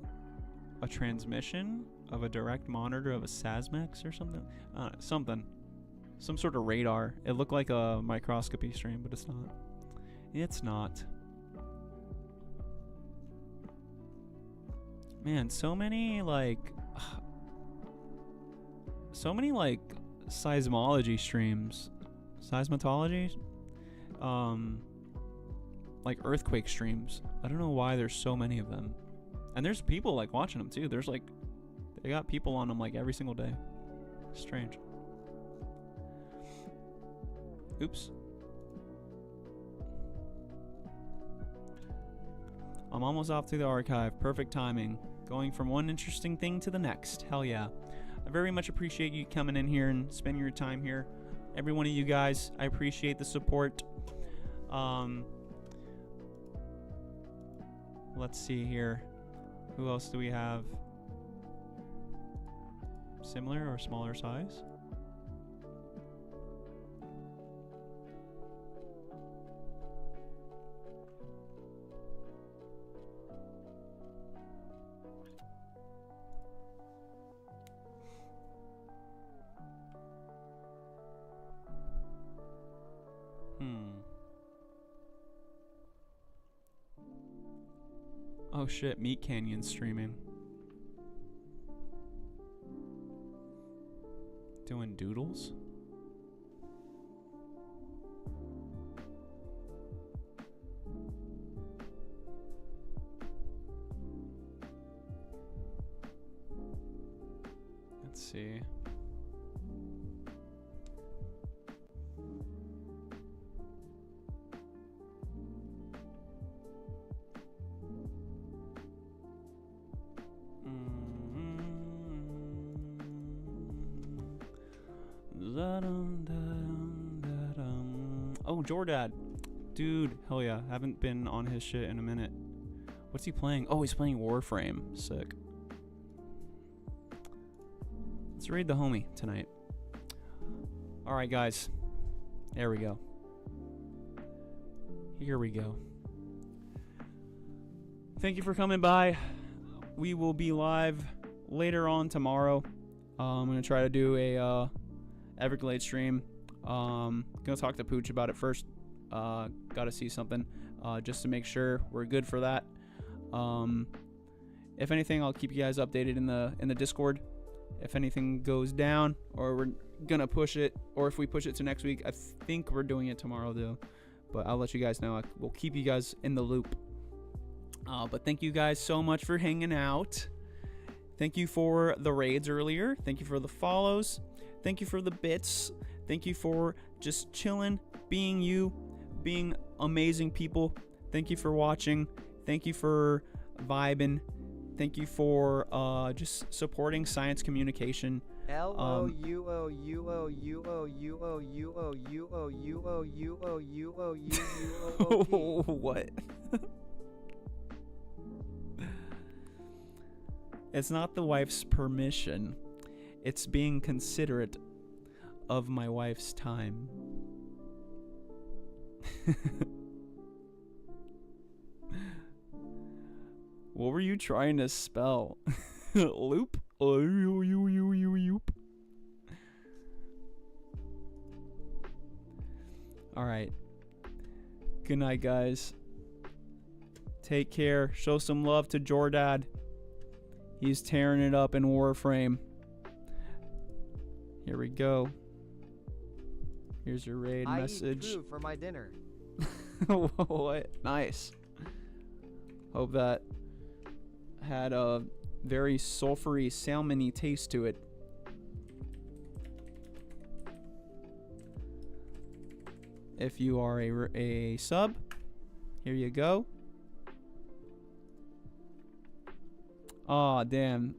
a transmission of a direct monitor of a Sasmex or something. Some sort of radar. It looked like a microscopy stream, but it's not. It's not. Man, so many like seismology streams. Seismatology? Like earthquake streams. I don't know why there's so many of them. And there's people like watching them too. There's like, they got people on them like every single day. Strange. Oops. I'm almost off to the archive. Perfect timing. Going from one interesting thing to the next. Hell yeah. I very much appreciate you coming in here and spending your time here. Every one of you guys, I appreciate the support. Let's see here. Who else do we have? Similar or smaller size? Oh shit, Meat Canyon streaming. Doing doodles? Let's see. Oh, Jordad. Dude, hell yeah. Haven't been on his shit in a minute. What's he playing? Oh, he's playing Warframe. Sick. Let's raid the homie tonight. Alright, guys. There we go. Here we go. Thank you for coming by. We will be live later on tomorrow. I'm going to try to do a Everglades stream. Gonna talk to Pooch about it first. Gotta see something just to make sure we're good for that. If anything, I'll keep you guys updated in the Discord. If anything goes down, or we're gonna push it, or if we push it to next week, I think we're doing it tomorrow though. But I'll let you guys know. We'll keep you guys in the loop. But thank you guys so much for hanging out. Thank you for the raids earlier. Thank you for the follows. Thank you for the bits. Thank you for just chilling, being you, being amazing people. Thank you for watching. Thank you for vibing. Thank you for just supporting science communication. What? It's not the wife's permission. It's being considerate of my wife's time. What were you trying to spell? Loop? Loop. Alright. Good night, guys. Take care. Show some love to Jordad. He's tearing it up in Warframe. Here we go. Here's your raid message. I eat food for my dinner. What? Nice. Hope that had a very sulfury, salmon-y taste to it. If you are a sub, here you go. Aw, damn.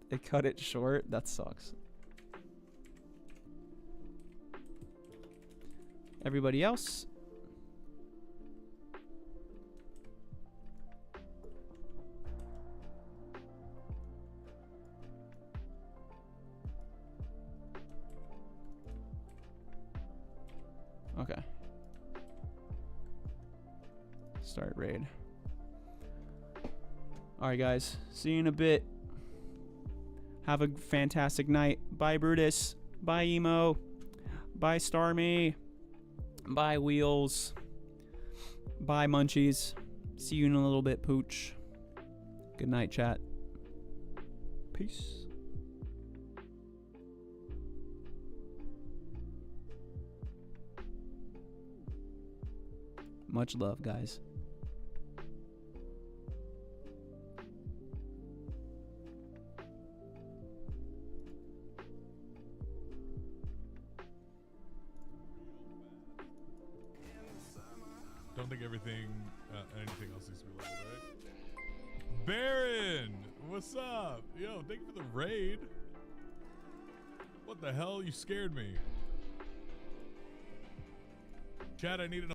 They cut it short. That sucks. Everybody else? Okay. Start raid. Alright, guys. See you in a bit. Have a fantastic night. Bye, Brutus. Bye, Emo. Bye, Starmie. Bye, Wheels. Bye, Munchies. See you in a little bit, Pooch. Good night, chat. Peace. Much love, guys. Don't think anything else needs to be leveled, right? Baron, what's up? Yo, thank you for the raid. What the hell? You scared me. Chad, I need an